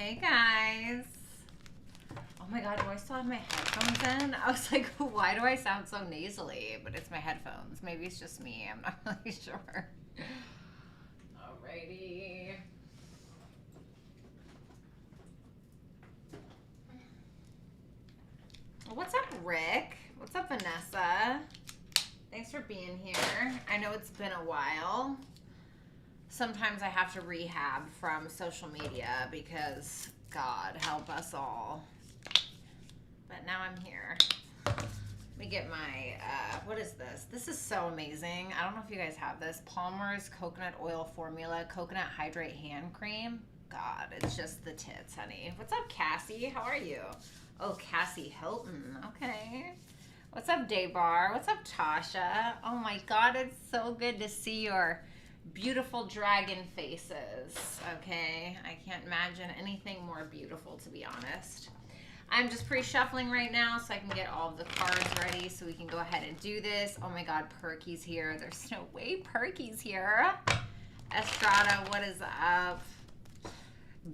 Hey guys. Oh my god, do I still have my headphones in? I was like, why do I sound so nasally? But it's my headphones. Maybe it's just me. I'm not really sure. Alrighty. What's up, Rick? What's up, Vanessa? Thanks for being here. I know it's been a while. Sometimes I have to rehab from social media because God help us all. But now I'm here. Let me get my, what is this? This is so amazing. I don't know if you guys have this. Palmer's Coconut Oil Formula Coconut Hydrate Hand Cream. God, it's just the tits, honey. What's up, Cassie? How are you? Oh, Cassie Hilton. Okay. What's up, Daybar? What's up, Tasha? Oh my God, it's so good to see your beautiful dragon faces. Okay, I can't imagine anything more beautiful, to be honest. I'm just pre-shuffling right now so I can get all of the cards ready so we can go ahead and do this. Oh my God, Perky's here. There's no way Perky's here. Estrada, what is up?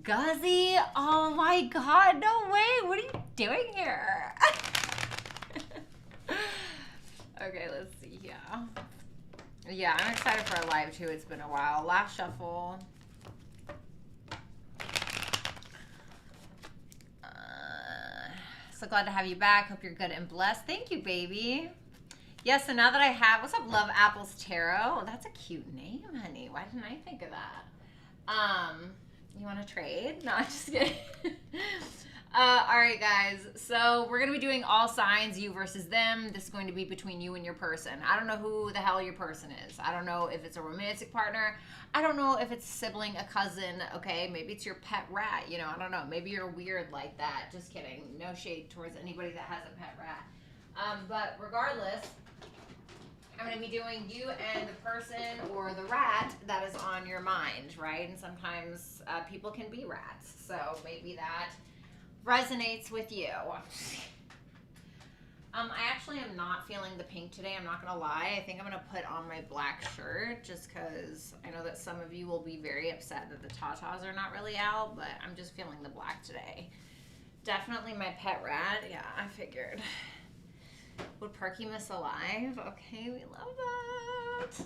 Guzzy, oh my God, no way. What are you doing here? Okay, let's see here. Yeah, I'm excited for a live too. It's been a while. Last shuffle. So glad to have you back. Hope you're good and blessed. Thank you, baby. Yes, so now that I have, what's up, Love Apples Tarot? Oh, that's a cute name, honey. Why didn't I think of that? You want to trade? No, I'm just kidding. All right, guys. So we're going to be doing all signs, you versus them. This is going to be between you and your person. I don't know who the hell your person is. I don't know if it's a romantic partner. I don't know if it's a sibling, a cousin, okay? Maybe it's your pet rat, you know, I don't know. Maybe you're weird like that. Just kidding. No shade towards anybody that has a pet rat. But regardless, I'm going to be doing you and the person or the rat that is on your mind, right? And sometimes people can be rats. So maybe that resonates with you. I actually am not feeling the pink today. I'm not going to lie. I think I'm going to put on my black shirt just because I know that some of you will be very upset that the tatas are not really out, but I'm just feeling the black today. Definitely my pet rat. Yeah, I figured. Would Perky miss alive? Okay, we love that.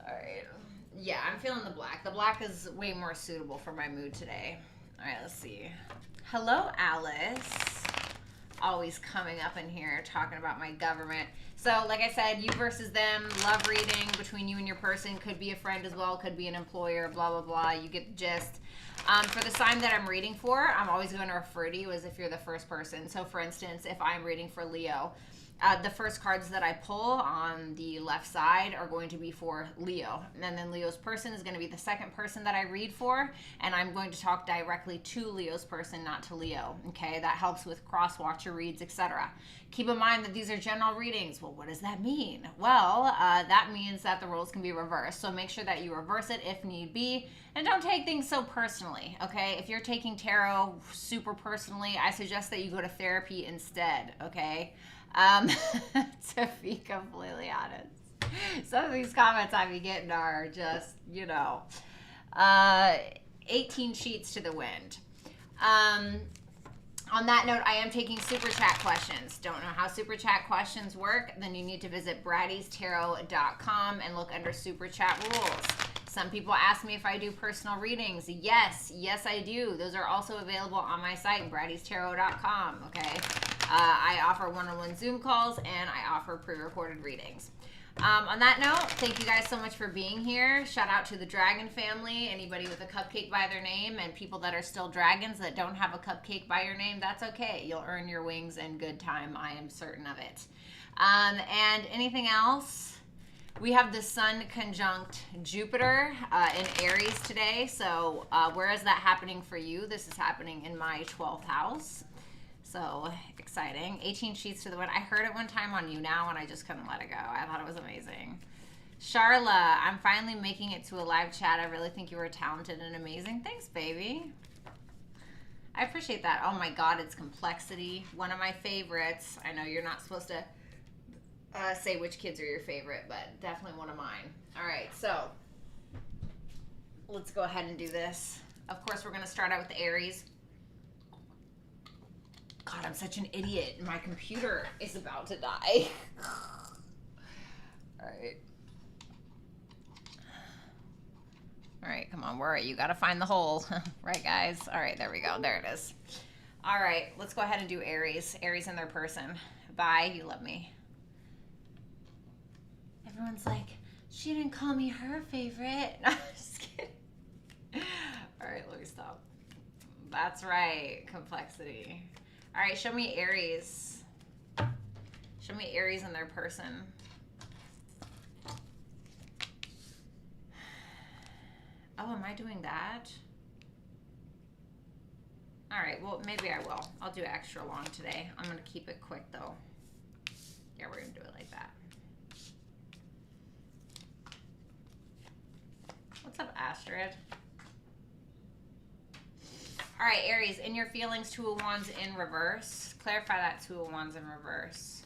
All right. Yeah, I'm feeling the black. The black is way more suitable for my mood today. All right, let's see. Hello, Alice. Always coming up in here talking about my government. So like I said, you versus them, love reading between you and your person. Could be a friend as well, could be an employer, blah, blah, blah. You get the gist. For the sign that I'm reading for, I'm always going to refer to you as if you're the first person. So for instance, if I'm reading for Leo, the first cards that I pull on the left side are going to be for Leo. And then Leo's person is going to be the second person that I read for. And I'm going to talk directly to Leo's person, not to Leo. Okay, that helps with cross-watcher reads, etc. Keep in mind that these are general readings. Well, what does that mean? Well, that means that the roles can be reversed. So make sure that you reverse it if need be. And don't take things so personally, okay? If you're taking tarot super personally, I suggest that you go to therapy instead, okay? To be completely honest, some of these comments I be getting are just, you know, 18 sheets to the wind. On that note, I am taking super chat questions. Don't know how super chat questions work? Then you need to visit BrattyTarot.com and look under super chat rules. Some people ask me if I do personal readings. Yes, I do. Those are also available on my site, BrattyTarot.com, okay? I offer one-on-one Zoom calls, and I offer pre-recorded readings. On that note, thank you guys so much for being here. Shout out to the Dragon family, anybody with a cupcake by their name, and people that are still dragons that don't have a cupcake by your name, that's okay. You'll earn your wings in good time. I am certain of it. And anything else? We have the Sun conjunct Jupiter in Aries today. So where is that happening for you? This is happening in my 12th house. So exciting. 18 sheets to the wind. I heard it one time on You Now and I just couldn't let it go. I thought it was amazing. Charla, I'm finally making it to a live chat. I really think you were talented and amazing. Thanks, baby. I appreciate that. Oh my God, it's Complexity. One of my favorites. I know you're not supposed to say which kids are your favorite, but definitely one of mine. All right, so let's go ahead and do this. Of course, we're going to start out with the Aries. God, I'm such an idiot. My computer is about to die. All right. All right, come on. Where are you? Got to find the hole. Right, guys? All right, there we go. There it is. All right, let's go ahead and do Aries. Aries and their person. Bye. You love me. Everyone's like, she didn't call me her favorite. No, I'm just kidding. All right, let me stop. That's right. Complexity. All right, show me Aries. Show me Aries and their person. Oh, am I doing that? All right, well, maybe I will. I'll do extra long today. I'm going to keep it quick, though. Yeah, we're going to do it like that. What's up, Astrid? All right, Aries, in your feelings, Two of Wands in reverse. Clarify that Two of Wands in reverse.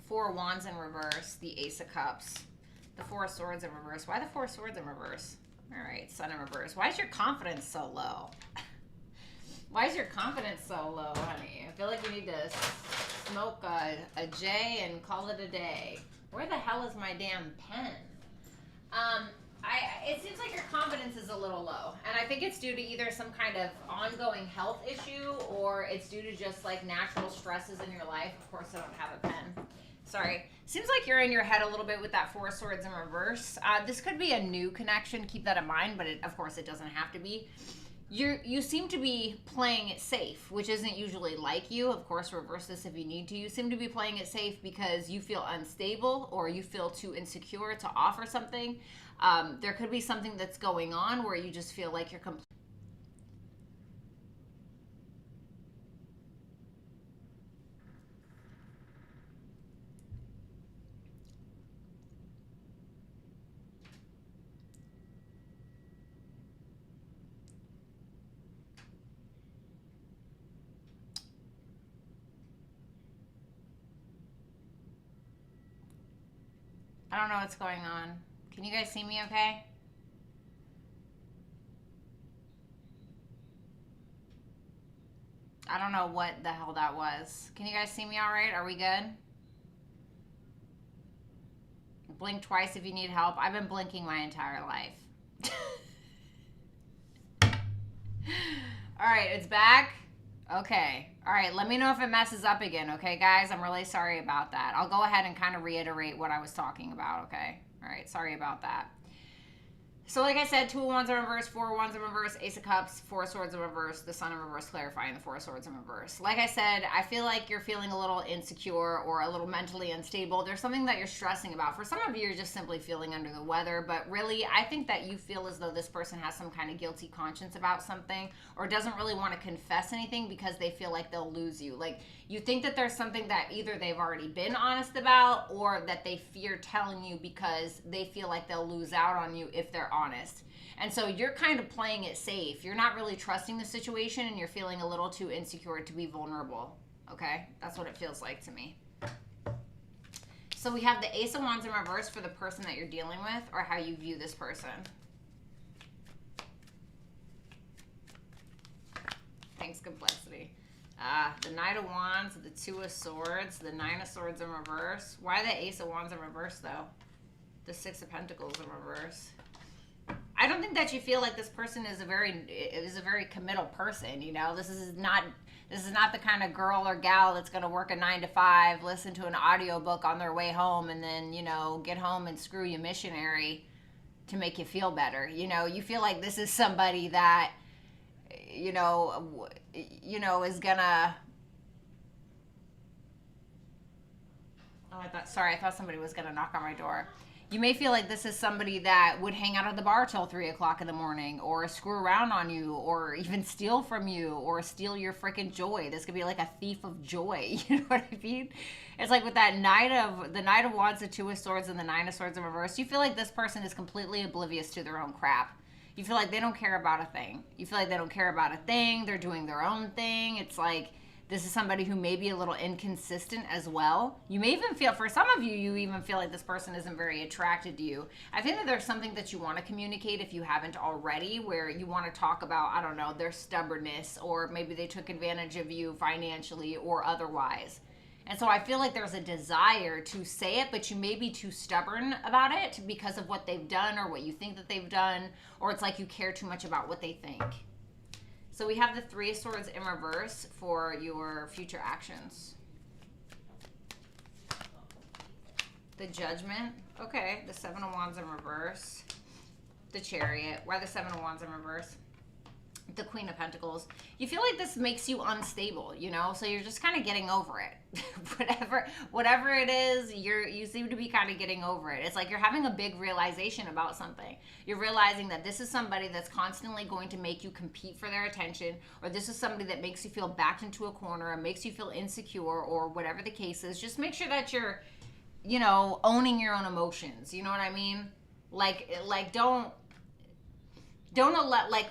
Four of Wands in reverse. The Ace of Cups. The Four of Swords in reverse. Why the Four of Swords in reverse? All right, Sun in reverse. Why is your confidence so low? Why is your confidence so low, honey? I feel like you need to smoke a J and call it a day. Where the hell is my damn pen? It seems like your confidence is a little low. And I think it's due to either some kind of ongoing health issue or it's due to just like natural stresses in your life. Of course, I don't have a pen. Sorry. Seems like you're in your head a little bit with that Four of Swords in reverse. This could be a new connection. Keep that in mind, but of course it doesn't have to be. You seem to be playing it safe, which isn't usually like you. Of course, reverse this if you need to. You seem to be playing it safe because you feel unstable or you feel too insecure to offer something. There could be something that's going on where you just feel like you're completely... I don't know what's going on. Can you guys see me okay? I don't know what the hell that was. Can you guys see me all right? Are we good? Blink twice if you need help. I've been blinking my entire life. All right, it's back. Okay. All right, let me know if it messes up again, okay, guys? I'm really sorry about that. I'll go ahead and kind of reiterate what I was talking about, okay? All right, sorry about that. So like I said, Two of Wands in reverse, Four of Wands in reverse, Ace of Cups, Four of Swords in reverse, the Sun in reverse, clarifying the Four of Swords in reverse. Like I said, I feel like you're feeling a little insecure or a little mentally unstable. There's something that you're stressing about. For some of you, you're just simply feeling under the weather. But really, I think that you feel as though this person has some kind of guilty conscience about something or doesn't really want to confess anything because they feel like they'll lose you. Like, you think that there's something that either they've already been honest about or that they fear telling you because they feel like they'll lose out on you if they're honest. And so you're kind of playing it safe. You're not really trusting the situation and you're feeling a little too insecure to be vulnerable. Okay? That's what it feels like to me. So we have the Ace of Wands in reverse for the person that you're dealing with or how you view this person. Thanks, complexity. The Knight of Wands, the Two of Swords, the Nine of Swords in reverse. Why the Ace of Wands in reverse, though? The Six of Pentacles in reverse. I don't think that you feel like this person is a very committal person. You know, this is not the kind of girl or gal that's going to work a 9 to 5, listen to an audiobook on their way home, and then, you know, get home and screw you missionary to make you feel better. You know, you feel like this is somebody that, you know, is gonna... Oh, I thought somebody was gonna knock on my door. You may feel like this is somebody that would hang out at the bar till 3 o'clock in the morning or screw around on you or even steal from you or steal your freaking joy. This could be like a thief of joy. You know what I mean? It's like with that the Knight of Wands, the Two of Swords, and the Nine of Swords in reverse. You feel like this person is completely oblivious to their own crap. You feel like they don't care about a thing. You feel like they don't care about a thing. They're doing their own thing. It's like This is somebody who may be a little inconsistent as well. You may even feel, for some of you, you even feel like this person isn't very attracted to you. I think that there's something that you want to communicate if you haven't already, where you want to talk about, I don't know, their stubbornness, or maybe they took advantage of you financially or otherwise. And so I feel like there's a desire to say it, but you may be too stubborn about it because of what they've done or what you think that they've done, or it's like you care too much about what they think. So we have the Three of Swords in reverse for your future actions. The Judgment. Okay, the Seven of Wands in reverse. The Chariot. Why the Seven of Wands in reverse? The Queen of Pentacles. You feel like this makes you unstable, you know? So you're just kind of getting over it. whatever it is, you seem to be kind of getting over it. It's like you're having a big realization about something. You're realizing that this is somebody that's constantly going to make you compete for their attention, or this is somebody that makes you feel backed into a corner or makes you feel insecure, or whatever the case is. Just make sure that you're, you know, owning your own emotions. You know what I mean? Like don't let, like,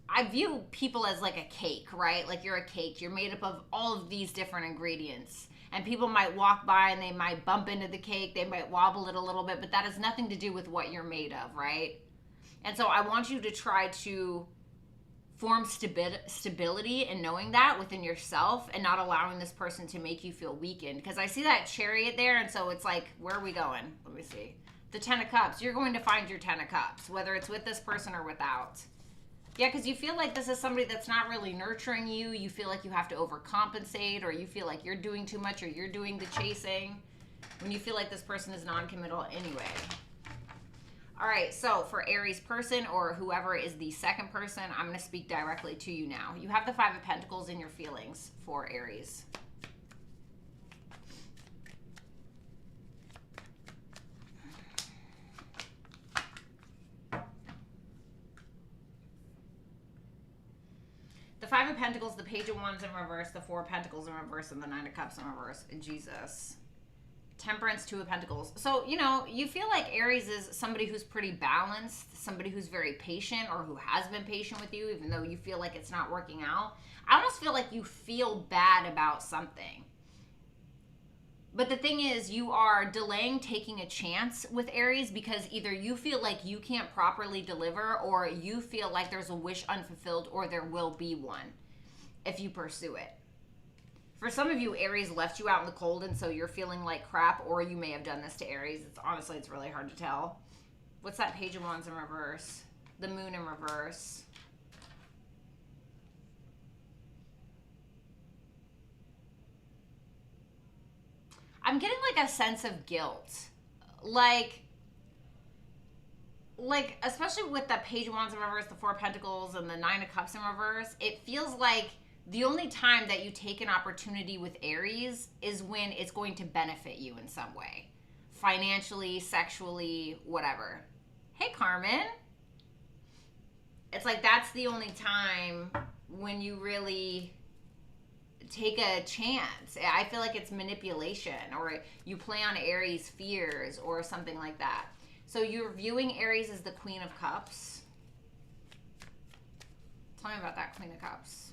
I view people as like a cake, right? Like you're a cake. You're made up of all of these different ingredients. And people might walk by and they might bump into the cake. They might wobble it a little bit, but that has nothing to do with what you're made of, right? And so I want you to try to form stability in knowing that within yourself and not allowing this person to make you feel weakened. Because I see that Chariot there, and so it's like, where are we going? Let me see. The Ten of Cups. You're going to find your Ten of Cups, whether it's with this person or without. Yeah, because you feel like this is somebody that's not really nurturing you. You feel like you have to overcompensate, or you feel like you're doing too much, or you're doing the chasing, when you feel like this person is non-committal anyway. All right, so for Aries person, or whoever is the second person, I'm going to speak directly to you now. You have the Five of Pentacles in your feelings for Aries. The Five of Pentacles, the Page of Wands in reverse, the Four of Pentacles in reverse, and the Nine of Cups in reverse. Jesus. Temperance, Two of Pentacles. So, you know, you feel like Aries is somebody who's pretty balanced, somebody who's very patient, or who has been patient with you, even though you feel like it's not working out. I almost feel like you feel bad about something. But the thing is, you are delaying taking a chance with Aries because either you feel like you can't properly deliver, or you feel like there's a wish unfulfilled, or there will be one if you pursue it. For some of you, Aries left you out in the cold, and so you're feeling like crap, or you may have done this to Aries. Honestly, it's really hard to tell. What's that Page of Wands in reverse? The Moon in reverse. I'm getting like a sense of guilt. Like especially with the Page of Wands in reverse, the Four of Pentacles, and the Nine of Cups in reverse, it feels like the only time that you take an opportunity with Aries is when it's going to benefit you in some way. Financially, sexually, whatever. Hey, Carmen. It's like that's the only time when you really take a chance. I feel like it's manipulation, or you play on Aries' fears or something like that. So you're viewing Aries as the Queen of Cups. Tell me about that Queen of Cups.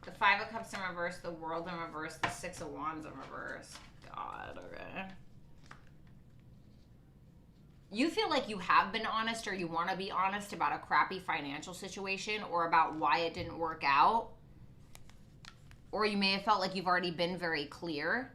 The Five of Cups in reverse, the World in reverse, the Six of Wands in reverse. God, okay. You feel like you have been honest, or you want to be honest about a crappy financial situation, or about why it didn't work out. Or you may have felt like you've already been very clear.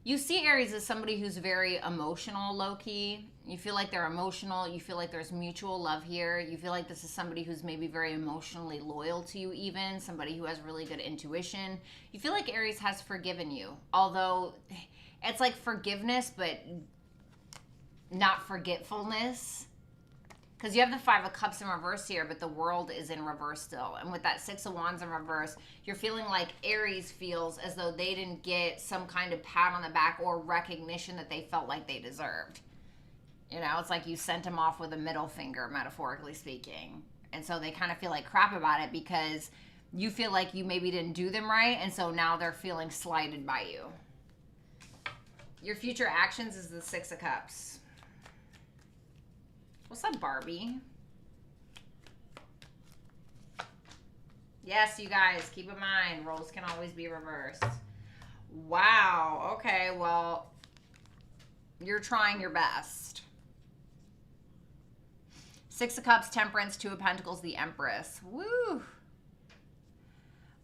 You see Aries as somebody who's very emotional, low-key. You feel like they're emotional. You feel like there's mutual love here. You feel like this is somebody who's maybe very emotionally loyal to you even, somebody who has really good intuition. You feel like Aries has forgiven you, although it's like forgiveness, but not forgetfulness. Because you have the Five of Cups in reverse here, but the World is in reverse still. And with that Six of Wands in reverse, you're feeling like Aries feels as though they didn't get some kind of pat on the back or recognition that they felt like they deserved. You know, it's like you sent them off with a middle finger, metaphorically speaking. And so they kind of feel like crap about it because you feel like you maybe didn't do them right. And so now they're feeling slighted by you. Your future actions is the Six of Cups. What's up, Barbie? Yes, you guys, keep in mind, roles can always be reversed. Wow. Okay, well, you're trying your best. Six of Cups, Temperance, Two of Pentacles, the Empress. Woo.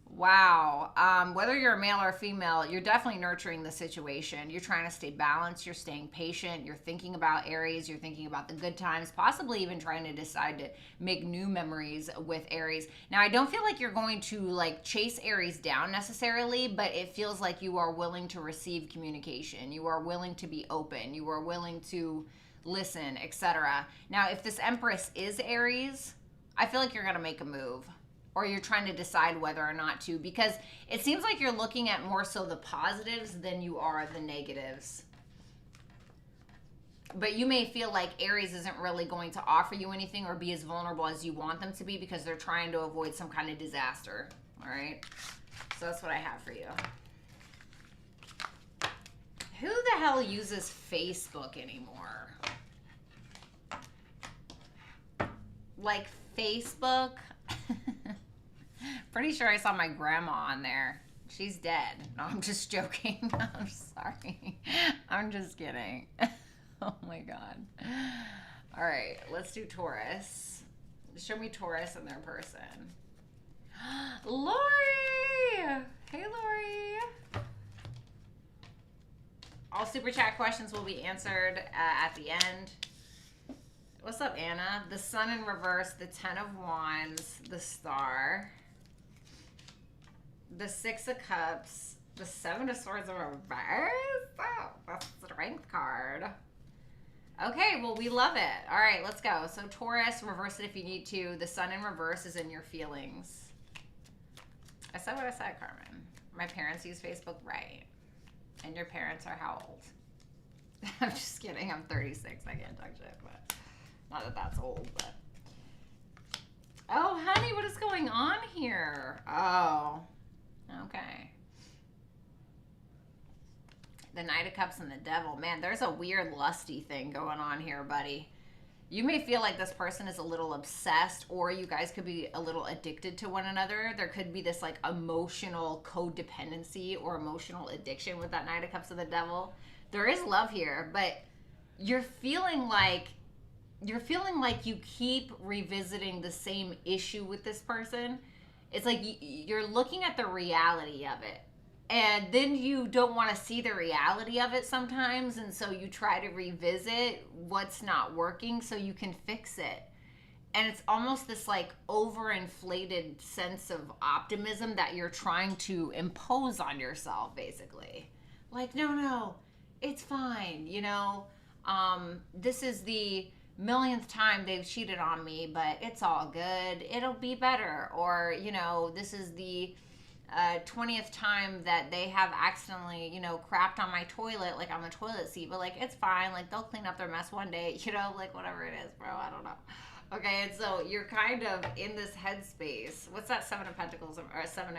Wow. Whether you're a male or a female, you're definitely nurturing the situation. You're trying to stay balanced. You're staying patient. You're thinking about Aries. You're thinking about the good times, possibly even trying to decide to make new memories with Aries. Now, I don't feel like you're going to like chase Aries down necessarily, but it feels like you are willing to receive communication. You are willing to be open. You are willing to listen, etc. Now, if this Empress is Aries, I feel like you're going to make a move. Or you're trying to decide whether or not to, because it seems like you're looking at more so the positives than you are the negatives. But you may feel like Aries isn't really going to offer you anything or be as vulnerable as you want them to be because they're trying to avoid some kind of disaster. All right? So that's what I have for you. Who the hell uses Facebook anymore? Like Facebook? Pretty sure I saw my grandma on there. She's dead. No, I'm just joking. I'm sorry. I'm just kidding. Oh my God. All right, let's do Taurus. Show me Taurus and their person. Lori! Hey, Lori. All super chat questions will be answered at the end. What's up, Anna? The Sun in reverse, the Ten of Wands, the Star, the Six of Cups, the Seven of Swords in reverse. Oh, that's the Strength card. Okay, well, we love it. All right, let's go. So Taurus, reverse it if you need to. The Sun in reverse is in your feelings. I said what I said, Carmen. My parents use Facebook, right? And your parents are how old? I'm just kidding. I'm 36. I can't talk shit, but not that that's old, but. Oh, honey, what is going on here? Oh, okay. The Knight of Cups and the Devil. Man, there's a weird lusty thing going on here, buddy. You may feel like this person is a little obsessed, or you guys could be a little addicted to one another. There could be this like emotional codependency or emotional addiction with that Knight of Cups and the Devil. There is love here, but you're feeling like you keep revisiting the same issue with this person. It's like you're looking at the reality of it. And then you don't want to see the reality of it sometimes. And so you try to revisit what's not working so you can fix it. And it's almost this like overinflated sense of optimism that you're trying to impose on yourself, basically. Like, no, it's fine. You know, this is the millionth time they've cheated on me, but it's all good. It'll be better. Or, you know, this is the 20th time that they have accidentally, you know, crapped on my toilet, like on the toilet seat, but like it's fine, like they'll clean up their mess one day, you know, like whatever it is, bro. I don't know. Okay, and so you're kind of in this headspace. What's that? Seven of Pentacles, or Seven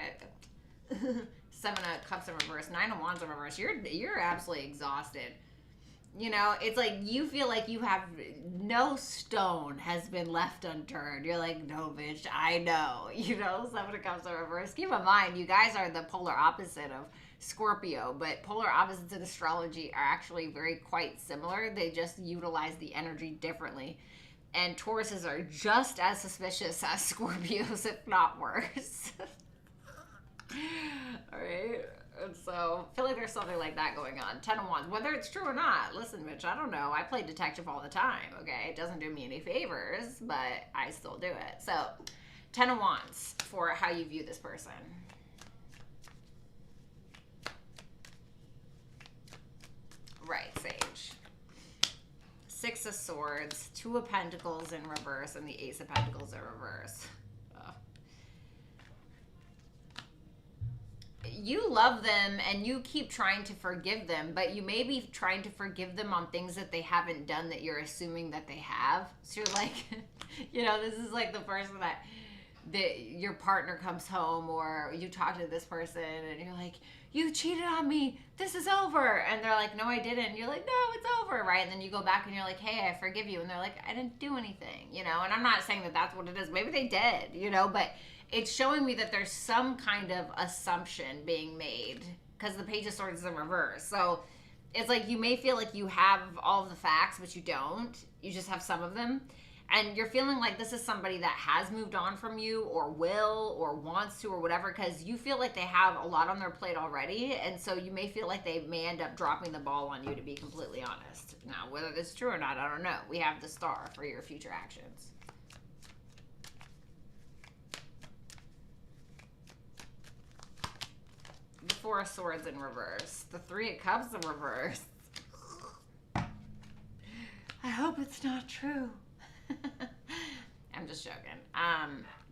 of Cups in reverse, Nine of Wands in reverse. You're absolutely exhausted. You know, it's like you feel like you have no stone has been left unturned. You're like, no, bitch, I know. You know, Seven of Cups in reverse. Keep in mind, you guys are the polar opposite of Scorpio, but polar opposites in astrology are actually quite similar. They just utilize the energy differently. And Tauruses are just as suspicious as Scorpios, if not worse. All right. And so I feel like there's something like that going on. Ten of Wands. Whether it's true or not, listen, bitch, I don't know. I play detective all the time, okay? It doesn't do me any favors, but I still do it. So, Ten of Wands for how you view this person. Right, Sage. Six of Swords, Two of Pentacles in reverse, and the Ace of Pentacles in reverse. You love them and you keep trying to forgive them, but you may be trying to forgive them on things that they haven't done that you're assuming that they have. So you're like, you know, this is like the person that your partner comes home, or you talk to this person and you're like, you cheated on me, this is over, and they're like, no, I didn't, and you're like, no, it's over, right? And then you go back and you're like, hey, I forgive you, and they're like, I didn't do anything, you know. And I'm not saying that that's what it is, maybe they did, you know, but it's showing me that there's some kind of assumption being made, because the Page of Swords is in reverse. So it's like you may feel like you have all of the facts, but you don't. You just have some of them. And you're feeling like this is somebody that has moved on from you, or will, or wants to, or whatever, because you feel like they have a lot on their plate already. And so you may feel like they may end up dropping the ball on you, to be completely honest. Now, whether this is true or not, I don't know. We have the Star for your future actions. The Four of Swords in reverse. The Three of Cups in reverse. I hope it's not true. I'm just joking.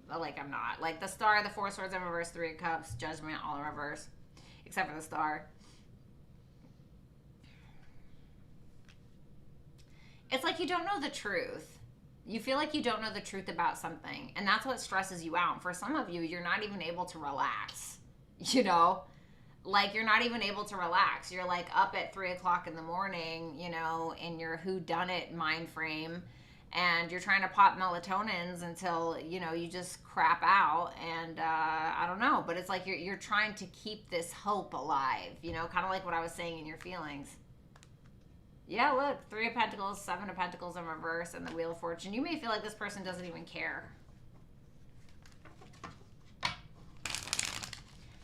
Like, I'm not. Like, the Star, the Four of Swords in reverse, Three of Cups, Judgment, all in reverse, except for the Star. It's like you don't know the truth. You feel like you don't know the truth about something, and that's what stresses you out. For some of you, you're not even able to relax, you know? Like, you're not even able to relax. You're, like, up at 3 o'clock in the morning, you know, in your whodunit mind frame, and you're trying to pop melatonins until, you know, you just crap out. And I don't know, but it's like you're trying to keep this hope alive, you know, kind of like what I was saying in your feelings. Yeah, look, 3 of Pentacles, 7 of Pentacles in reverse, and the Wheel of Fortune. You may feel like this person doesn't even care.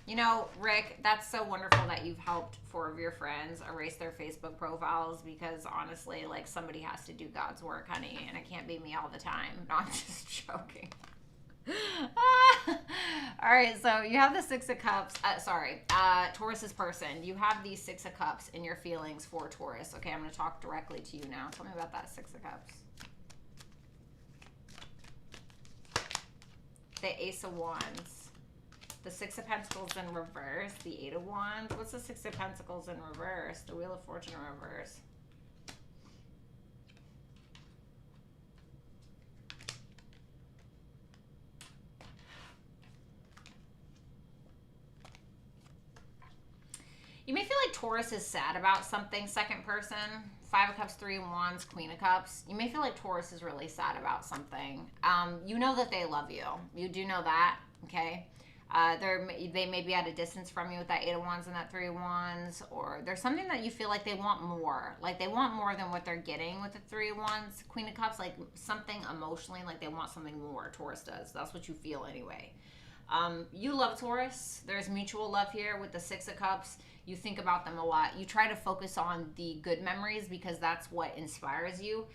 You know, Rick, that's so wonderful that you've helped 4 of your friends erase their Facebook profiles, because honestly, like, somebody has to do God's work, honey, and it can't be me all the time. No, I'm just joking. All right, so you have the Six of Cups. Taurus's person. You have the Six of Cups in your feelings for Taurus. Okay, I'm going to talk directly to you now. Tell me about that Six of Cups. The Ace of Wands. The Six of Pentacles in reverse, the Eight of Wands. What's the Six of Pentacles in reverse? The Wheel of Fortune in reverse. You may feel like Taurus is sad about something, second person. 5 of Cups, 3 of Wands, Queen of Cups. You may feel like Taurus is really sad about something. You know that they love you. You do know that, okay? They may be at a distance from you with that 8 of Wands and that 3 of Wands, or there's something that you feel like they want more. Like, they want more than what they're getting with the 3 of Wands, Queen of Cups, like something emotionally, like they want something more. Taurus does. That's what you feel anyway. You love Taurus. There's mutual love here with the 6 of Cups. You think about them a lot. You try to focus on the good memories because that's what inspires you.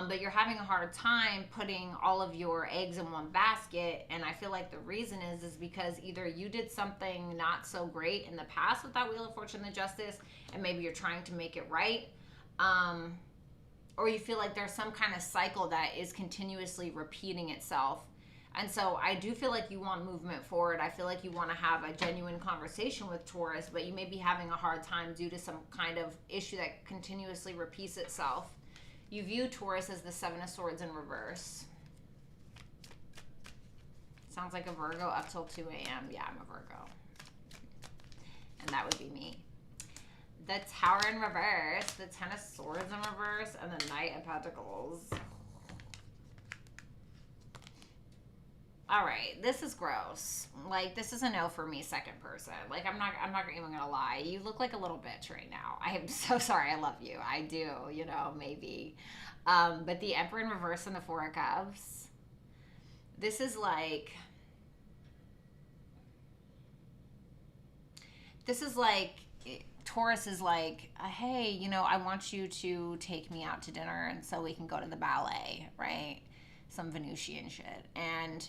But you're having a hard time putting all of your eggs in one basket. And I feel like the reason is because either you did something not so great in the past with that Wheel of Fortune and Justice, and maybe you're trying to make it right. Or you feel like there's some kind of cycle that is continuously repeating itself. And so I do feel like you want movement forward. I feel like you want to have a genuine conversation with Taurus, but you may be having a hard time due to some kind of issue that continuously repeats itself. You view Taurus as the 7 of Swords in reverse. Sounds like a Virgo up till 2 a.m. Yeah, I'm a Virgo. And that would be me. The Tower in reverse, the 10 of Swords in reverse, and the Knight of Pentacles. All right, this is gross. Like, this is a no for me, second person. Like, I'm not even gonna lie. You look like a little bitch right now. I am so sorry. I love you. I do, you know, maybe. But the Emperor in reverse and the 4 of Cups. This is like Taurus is like, hey, you know, I want you to take me out to dinner and so we can go to the ballet, right? Some Venusian shit. And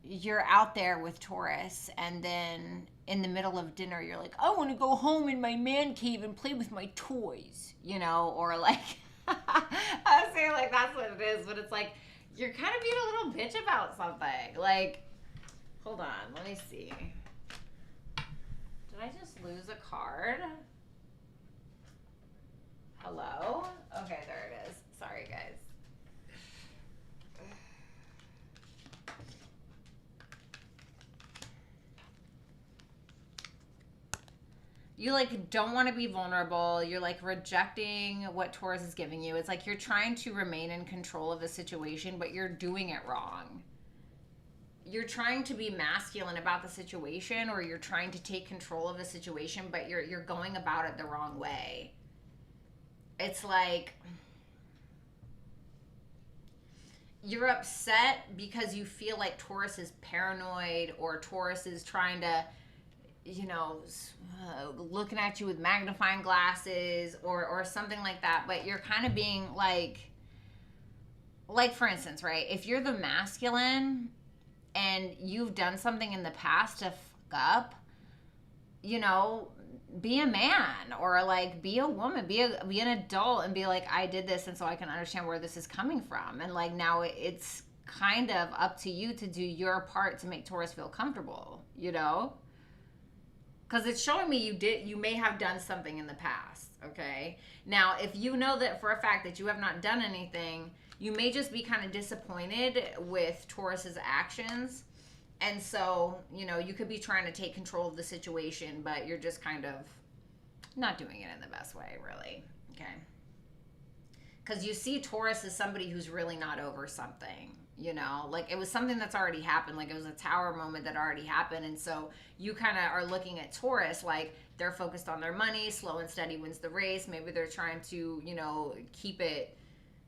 you're out there with Taurus, and then in the middle of dinner, you're like, I want to go home in my man cave and play with my toys, you know, or like, I was saying like that's what it is, but it's like, you're kind of being a little bitch about something. Like, hold on, let me see. Did I just lose a card? Hello? Okay, there it is. Sorry, guys. you like don't want to be vulnerable. You're like rejecting what Taurus is giving you. It's like you're trying to remain in control of the situation, but you're doing it wrong. You're trying to be masculine about the situation, or you're trying to take control of the situation, but you're going about it the wrong way. It's like you're upset because you feel like Taurus is paranoid, or Taurus is trying to, you know, looking at you with magnifying glasses or something like that. But you're kind of being like for instance, right? If you're the masculine and you've done something in the past to fuck up, you know, be a man, or like be a woman, be an adult and be like, I did this, and so I can understand where this is coming from. And like now it's kind of up to you to do your part to make Taurus feel comfortable, you know? Because it's showing me you may have done something in the past, okay? Now, if you know that for a fact that you have not done anything, you may just be kind of disappointed with Taurus's actions. And so, you know, you could be trying to take control of the situation, but you're just kind of not doing it in the best way, really, okay? Because you see Taurus as somebody who's really not over something, you know? Like, it was something that's already happened. Like, it was a tower moment that already happened. And so you kind of are looking at Taurus like they're focused on their money, slow and steady wins the race. Maybe they're trying to, you know, keep it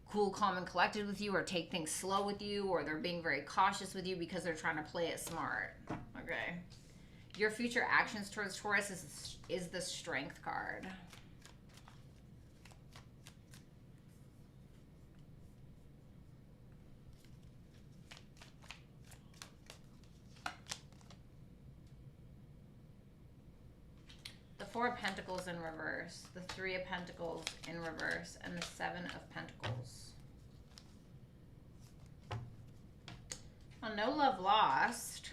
cool, calm, and collected with you, or take things slow with you, or they're being very cautious with you because they're trying to play it smart, okay? Your future actions towards Taurus is the Strength card. The Four of Pentacles in reverse, the Three of Pentacles in reverse, and the Seven of Pentacles. Well, no love lost.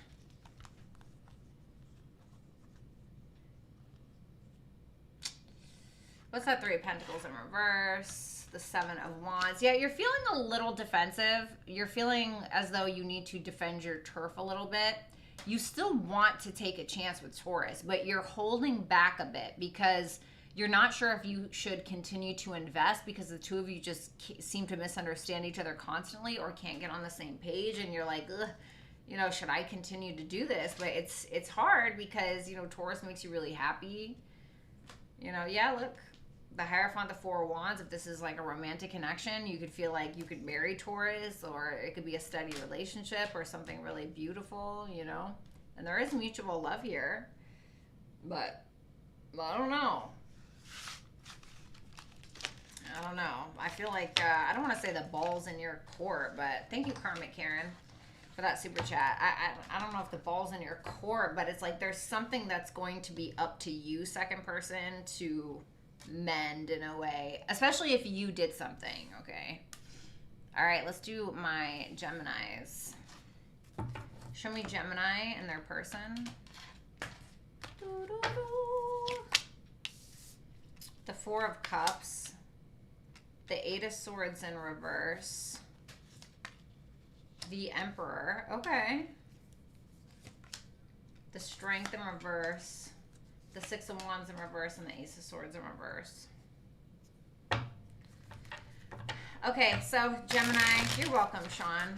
What's that? Three of Pentacles in reverse, the Seven of Wands. Yeah, you're feeling a little defensive. You're feeling as though you need to defend your turf a little bit. You still want to take a chance with Taurus, but you're holding back a bit because you're not sure if you should continue to invest, because the two of you just seem to misunderstand each other constantly or can't get on the same page. And you're like, ugh, you know, should I continue to do this? But it's hard because, you know, Taurus makes you really happy. You know, yeah, look, the Hierophant, the Four of Wands, if this is like a romantic connection, you could feel like you could marry Taurus, or it could be a steady relationship or something really beautiful, you know? And there is mutual love here, but I don't know. I don't know. I feel like, I don't want to say the ball's in your court, but thank you, Karmic Karen, for that super chat. I don't know if the ball's in your court, but it's like there's something that's going to be up to you, second person, to mend in a way, especially if you did something, okay? All right, let's do my Geminis. Show me Gemini and their person. The Four of Cups, the Eight of Swords in reverse, the Emperor, okay, the Strength in reverse, the Six of Wands in reverse, and the Ace of Swords in reverse. Okay, so Gemini, you're welcome, Sean.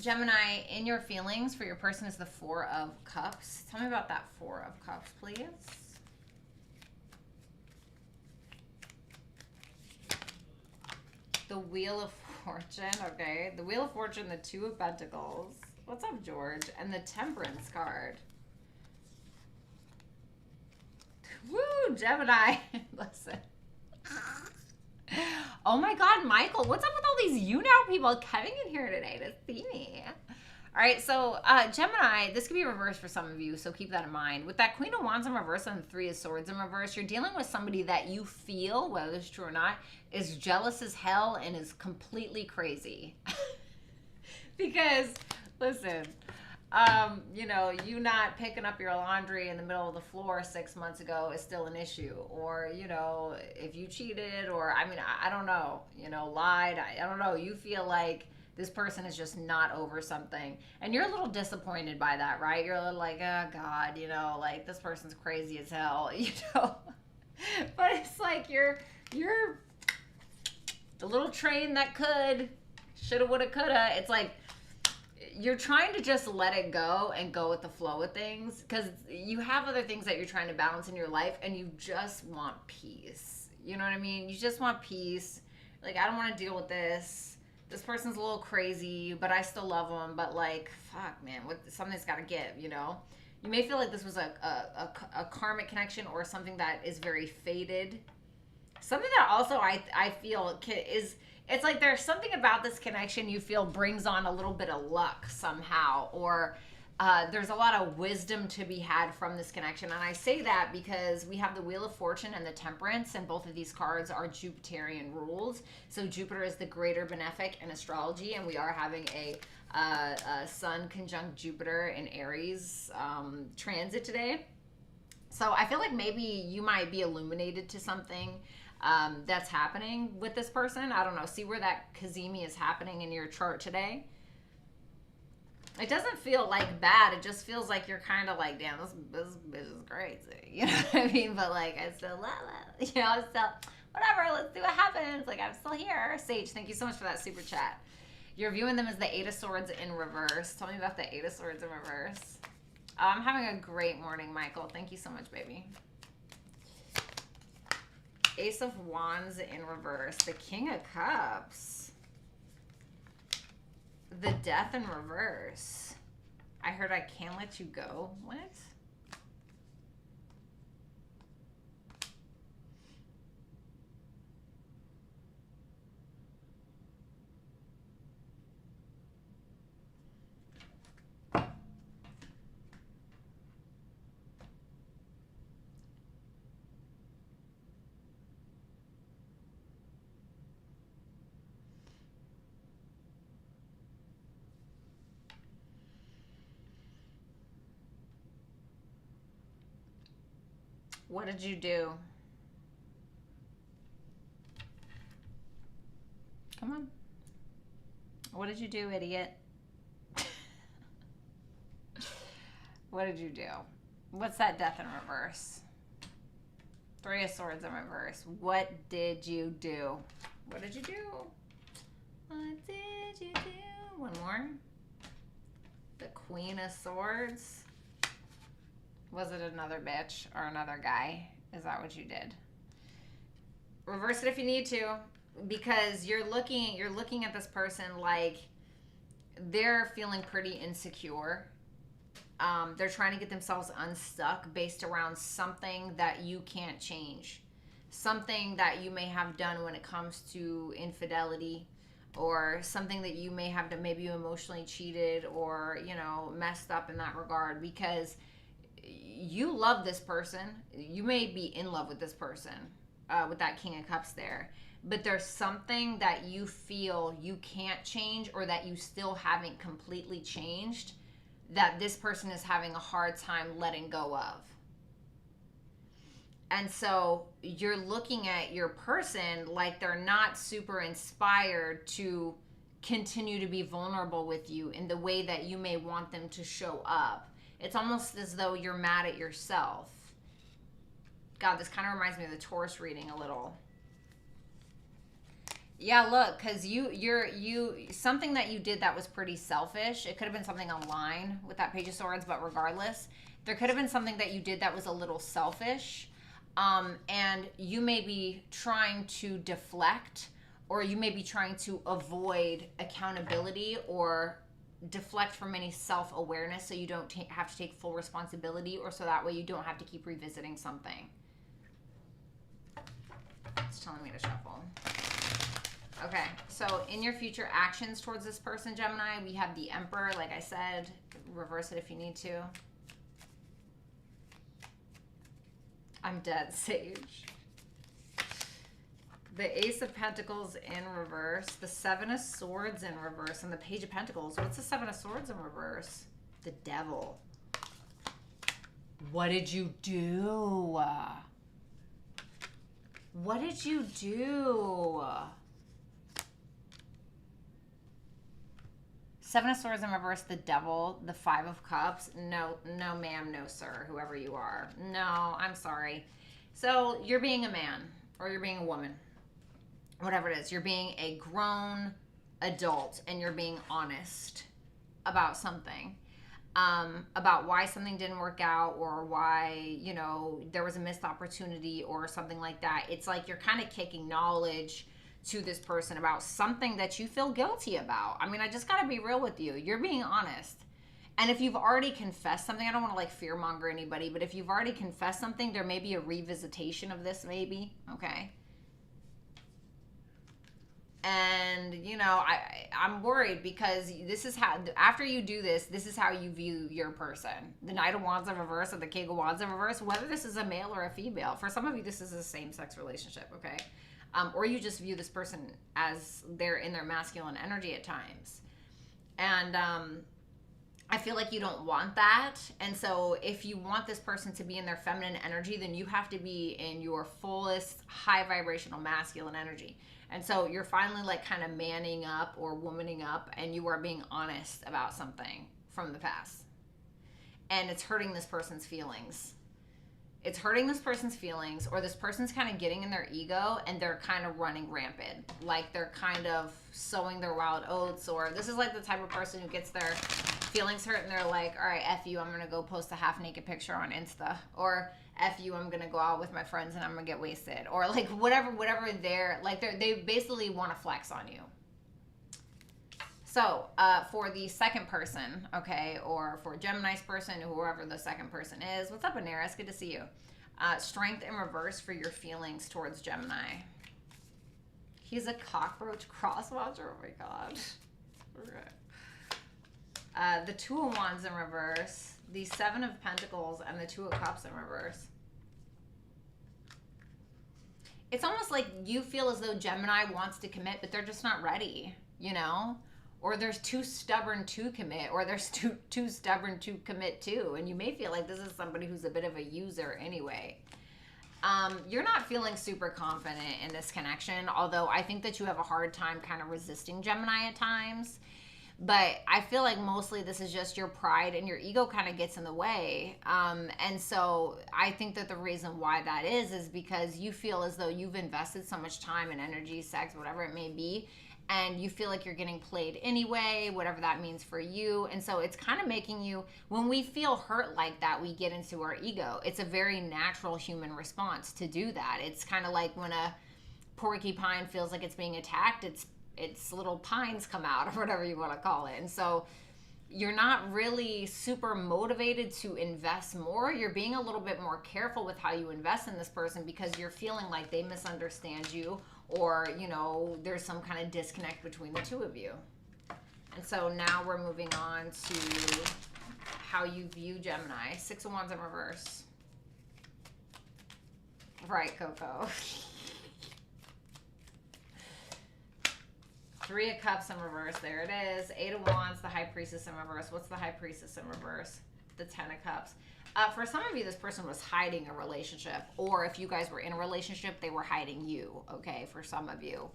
Gemini, in your feelings for your person is the Four of Cups. Tell me about that Four of Cups, please. The Wheel of Fortune, okay. The Wheel of Fortune, the Two of Pentacles. What's up, George? And the Temperance card. Woo, Gemini. Listen. Oh my God, Michael, what's up with all these you now people coming in here today to see me? All right, so Gemini, this could be reversed for some of you, so keep that in mind. With that Queen of Wands in reverse and Three of Swords in reverse, you're dealing with somebody that you feel, whether it's true or not, is jealous as hell and is completely crazy. Because, listen, you know, you not picking up your laundry in the middle of the floor 6 months ago is still an issue. Or, you know, if you cheated or, I mean, I don't know, you know, lied, I don't know. You feel like This person is just not over something. And you're a little disappointed by that, right? You're a little like, oh God, you know, like this person's crazy as hell, you know? But it's like you're the little train that could, shoulda, woulda, coulda. It's like you're trying to just let it go and go with the flow of things because you have other things that you're trying to balance in your life and you just want peace. You know what I mean? You just want peace. Like, I don't want to deal with this. This person's a little crazy, but I still love them. But like, fuck, man, something's got to give, you know? You may feel like this was a karmic connection or something that is very fated. Something that also I feel is, it's like there's something about this connection you feel brings on a little bit of luck somehow, or there's a lot of wisdom to be had from this connection. And I say that because we have the Wheel of Fortune and the Temperance, and both of these cards are Jupiterian rules. So Jupiter is the greater benefic in astrology, and we are having a Sun conjunct Jupiter in Aries transit today. So I feel like maybe you might be illuminated to something that's happening with this person. I don't know. See where that Kazemi is happening in your chart today. It doesn't feel like bad. It just feels like you're kind of like, damn, this bitch is crazy. You know what I mean? But like, I still love it. You know, I'm still, whatever, let's see what happens. Like, I'm still here. Sage, thank you so much for that super chat. You're viewing them as the Eight of Swords in reverse. Tell me about the Eight of Swords in reverse. I'm having a great morning, Michael. Thank you so much, baby. Ace of Wands in reverse. The King of Cups. The Death in reverse. I heard I can't let you go. What? What did you do? Come on. What did you do, idiot? What did you do? What's that Death in reverse? Three of Swords in reverse. What did you do? What did you do? What did you do? One more. The Queen of Swords. Was it another bitch or another guy? Is that what you did? Reverse it if you need to, because you're looking at this person like they're feeling pretty insecure. They're trying to get themselves unstuck based around something that you can't change. Something that you may have done when it comes to infidelity, or something that you may have done, maybe you emotionally cheated or, you know, messed up in that regard, because you love this person. You may be in love with this person, with that King of Cups there. But there's something that you feel you can't change, or that you still haven't completely changed, that this person is having a hard time letting go of. And so you're looking at your person like they're not super inspired to continue to be vulnerable with you in the way that you may want them to show up. It's almost as though you're mad at yourself. God, this kind of reminds me of the Taurus reading a little. Yeah, look, because you something that you did that was pretty selfish. It could have been something online with that Page of Swords, but regardless, there could have been something that you did that was a little selfish. And you may be trying to deflect, or you may be trying to avoid accountability or deflect from any self-awareness, so you don't have to take full responsibility, or so that way you don't have to keep revisiting something. It's telling me to shuffle. Okay, so in your future actions towards this person, Gemini, we have the Emperor. Like I said, reverse it if you need to. I'm dead, Sage. The Ace of Pentacles in reverse, the Seven of Swords in reverse, and the Page of Pentacles. What's the Seven of Swords in reverse? The Devil. What did you do? What did you do? Seven of Swords in reverse, the Devil, the Five of Cups. No, no, ma'am, no, sir, whoever you are. No, I'm sorry. So you're being a man or you're being a woman, whatever it is. You're being a grown adult and you're being honest about something. About why something didn't work out or why, you know, there was a missed opportunity or something like that. It's like you're kind of kicking knowledge to this person about something that you feel guilty about. I mean, I just got to be real with you. You're being honest. And if you've already confessed something, I don't want to like fearmonger anybody, but if you've already confessed something, there may be a revisitation of this maybe, okay? And, you know, I'm worried because this is how, after you do this, this is how you view your person. The Knight of Wands in reverse or the King of Wands in reverse, whether this is a male or a female. For some of you, this is a same-sex relationship, okay? Or you just view this person as they're in their masculine energy at times. And I feel like you don't want that. And so if you want this person to be in their feminine energy, then you have to be in your fullest high vibrational masculine energy. And so you're finally like kind of manning up or womaning up and you are being honest about something from the past. And it's hurting this person's feelings. It's hurting this person's feelings, or this person's kind of getting in their ego and they're kind of running rampant. Like they're kind of sowing their wild oats, or this is like the type of person who gets their feelings hurt and they're like, all right, F you, I'm going to go post a half naked picture on Insta. Or F you, I'm going to go out with my friends and I'm going to get wasted. Or like whatever they're, like they basically want to flex on you. So, for the second person, okay, or for Gemini's person, whoever the second person is, what's up, Aries? Good to see you. Strength in reverse for your feelings towards Gemini. He's a cockroach cross watcher. Oh my God. Okay. The Two of Wands in reverse, the Seven of Pentacles, and the Two of Cups in reverse. It's almost like you feel as though Gemini wants to commit, but they're just not ready, you know? Or they're too stubborn to commit, or they're too stubborn to commit to. And you may feel like this is somebody who's a bit of a user anyway. You're not feeling super confident in this connection, although I think that you have a hard time kind of resisting Gemini at times. But I feel like mostly this is just your pride and your ego kind of gets in the way. And so I think that the reason why that is because you feel as though you've invested so much time and energy, sex, whatever it may be, and you feel like you're getting played anyway, whatever that means for you. And so it's kind of making you, when we feel hurt like that, we get into our ego. It's a very natural human response to do that. It's kind of like when a porcupine feels like it's being attacked, its little pines come out, or whatever you want to call it. And so you're not really super motivated to invest more. You're being a little bit more careful with how you invest in this person because you're feeling like they misunderstand you, or, you know, there's some kind of disconnect between the two of you. And so now we're moving on to how you view Gemini. Six of Wands in reverse. Right, Coco. Three of Cups in reverse. There it is. Eight of Wands, the High Priestess in reverse. What's the High Priestess in reverse? The Ten of Cups. For some of you, this person was hiding a relationship. Or if you guys were in a relationship, they were hiding you. Okay, for some of you.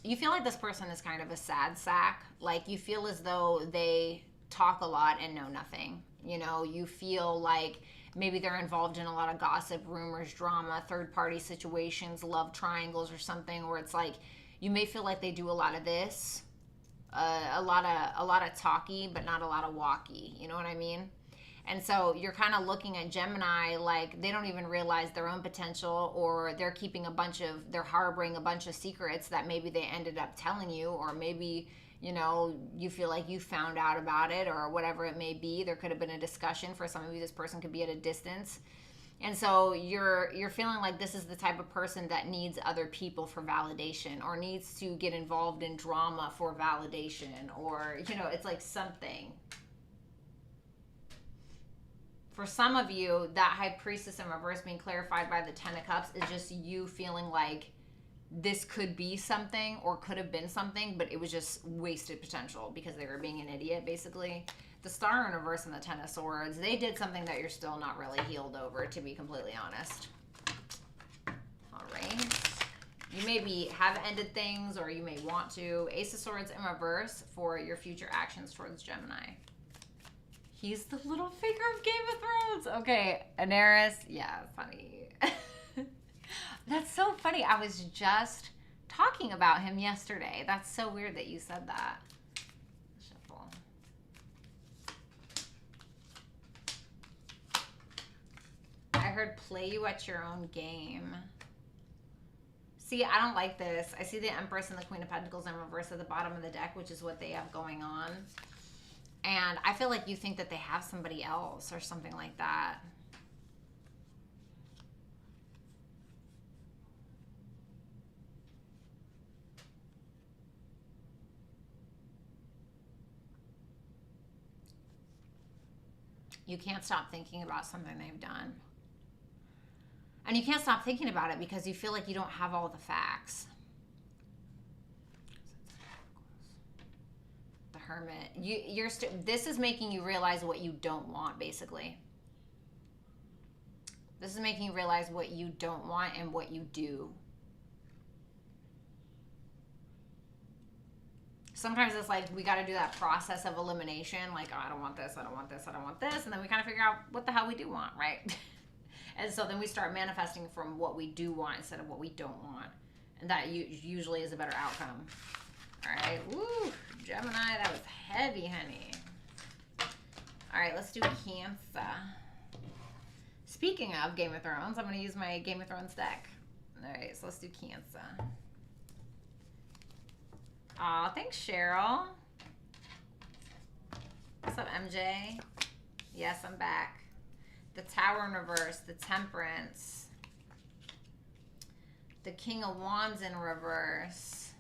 You feel like this person is kind of a sad sack. Like you feel as though they talk a lot and know nothing. You know, you feel like maybe they're involved in a lot of gossip, rumors, drama, third-party situations, love triangles or something, where it's like you may feel like they do a lot of this, a lot of talky, but not a lot of walky. You know what I mean? And so you're kind of looking at Gemini like they don't even realize their own potential, or they're they're harboring a bunch of secrets that maybe they ended up telling you, or maybe, you know, you feel like you found out about it, or whatever it may be. There could have been a discussion. For some of you, this person could be at a distance. And so you're feeling like this is the type of person that needs other people for validation, or needs to get involved in drama for validation, or, you know, it's like something. For some of you, that High Priestess in reverse being clarified by the Ten of Cups is just you feeling like this could be something or could have been something, but it was just wasted potential because they were being an idiot, basically. The Star in reverse and the Ten of Swords, they did something that you're still not really healed over, to be completely honest. All right. You maybe have ended things, or you may want to. Ace of Swords in reverse for your future actions towards Gemini. He's the little figure of Game of Thrones. Okay, Aries, yeah, funny. That's so funny. I was just talking about him yesterday. That's so weird that you said that. Shuffle. I heard play you at your own game. See, I don't like this. I see the Empress and the Queen of Pentacles in reverse at the bottom of the deck, which is what they have going on. And I feel like you think that they have somebody else or something like that. You can't stop thinking about something they've done. And you can't stop thinking about it because you feel like you don't have all the facts. The Hermit. This is making you realize what you don't want, basically. This is making you realize what you don't want and what you do. Sometimes it's like we got to do that process of elimination. Like, oh, I don't want this, I don't want this, I don't want this. And then we kind of figure out what the hell we do want, right? And so then we start manifesting from what we do want instead of what we don't want. And that usually is a better outcome. All right. Woo. Gemini, that was heavy, honey. All right, let's do Cancer. Speaking of Game of Thrones, I'm going to use my Game of Thrones deck. All right, so let's do Cancer. Aw, thanks, Cheryl. What's up, MJ? Yes, I'm back. The Tower in reverse, the Temperance, the King of Wands in reverse,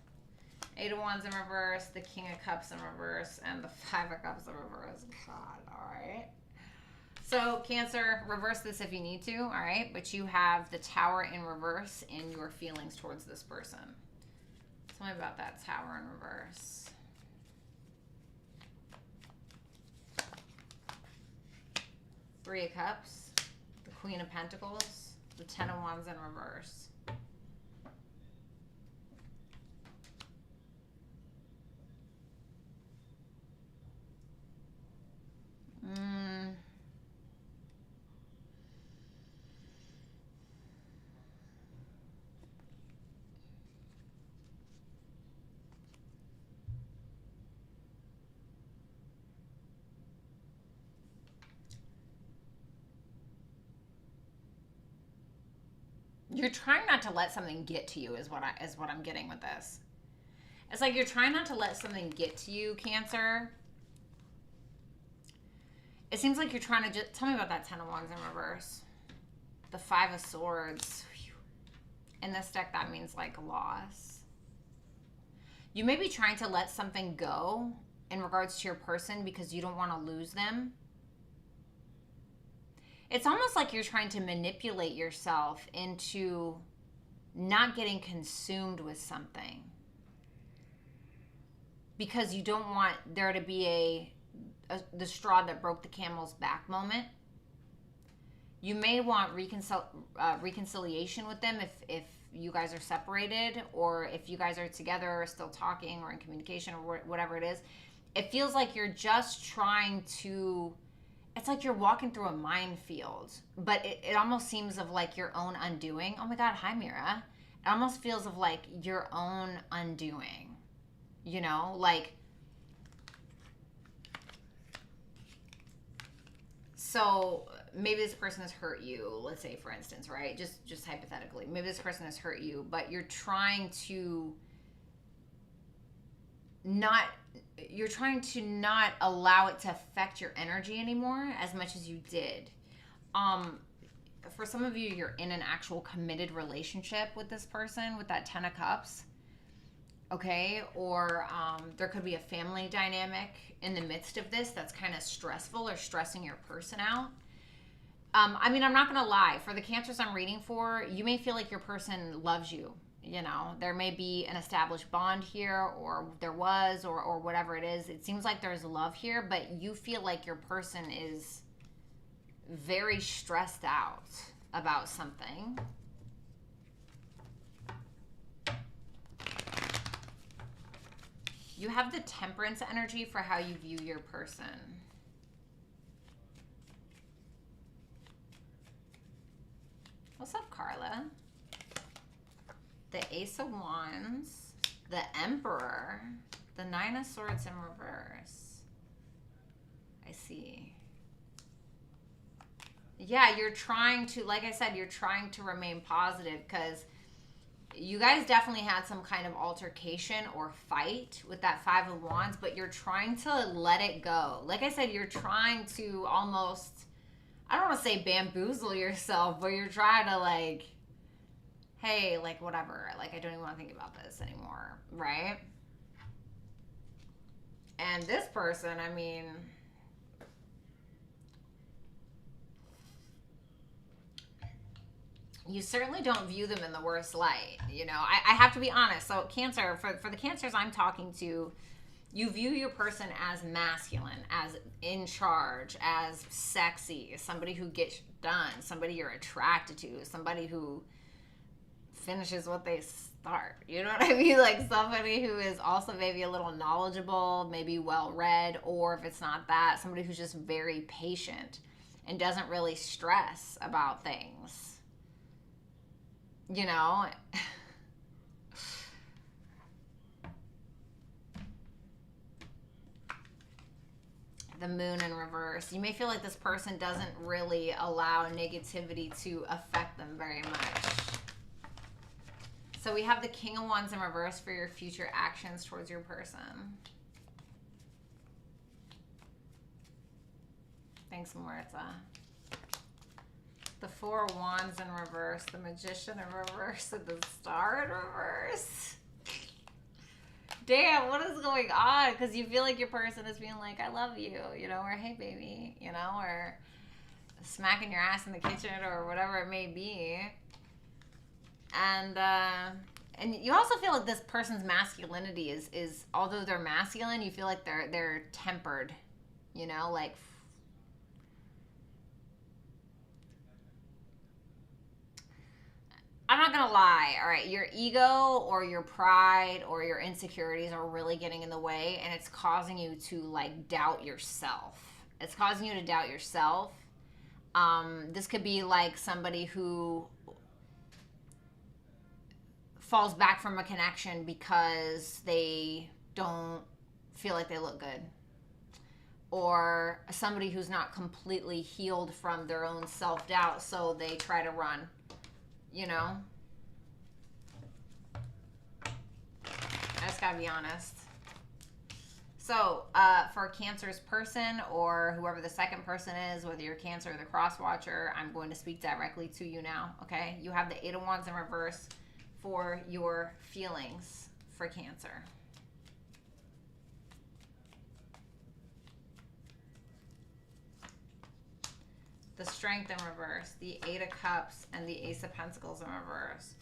Eight of Wands in reverse, the King of Cups in reverse, and the Five of Cups in reverse. God, all right. So, Cancer, reverse this if you need to, all right? But you have the Tower in reverse in your feelings towards this person. Tell me about that Tower in reverse. Three of Cups, the Queen of Pentacles, the Ten of Wands in reverse. You're trying not to let something get to you is what I'm getting with this. It's like you're trying not to let something get to you, Cancer. It seems like you're trying to just... Tell me about that Ten of Wands in reverse. The Five of Swords. In this deck, that means like loss. You may be trying to let something go in regards to your person because you don't want to lose them. It's almost like you're trying to manipulate yourself into not getting consumed with something because you don't want there to be the straw that broke the camel's back moment. You may want reconciliation with them if you guys are separated, or if you guys are together or still talking or in communication or whatever it is. It feels like you're just trying to... It's like you're walking through a minefield, but it almost seems of like your own undoing. Oh my God, hi Mira. It almost feels of like your own undoing, you know, like, so maybe this person has hurt you, let's say for instance, right? Just hypothetically, maybe this person has hurt you, but you're trying to not allow it to affect your energy anymore as much as you did. For some of you, you're in an actual committed relationship with this person, with that Ten of Cups, okay? Or there could be a family dynamic in the midst of this that's kind of stressful or stressing your person out. I mean, I'm not going to lie. For the Cancers I'm reading for, you may feel like your person loves you. You know, there may be an established bond here, or there was, or whatever it is. It seems like there's love here, but you feel like your person is very stressed out about something. You have the Temperance energy for how you view your person. What's up, Carla? The Ace of Wands, the Emperor, the Nine of Swords in reverse. I see. Yeah, you're trying to, like I said, you're trying to remain positive because you guys definitely had some kind of altercation or fight with that Five of Wands, but you're trying to let it go. Like I said, you're trying to almost, I don't want to say bamboozle yourself, but you're trying to like, hey, like whatever, like I don't even want to think about this anymore, right? And this person, I mean, you certainly don't view them in the worst light. You know, I have to be honest. So Cancer, for the Cancers I'm talking to, you view your person as masculine, as in charge, as sexy, somebody who gets done, somebody you're attracted to, somebody who finishes what they start. You know what I mean? Like somebody who is also maybe a little knowledgeable, maybe well-read, or if it's not that, somebody who's just very patient and doesn't really stress about things. You know, the Moon in reverse. You may feel like this person doesn't really allow negativity to affect them very much. So we have the King of Wands in reverse for your future actions towards your person. Thanks, Maritza. The Four of Wands in reverse, the Magician in reverse, and the Star in reverse. Damn, what is going on? Because you feel like your person is being like, I love you, you know, or hey, baby, you know, or smacking your ass in the kitchen or whatever it may be. And you also feel like this person's masculinity is although they're masculine, you feel like they're tempered, you know, like I'm not gonna lie, all right, your ego or your pride or your insecurities are really getting in the way, and it's causing you to like doubt yourself. It's causing you to doubt yourself. This could be like somebody who falls back from a connection because they don't feel like they look good, or somebody who's not completely healed from their own self-doubt, so they try to run. You know, I just gotta be honest. So for Cancer's person or whoever the second person is, whether you're Cancer or the cross watcher, I'm going to speak directly to you now, okay? You have the Eight of Wands in reverse for your feelings for Cancer. The Strength in reverse, the Eight of Cups, and the Ace of Pentacles in reverse.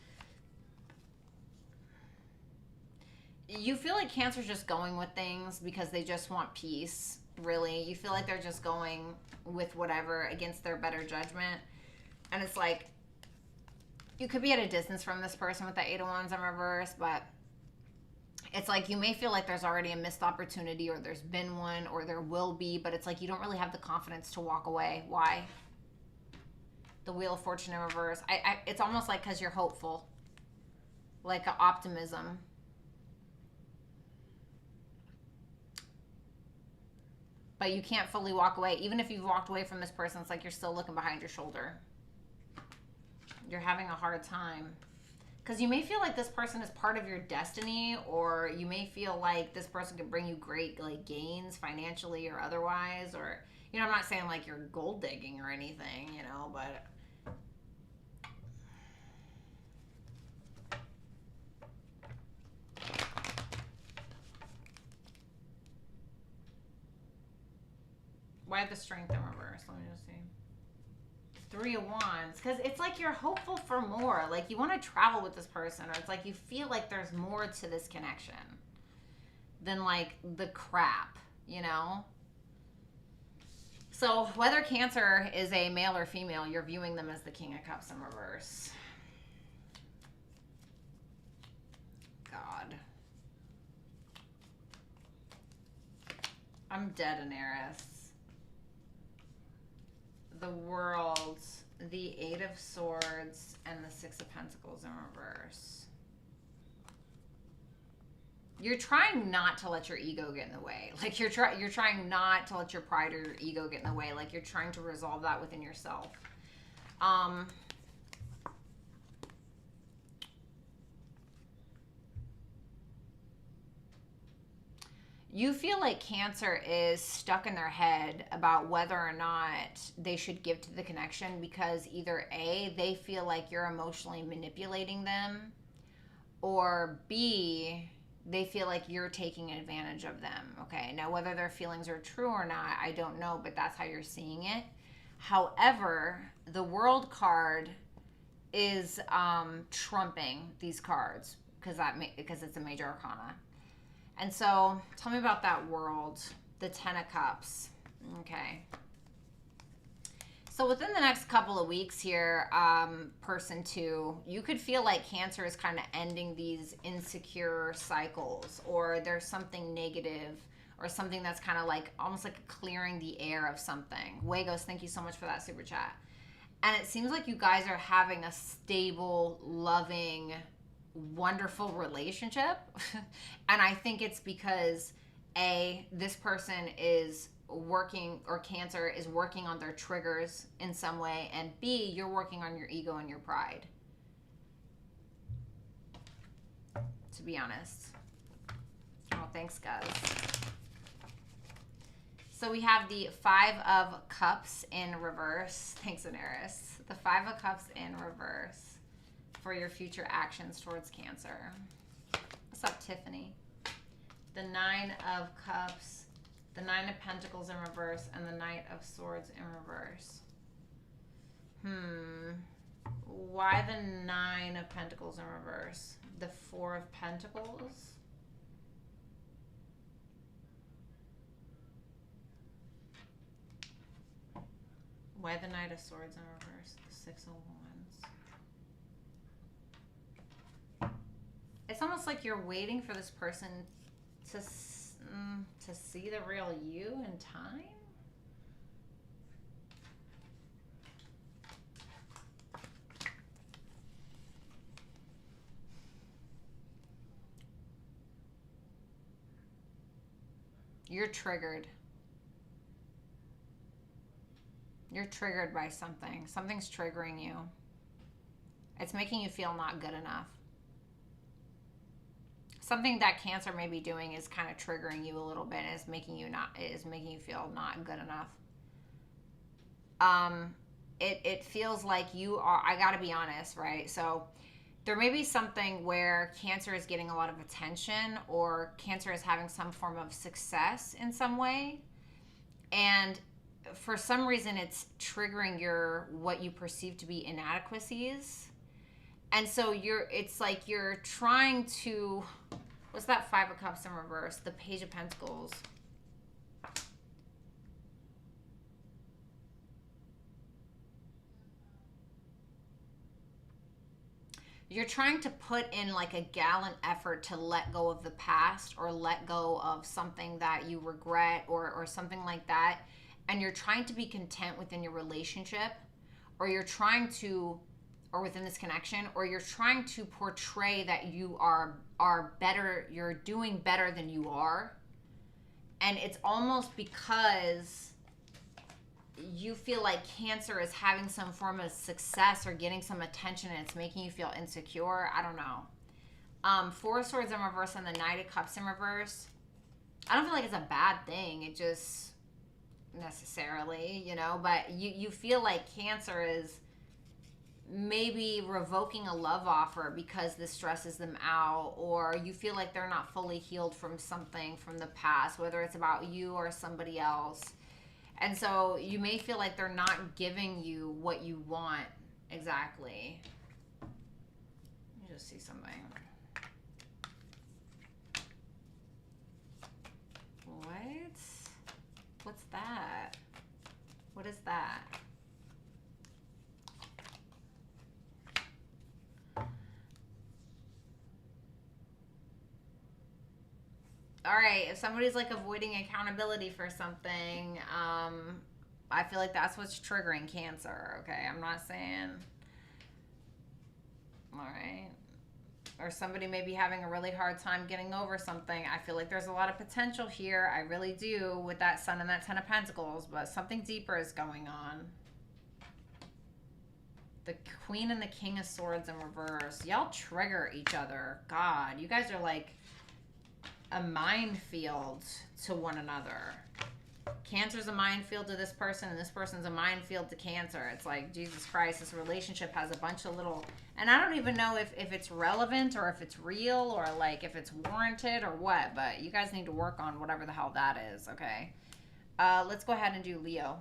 You feel like Cancer's just going with things because they just want peace, really. You feel like they're just going with whatever against their better judgment. And it's like, you could be at a distance from this person with the Eight of Wands in reverse, but it's like you may feel like there's already a missed opportunity, or there's been one, or there will be, but it's like you don't really have the confidence to walk away. Why? The Wheel of Fortune in reverse. It's almost like because you're hopeful, like an optimism. But you can't fully walk away. Even if you've walked away from this person, it's like you're still looking behind your shoulder. You're having a hard time. Because you may feel like this person is part of your destiny, or you may feel like this person could bring you great like gains financially or otherwise, or, you know, I'm not saying like you're gold digging or anything, you know, but why the Strength in reverse? Let me just see. Three of Wands, because it's like you're hopeful for more. Like you want to travel with this person, or it's like you feel like there's more to this connection than like the crap, you know? So whether Cancer is a male or female, you're viewing them as the King of Cups in reverse. God. I'm dead in Aries. The World, the Eight of Swords, and the Six of Pentacles in reverse. You're trying not to let your ego get in the way. Like you're trying not to let your pride or your ego get in the way. Like you're trying to resolve that within yourself. You feel like Cancer is stuck in their head about whether or not they should give to the connection because either A, they feel like you're emotionally manipulating them, or B, they feel like you're taking advantage of them. Okay, now whether their feelings are true or not, I don't know, but that's how you're seeing it. However, the World card is trumping these cards because it's a major arcana. And so, tell me about that World, the Ten of Cups. Okay. So within the next couple of weeks here, person 2, you could feel like Cancer is kind of ending these insecure cycles, or there's something negative or something that's kind of like almost like clearing the air of something. Wagos, thank you so much for that super chat. And it seems like you guys are having a stable, loving, wonderful relationship. And I think it's because A, this person is working, or Cancer is working on their triggers in some way, and B, you're working on your ego and your pride, to be honest. Oh, thanks guys. So we have the Five of Cups in reverse. Thanks, Aries. The Five of Cups in reverse for your future actions towards Cancer. What's up, Tiffany? The Nine of Cups, the Nine of Pentacles in reverse, and the Knight of Swords in reverse. Why the Nine of Pentacles in reverse? The Four of Pentacles? Why the Knight of Swords in reverse? The Six of Wands. It's almost like you're waiting for this person to see the real you in time. You're triggered. You're triggered by something. Something's triggering you. It's making you feel not good enough. Something that Cancer may be doing is kind of triggering you a little bit, and is making you feel not good enough. It feels like you are, I gotta be honest, right? So there may be something where Cancer is getting a lot of attention, or Cancer is having some form of success in some way, and for some reason it's triggering what you perceive to be inadequacies. And so it's like you're trying to, what's that Five of Cups in reverse? The Page of Pentacles. You're trying to put in like a gallant effort to let go of the past, or let go of something that you regret, or something like that. And you're trying to be content within your relationship, or you're trying to, or within this connection, or you're trying to portray that you are better, you're doing better than you are. And it's almost because you feel like Cancer is having some form of success or getting some attention, and it's making you feel insecure. I don't know. Four of Swords in reverse and the Knight of Cups in reverse. I don't feel like it's a bad thing. It just necessarily, but you feel like Cancer is maybe revoking a love offer because this stresses them out, or you feel like they're not fully healed from something from the past, whether it's about you or somebody else. And so you may feel like they're not giving you what you want exactly. Let me just see something. What? What's that? What is that? All right, if somebody's like avoiding accountability for something, I feel like that's what's triggering Cancer, okay? I'm not saying, all right. Or somebody may be having a really hard time getting over something. I feel like there's a lot of potential here. I really do with that Sun and that Ten of Pentacles, but something deeper is going on. The Queen and the King of Swords in reverse. Y'all trigger each other. God, you guys are like a minefield to one another. Cancer's a minefield to this person, and this person's a minefield to Cancer. It's like, Jesus Christ, this relationship has a bunch of little, and I don't even know if it's relevant or if it's real or like if it's warranted or what, but you guys need to work on whatever the hell that is, okay? Let's go ahead and do Leo.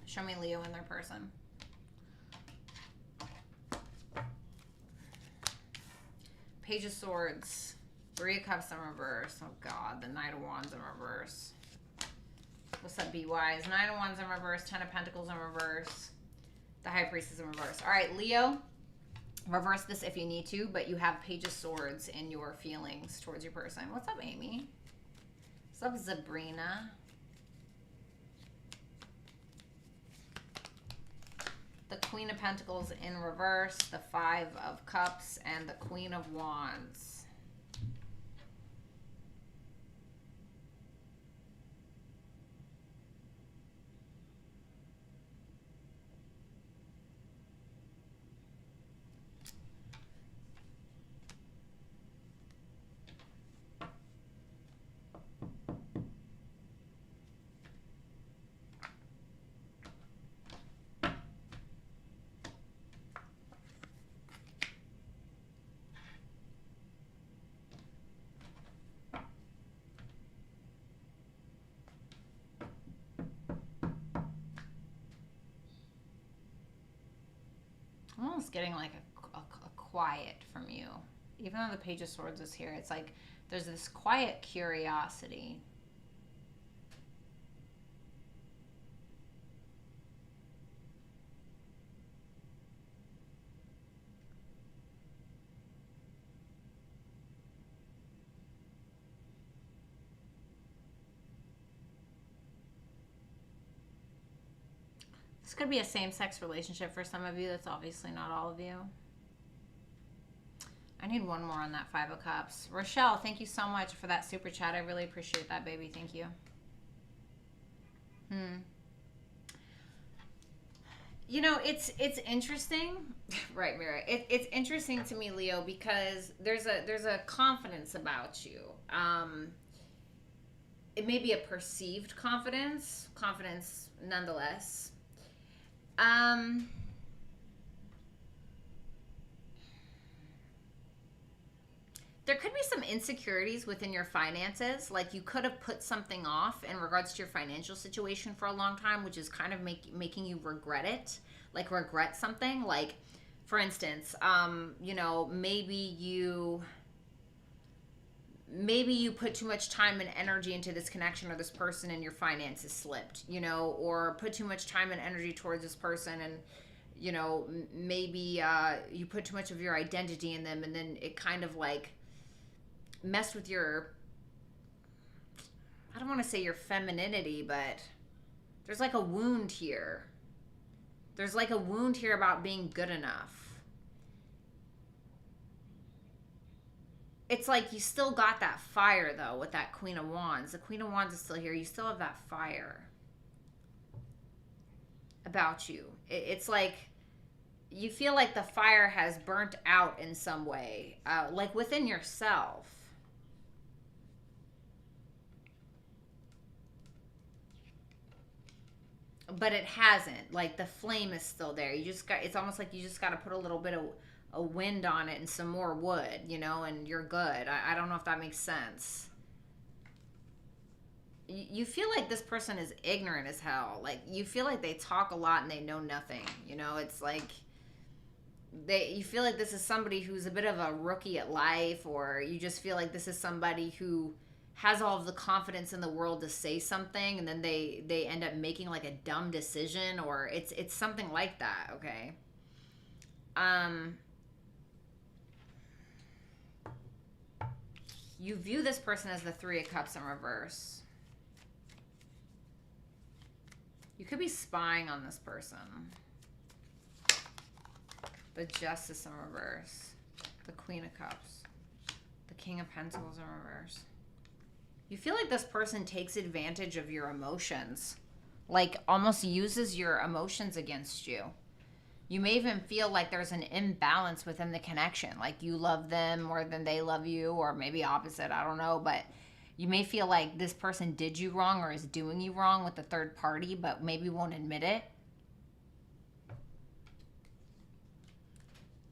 Show me Leo in their person. Page of Swords, Three of Cups in reverse. Oh God, the Knight of Wands in reverse. What's up, Be Wise? Nine of Wands in reverse, Ten of Pentacles in reverse, the High Priestess in reverse. All right, Leo, reverse this if you need to, but you have Page of Swords in your feelings towards your person. What's up, Amy? What's up, Sabrina? The Queen of Pentacles in reverse, the Five of Cups, and the Queen of Wands. I'm almost getting like a quiet from you. Even though the Page of Swords is here, it's like there's this quiet curiosity. This could be a same-sex relationship for some of you. That's obviously not all of you. I need one more on that Five of Cups. Rochelle, thank you so much for that super chat. I really appreciate that, baby. Thank you. You know, it's interesting, right, Mira? It's interesting to me, Leo, because there's a confidence about you. It may be a perceived confidence nonetheless. There could be some insecurities within your finances. Like you could have put something off in regards to your financial situation for a long time, which is kind of making you regret it. Like regret something. Like, for instance, you know, maybe you put too much time and energy into this connection or this person and your finances slipped, you know, or put too much time and energy towards this person and, you know, maybe you put too much of your identity in them and then it kind of like messed with your, I don't want to say your femininity, but there's like a wound here. There's like a wound here about being good enough. It's like you still got that fire, though, with that Queen of Wands. The Queen of Wands is still here. You still have that fire about you. It's like you feel like the fire has burnt out in some way, like within yourself. But it hasn't. Like the flame is still there. You just got. It's almost like you just got to put a little bit of a wind on it and some more wood, you know, and you're good. I don't know if that makes sense. You feel like this person is ignorant as hell. Like you feel like they talk a lot and they know nothing. You know, it's like you feel like this is somebody who's a bit of a rookie at life, or you just feel like this is somebody who has all of the confidence in the world to say something, and then they end up making like a dumb decision, or it's something like that, okay? You view this person as the Three of Cups in reverse. You could be spying on this person. The Justice in reverse. The Queen of Cups. The King of Pentacles in reverse. You feel like this person takes advantage of your emotions. Like almost uses your emotions against you. You may even feel like there's an imbalance within the connection. Like you love them more than they love you, or maybe opposite, I don't know. But you may feel like this person did you wrong or is doing you wrong with the third party, but maybe won't admit it.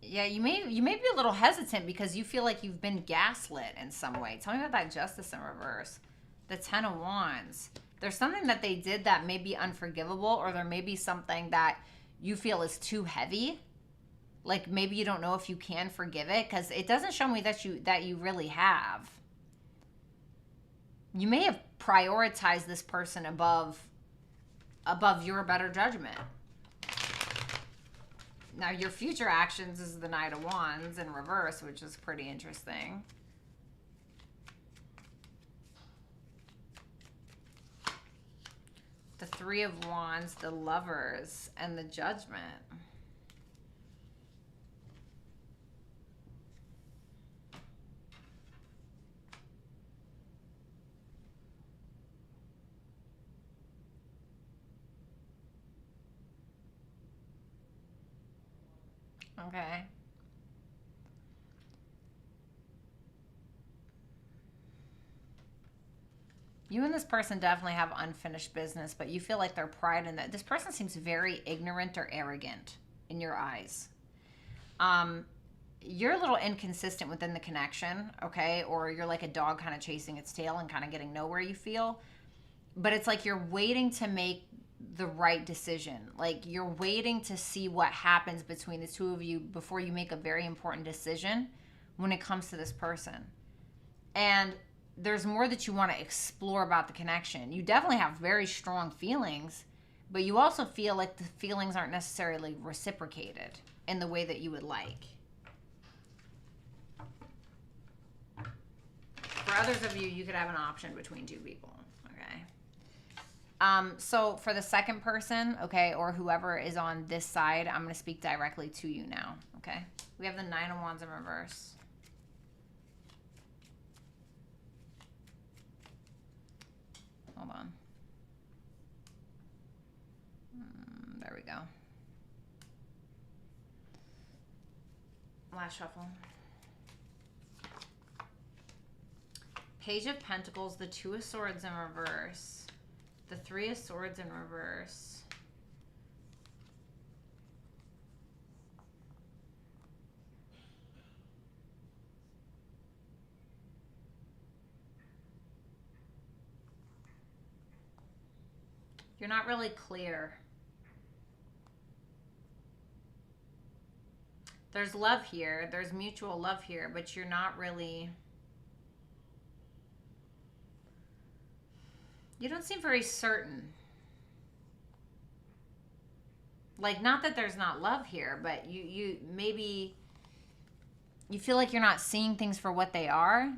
Yeah, you may be a little hesitant because you feel like you've been gaslit in some way. Tell me about that Justice in reverse. The Ten of Wands. There's something that they did that may be unforgivable, or there may be something that you feel is too heavy. Like maybe you don't know if you can forgive it, because it doesn't show me that you really have. You may have prioritized this person above your better judgment. Now, your future actions is the Knight of Wands in reverse, which is pretty interesting. The Three of Wands, the Lovers, and the Judgment. Okay. You and this person definitely have unfinished business, but you feel like their pride in that. This person seems very ignorant or arrogant in your eyes. You're a little inconsistent within the connection, okay? Or you're like a dog kind of chasing its tail and kind of getting nowhere, you feel. But it's like you're waiting to make the right decision. Like you're waiting to see what happens between the two of you before you make a very important decision when it comes to this person. And there's more that you want to explore about the connection. You definitely have very strong feelings, but you also feel like the feelings aren't necessarily reciprocated in the way that you would like. For others of you, you could have an option between two people, okay? So for the second person, okay, or whoever is on this side, I'm going to speak directly to you now, okay? We have the Nine of Wands in reverse. Hold on. There we go. Last shuffle. Page of Pentacles, the Two of Swords in reverse. The Three of Swords in reverse. You're not really clear. There's love here. There's mutual love here, but you're not really... You don't seem very certain. Like, not that there's not love here, but you maybe... You feel like you're not seeing things for what they are.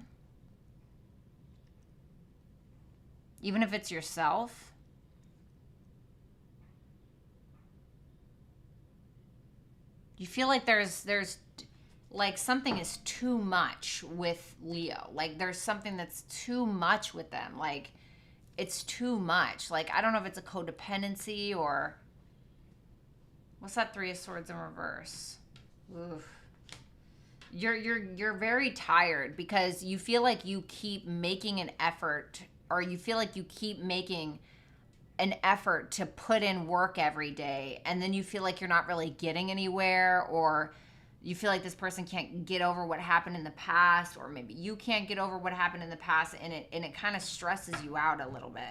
Even if it's yourself. You feel like there's like something is too much with Leo. Like there's something that's too much with them. Like it's too much. Like I don't know if it's a codependency or what's that Three of Swords in reverse? Oof. You're very tired because you feel like you keep making an effort, or you feel like you keep making an effort to put in work every day, and then you feel like you're not really getting anywhere, or you feel like this person can't get over what happened in the past, or maybe you can't get over what happened in the past, and it kind of stresses you out a little bit.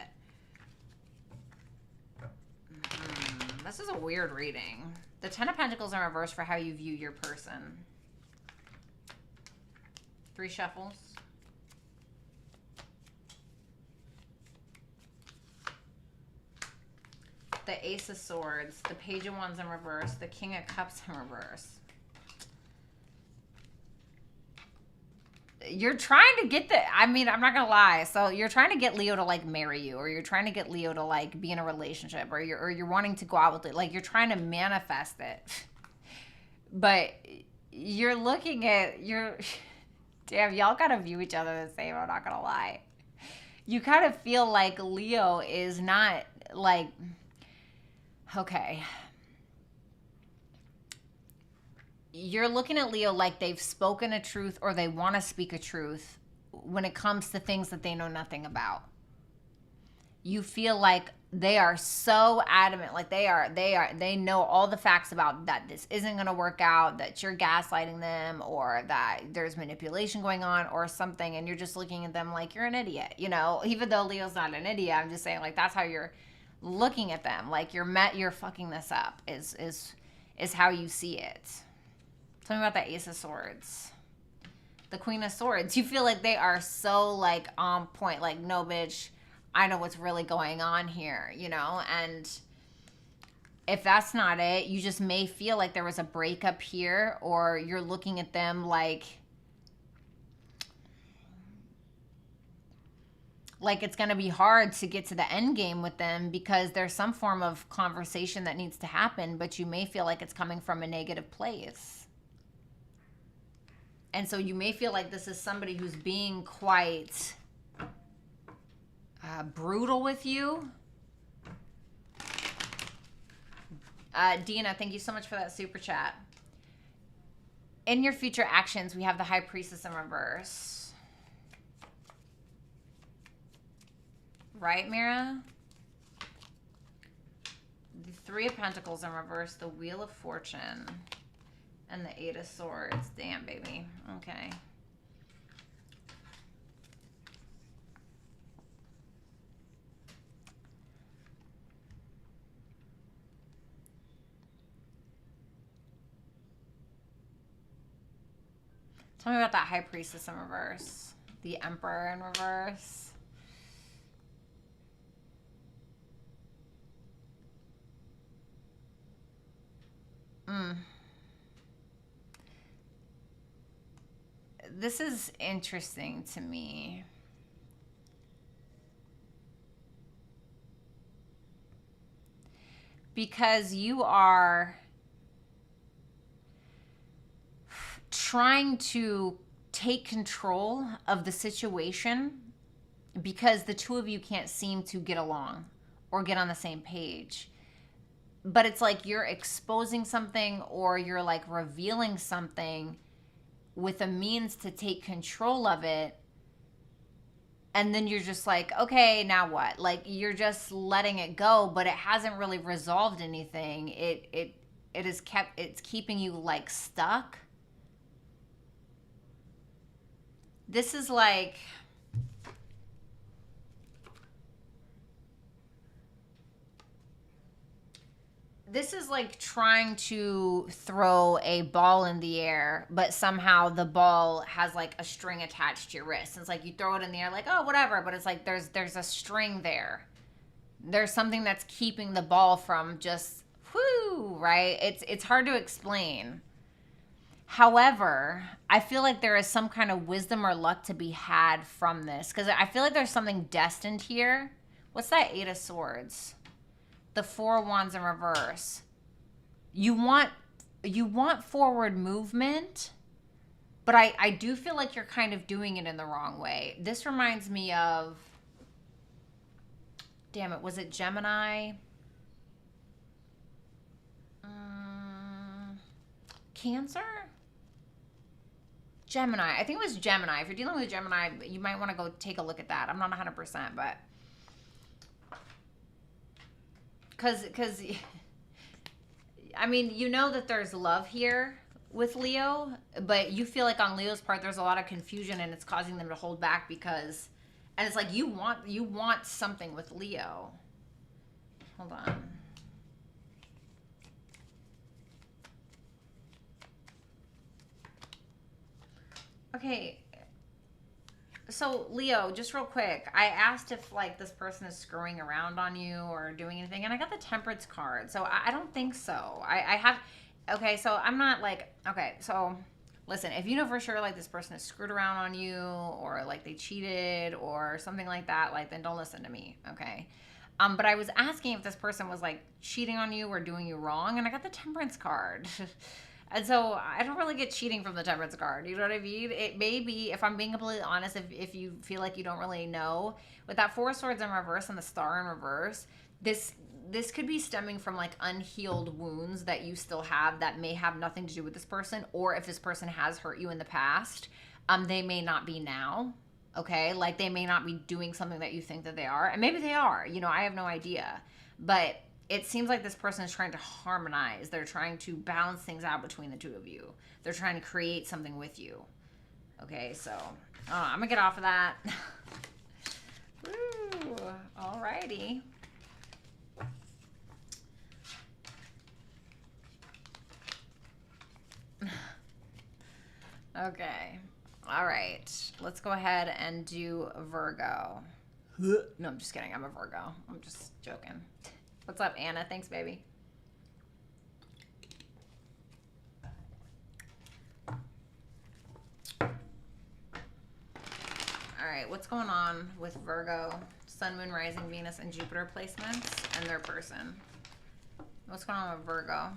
This is a weird reading. The Ten of Pentacles in reverse for how you view your person. 3 shuffles. the Ace of Swords, the Page of Wands in reverse, the King of Cups in reverse. You're trying to get I'm not gonna lie. So you're trying to get Leo to like marry you, or you're trying to get Leo to like be in a relationship, or you're wanting to go out with it. Like you're trying to manifest it. But you're looking at damn, y'all gotta view each other the same, I'm not gonna lie. You kind of feel like Leo is not like, okay. You're looking at Leo like they've spoken a truth, or they want to speak a truth when it comes to things that they know nothing about. You feel like they are so adamant, like they know all the facts about that this isn't going to work out, that you're gaslighting them, or that there's manipulation going on or something, and you're just looking at them like you're an idiot, you know? Even though Leo's not an idiot, I'm just saying like that's how you're looking at them, like you're fucking this up is how you see it. Tell me about the Ace of Swords. The Queen of Swords. You feel like they are so like on point. Like, no, bitch, I know what's really going on here, you know? And if that's not it, you just may feel like there was a breakup here, or you're looking at them like it's going to be hard to get to the end game with them, because there's some form of conversation that needs to happen, but you may feel like it's coming from a negative place. And so you may feel like this is somebody who's being quite brutal with you. Dina, thank you so much for that super chat. In your future actions, we have the High Priestess in reverse. Right, Mira? The Three of Pentacles in reverse, the Wheel of Fortune, and the Eight of Swords. Damn, baby. Okay. Tell me about that High Priestess in reverse. The Emperor in reverse. This is interesting to me. Because you are trying to take control of the situation, because the two of you can't seem to get along or get on the same page. But it's like you're exposing something, or you're like revealing something with a means to take control of it. And then you're just like, okay, now what? Like, you're just letting it go, but it hasn't really resolved anything. It's keeping you like stuck. This is like, trying to throw a ball in the air, but somehow the ball has like a string attached to your wrist. It's like you throw it in the air like, oh, whatever, but it's like there's a string there. There's something that's keeping the ball from just, whoo, right? It's hard to explain. However, I feel like there is some kind of wisdom or luck to be had from this, because I feel like there's something destined here. What's that Eight of Swords? The Four of Wands in reverse. You want forward movement, but I do feel like you're kind of doing it in the wrong way. This reminds me of, damn it, was it Gemini? Cancer? Gemini. I think it was Gemini. If you're dealing with Gemini, you might want to go take a look at that. I'm not 100%, but because I mean, you know that there's love here with Leo, but you feel like on Leo's part there's a lot of confusion, and it's causing them to hold back, because, and it's like you want something with Leo. Hold on. Okay, So Leo, just real quick, I asked if like this person is screwing around on you or doing anything, and I got the Temperance card. So I don't think so. I have, okay, so I'm not like, okay, so listen, if you know for sure like this person is screwed around on you or like they cheated or something like that, like then don't listen to me, okay? But I was asking if this person was like cheating on you or doing you wrong, and I got the Temperance card. And so I don't really get cheating from the Temperance card. You know what I mean? It may be, if I'm being completely honest, if you feel like you don't really know, with that Four of Swords in reverse and the Star in reverse, this could be stemming from like unhealed wounds that you still have that may have nothing to do with this person, or if this person has hurt you in the past, they may not be now. Okay, like they may not be doing something that you think that they are, and maybe they are. You know, I have no idea, but it seems like this person is trying to harmonize. They're trying to balance things out between the two of you. They're trying to create something with you. Okay, so I'm gonna get off of that. Woo, alrighty. Okay, all right. Let's go ahead and do Virgo. No, I'm just kidding. I'm a Virgo. I'm just joking. What's up, Anna? Thanks, baby. All right, what's going on with Virgo, Sun, Moon, Rising, Venus, and Jupiter placements and their person? What's going on with Virgo?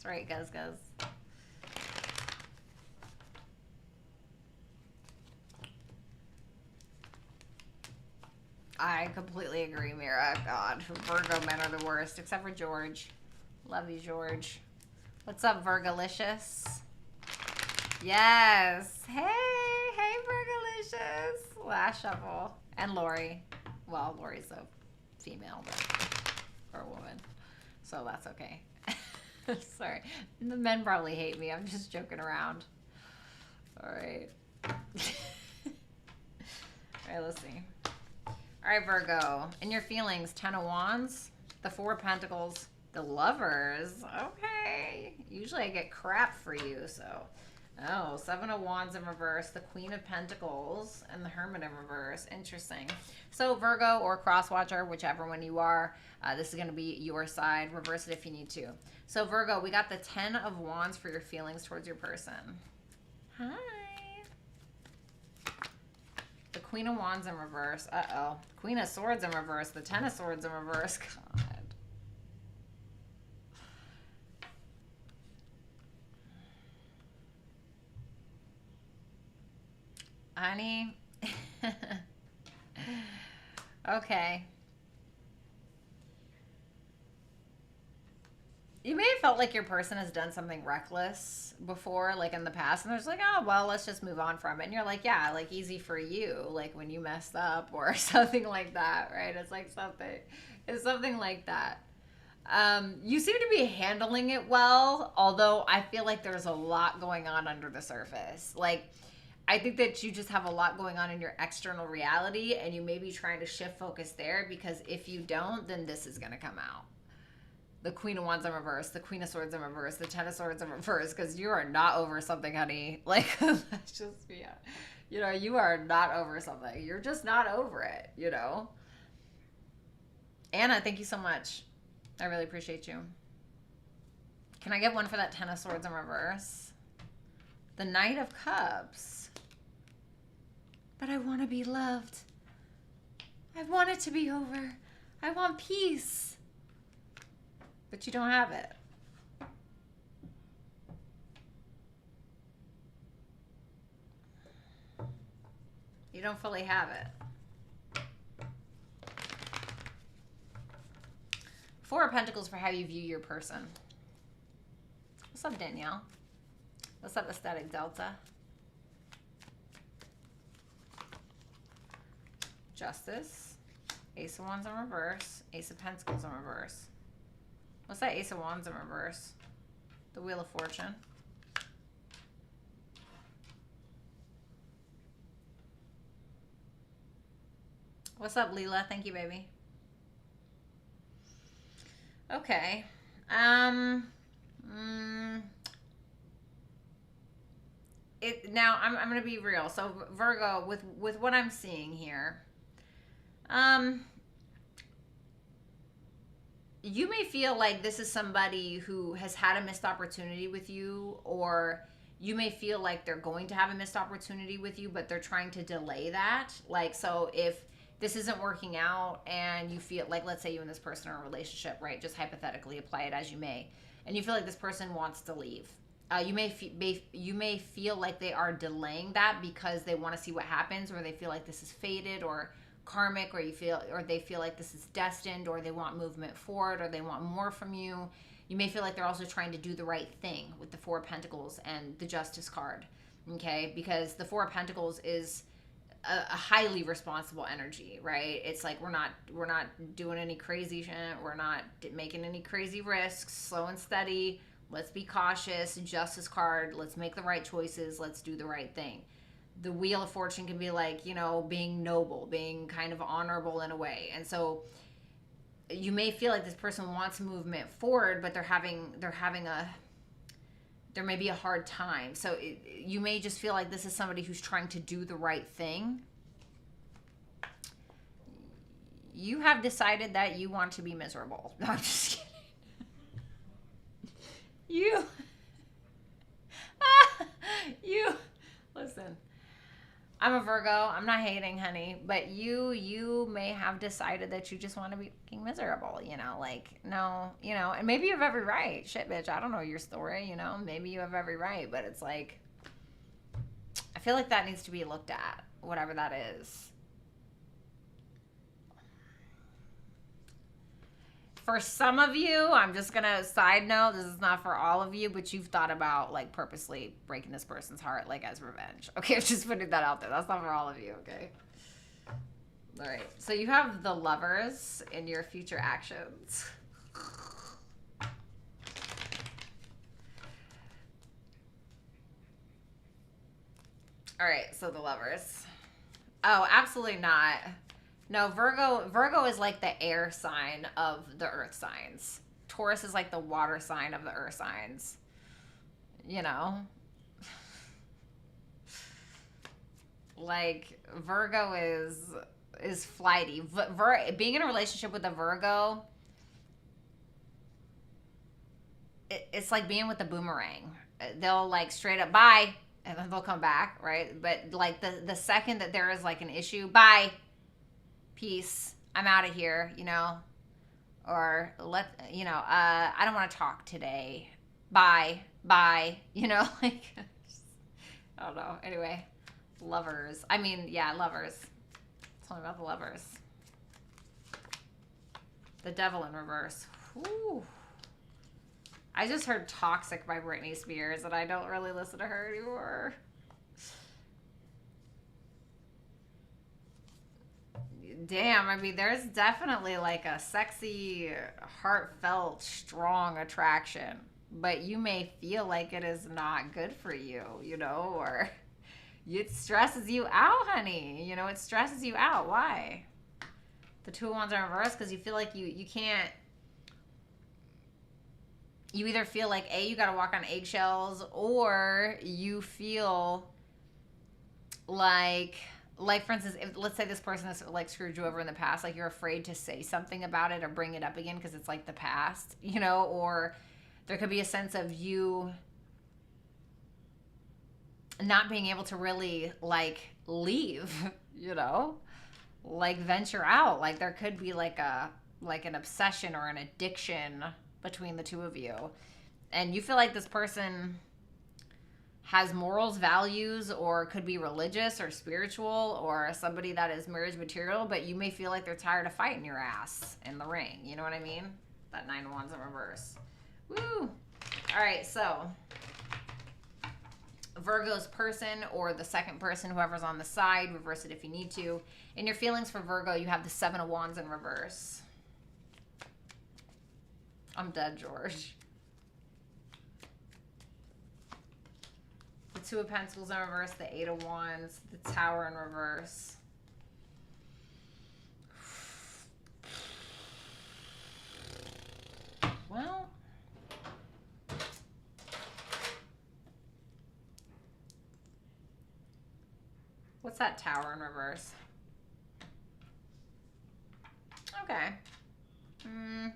Right, Guz. I completely agree, Mira. God, Virgo men are the worst, except for George. Love you, George. What's up, Virgolicious? Yes. Hey, Virgolicious. Last Shuffle. And Lori. Well, Lori's a female, but, or a woman, so that's okay. Sorry. The men probably hate me. I'm just joking around. All right. All right, let's see. All right, Virgo. In your feelings, 10 of Wands, the Four of Pentacles, the Lovers. Okay. Usually I get crap for you, so. Oh, 7 of Wands in reverse, the Queen of Pentacles, and the Hermit in reverse. Interesting. So Virgo or Crosswatcher, whichever one you are, this is going to be your side. Reverse it if you need to. So Virgo, we got the 10 of Wands for your feelings towards your person. Hi. The Queen of Wands in reverse. Uh-oh. Queen of Swords in reverse. The 10 of Swords in reverse. God. Honey. Okay. You may have felt like your person has done something reckless before, like in the past, and they're just like, oh, well, let's just move on from it. And you're like, yeah, like easy for you, like when you messed up or something like that, right? It's like something like that. You seem to be handling it well, although I feel like there's a lot going on under the surface. Like, I think that you just have a lot going on in your external reality, and you may be trying to shift focus there, because if you don't, then this is going to come out. The Queen of Wands in reverse, the Queen of Swords in reverse, the 10 of Swords in reverse, because you are not over something, honey. Like, let's just be, you know, you are not over something. You're just not over it, you know? Anna, thank you so much. I really appreciate you. Can I get one for that 10 of Swords in reverse? The Knight of Cups. But I want to be loved. I want it to be over. I want peace. But you don't have it. You don't fully have it. Four of Pentacles for how you view your person. What's up, Danielle? What's up, Aesthetic Delta? Justice, Ace of Wands in reverse, Ace of Pentacles in reverse. What's that Ace of Wands in reverse? The Wheel of Fortune. What's up, Leela? Thank you, baby. Okay. Now I'm gonna be real. So Virgo, with what I'm seeing here, you may feel like this is somebody who has had a missed opportunity with you, or you may feel like they're going to have a missed opportunity with you, but they're trying to delay that. Like, so if this isn't working out and you feel like, let's say you and this person are in a relationship, right? Just hypothetically, apply it as you may, and you feel like this person wants to leave. You may feel like they are delaying that because they want to see what happens, or they feel like this is fated or karmic, or they feel like this is destined, or they want movement forward, or they want more from you. You may feel like they're also trying to do the right thing with the Four of Pentacles and the Justice card, okay? Because the Four of Pentacles is a highly responsible energy, right? It's like we're not doing any crazy shit. We're not making any crazy risks. Slow and steady. Let's be cautious. Justice card. Let's make the right choices. Let's do the right thing. The Wheel of Fortune can be like, you know, being noble, being kind of honorable in a way. And so you may feel like this person wants movement forward, but there may be a hard time. So you may just feel like this is somebody who's trying to do the right thing. You have decided that you want to be miserable. No, I'm just kidding. Listen. I'm a Virgo. I'm not hating, honey, but you may have decided that you just want to be fucking miserable, you know, like, no, you know, and maybe you have every right. Shit, bitch, I don't know your story, you know, maybe you have every right, but it's like, I feel like that needs to be looked at, whatever that is. For some of you, I'm just gonna side note, this is not for all of you, but you've thought about like purposely breaking this person's heart like as revenge. Okay, I'm just putting that out there. That's not for all of you, okay? All right, so you have the Lovers in your future actions. All right, so the Lovers. Oh, absolutely not. No, Virgo is like the air sign of the earth signs. Taurus is like the water sign of the earth signs. You know? Like, Virgo is flighty. Being in a relationship with a Virgo, it's like being with a boomerang. They'll like straight up, bye, and then they'll come back, right? But like the second that there is like an issue, bye, peace, I'm out of here, you know, or I don't want to talk today, bye, you know, like, I don't know. Anyway, Lovers. I mean, yeah, Lovers. Tell me about the Lovers. The Devil in reverse. Whew. I just heard Toxic by Britney Spears, and I don't really listen to her anymore. Damn, I mean, there's definitely like a sexy, heartfelt, strong attraction, but you may feel like it is not good for you, you know, or it stresses you out, honey. You know, it stresses you out. Why? The Two of Wands are in reverse because you feel like you can't. You either feel like you got to walk on eggshells, or you feel like for instance, let's say this person has like screwed you over in the past, like you're afraid to say something about it or bring it up again because it's like the past, you know, or there could be a sense of you not being able to really like leave, you know, like venture out. Like there could be like an obsession or an addiction between the two of you, and you feel like this person has morals, values, or could be religious or spiritual, or somebody that is marriage material, but you may feel like they're tired of fighting your ass in the ring. You know what I mean? That Nine of Wands in reverse. Woo! All right, so Virgo's person or the second person, whoever's on the side, reverse it if you need to. In your feelings for Virgo, you have the Seven of Wands in reverse. I'm dead, George. The Two of Pentacles in reverse, the Eight of Wands, the Tower in reverse. What's that Tower in reverse? Okay. I'm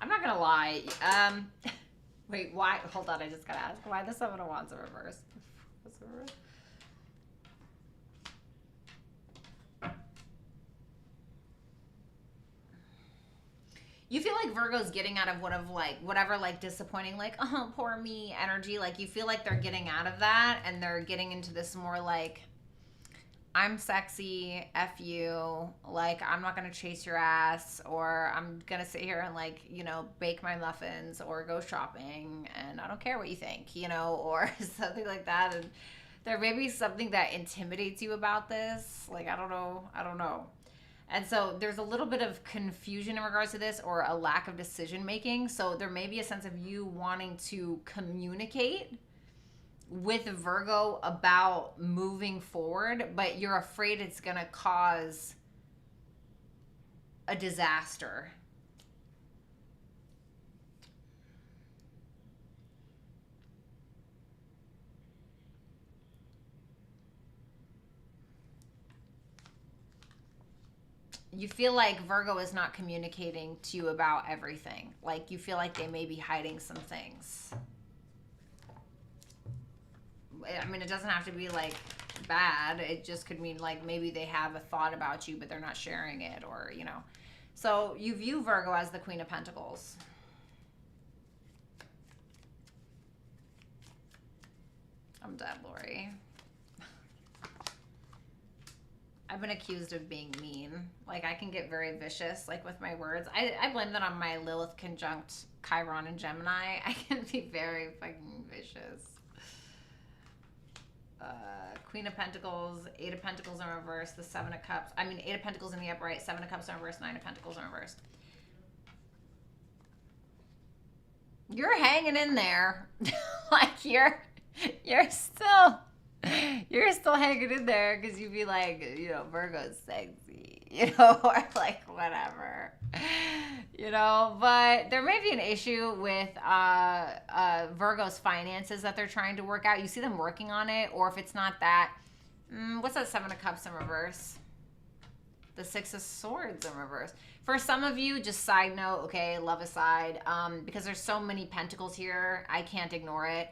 not gonna lie. Wait, why? Hold on, I just gotta ask. Why the Seven of Wands in reverse? What's the reverse? You feel like Virgo's getting out of whatever like disappointing, like, oh, poor me energy. Like, you feel like they're getting out of that and they're getting into this more like, I'm sexy, F you, like, I'm not gonna chase your ass, or I'm gonna sit here and, like, you know, bake my muffins or go shopping and I don't care what you think, you know, or something like that. And there may be something that intimidates you about this. Like, I don't know. And so there's a little bit of confusion in regards to this, or a lack of decision making. So there may be a sense of you wanting to communicate with Virgo about moving forward, but you're afraid it's going to cause a disaster. You feel like Virgo is not communicating to you about everything. Like, you feel like they may be hiding some things. I mean, it doesn't have to be like bad. It just could mean like maybe they have a thought about you, but they're not sharing it, or, you know. So you view Virgo as the Queen of Pentacles. I'm dead, Lori. I've been accused of being mean. Like, I can get very vicious, like, with my words. I blame that on my Lilith conjunct Chiron and Gemini. I can be very fucking vicious. Queen of Pentacles, Eight of Pentacles in reverse, the Seven of Cups. I mean, Eight of Pentacles in the upright, Seven of Cups in reverse, Nine of Pentacles in reverse. You're hanging in there. Like, you're still hanging in there, because you'd be like, you know, Virgo's sexy, you know, or like whatever, you know. But there may be an issue with Virgo's finances that they're trying to work out. You see them working on it, or if it's not that, what's that Seven of Cups in reverse? The Six of Swords in reverse. For some of you, just side note, okay, love aside, because there's so many pentacles here, I can't ignore it.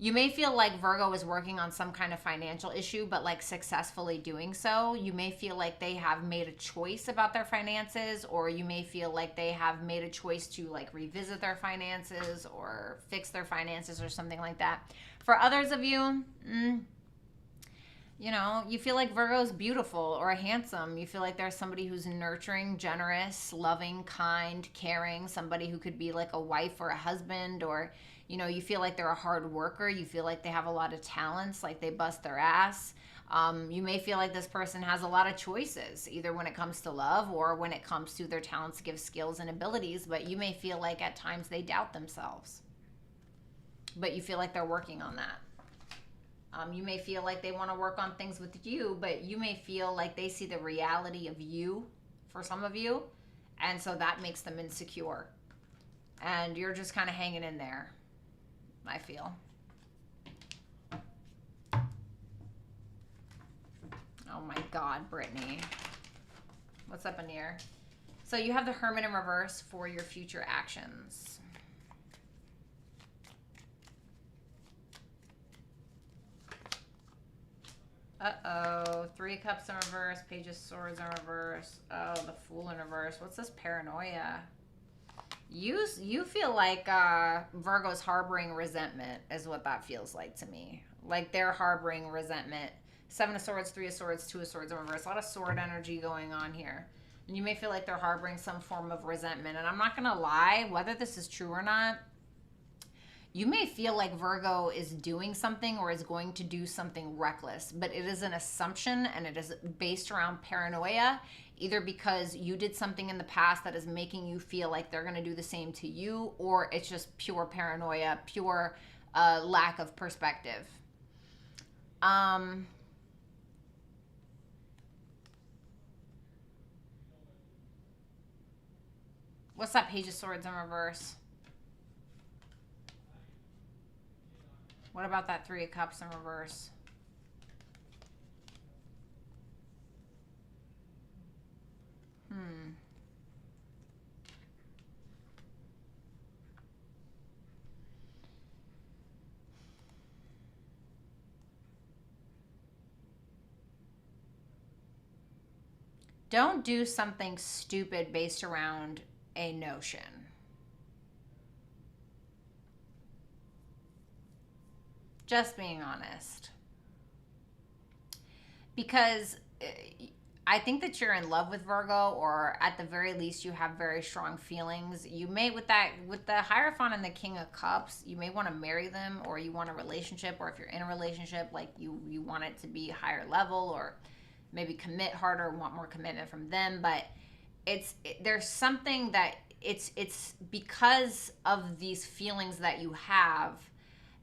You may feel like Virgo is working on some kind of financial issue, but like successfully doing so. You may feel like they have made a choice about their finances, or you may feel like they have made a choice to like revisit their finances or fix their finances or something like that. For others of you, you know, you feel like Virgo's beautiful or handsome. You feel like there's somebody who's nurturing, generous, loving, kind, caring, somebody who could be like a wife or a husband, or, you know, you feel like they're a hard worker. You feel like they have a lot of talents, like they bust their ass. You may feel like this person has a lot of choices, either when it comes to love or when it comes to their talents, gifts, skills, and abilities. But you may feel like at times they doubt themselves. But you feel like they're working on that. You may feel like they want to work on things with you, but you may feel like they see the reality of you, for some of you, and so that makes them insecure. And you're just kind of hanging in there, I feel. Oh my God, Brittany. What's up in here? So you have the Hermit in reverse for your future actions. Uh-oh. Three of Cups in reverse. Page of Swords in reverse. Oh, the Fool in reverse. What's this paranoia? You feel like Virgo's harboring resentment is what that feels like to me. Like they're harboring resentment. Seven of Swords, Three of Swords, Two of Swords in reverse. A lot of sword energy going on here. And you may feel like they're harboring some form of resentment. And I'm not going to lie, whether this is true or not, you may feel like Virgo is doing something or is going to do something reckless, but it is an assumption and it is based around paranoia, either because you did something in the past that is making you feel like they're going to do the same to you, or it's just pure paranoia, pure lack of perspective. What's that Page of Swords in reverse? What about that Three of Cups in reverse? Don't do something stupid based around a notion. Just being honest. Because I think that you're in love with Virgo, or at the very least you have very strong feelings. You may, with the Hierophant and the King of Cups, you may want to marry them, or you want a relationship, or if you're in a relationship, like you want it to be higher level, or maybe commit harder, want more commitment from them. But there's something that it's because of these feelings that you have,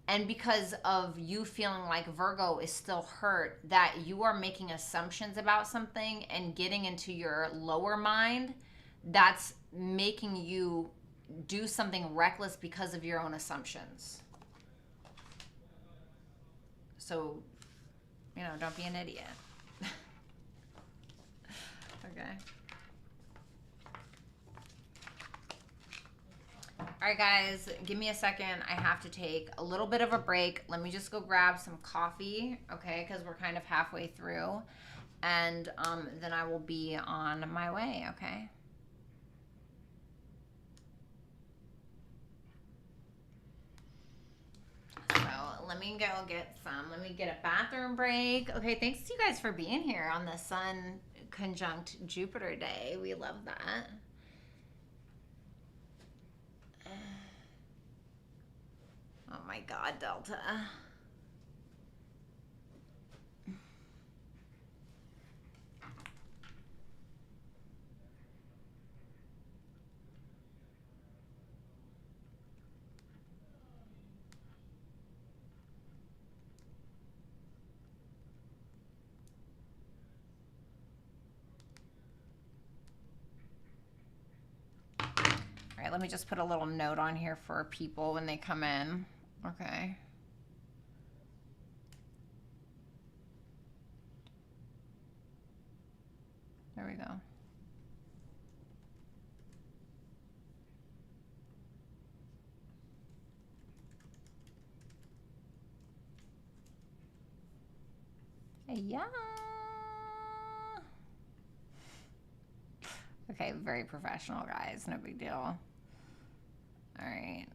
and because of you feeling like Virgo is still hurt, that you are making assumptions about something and getting into your lower mind that's making you do something reckless because of your own assumptions. So, don't be an idiot. Okay. All right, guys, give me a second. I have to take a little bit of a break. Let me just go grab some coffee, okay, because we're kind of halfway through. And then I will be on my way, okay? So let me go get some. Let me get a bathroom break. Okay, thanks to you guys for being here on the Sun conjunct Jupiter day. We love that. Oh my God, Delta. All right, let me just put a little note on here for people when they come in. Okay. There we go. Yeah. Okay, very professional, guys. No big deal. All right.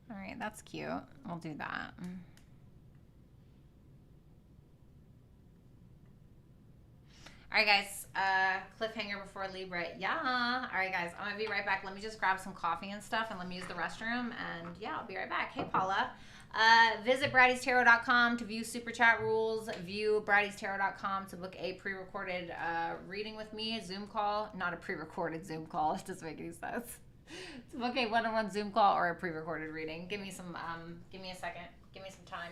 All right, that's cute. We'll do that. All right, guys, cliffhanger before Libra. Yeah. All right, guys, I'm going to be right back. Let me just grab some coffee and stuff, and let me use the restroom, and yeah, I'll be right back. Hey, Paula. Visit Bratty'sTarot.com to view super chat rules. View Bratty'sTarot.com to book a pre-recorded reading with me, a Zoom call. Not a pre-recorded Zoom call. It doesn't make any sense. To book a one-on-one Zoom call or a pre-recorded reading. Give me a second. Give me some time.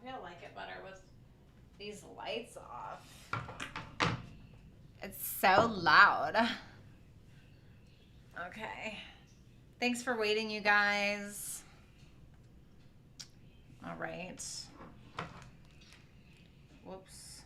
Maybe I'll like it better with these lights off. It's so loud. Okay. Thanks for waiting, you guys. All right. Whoops.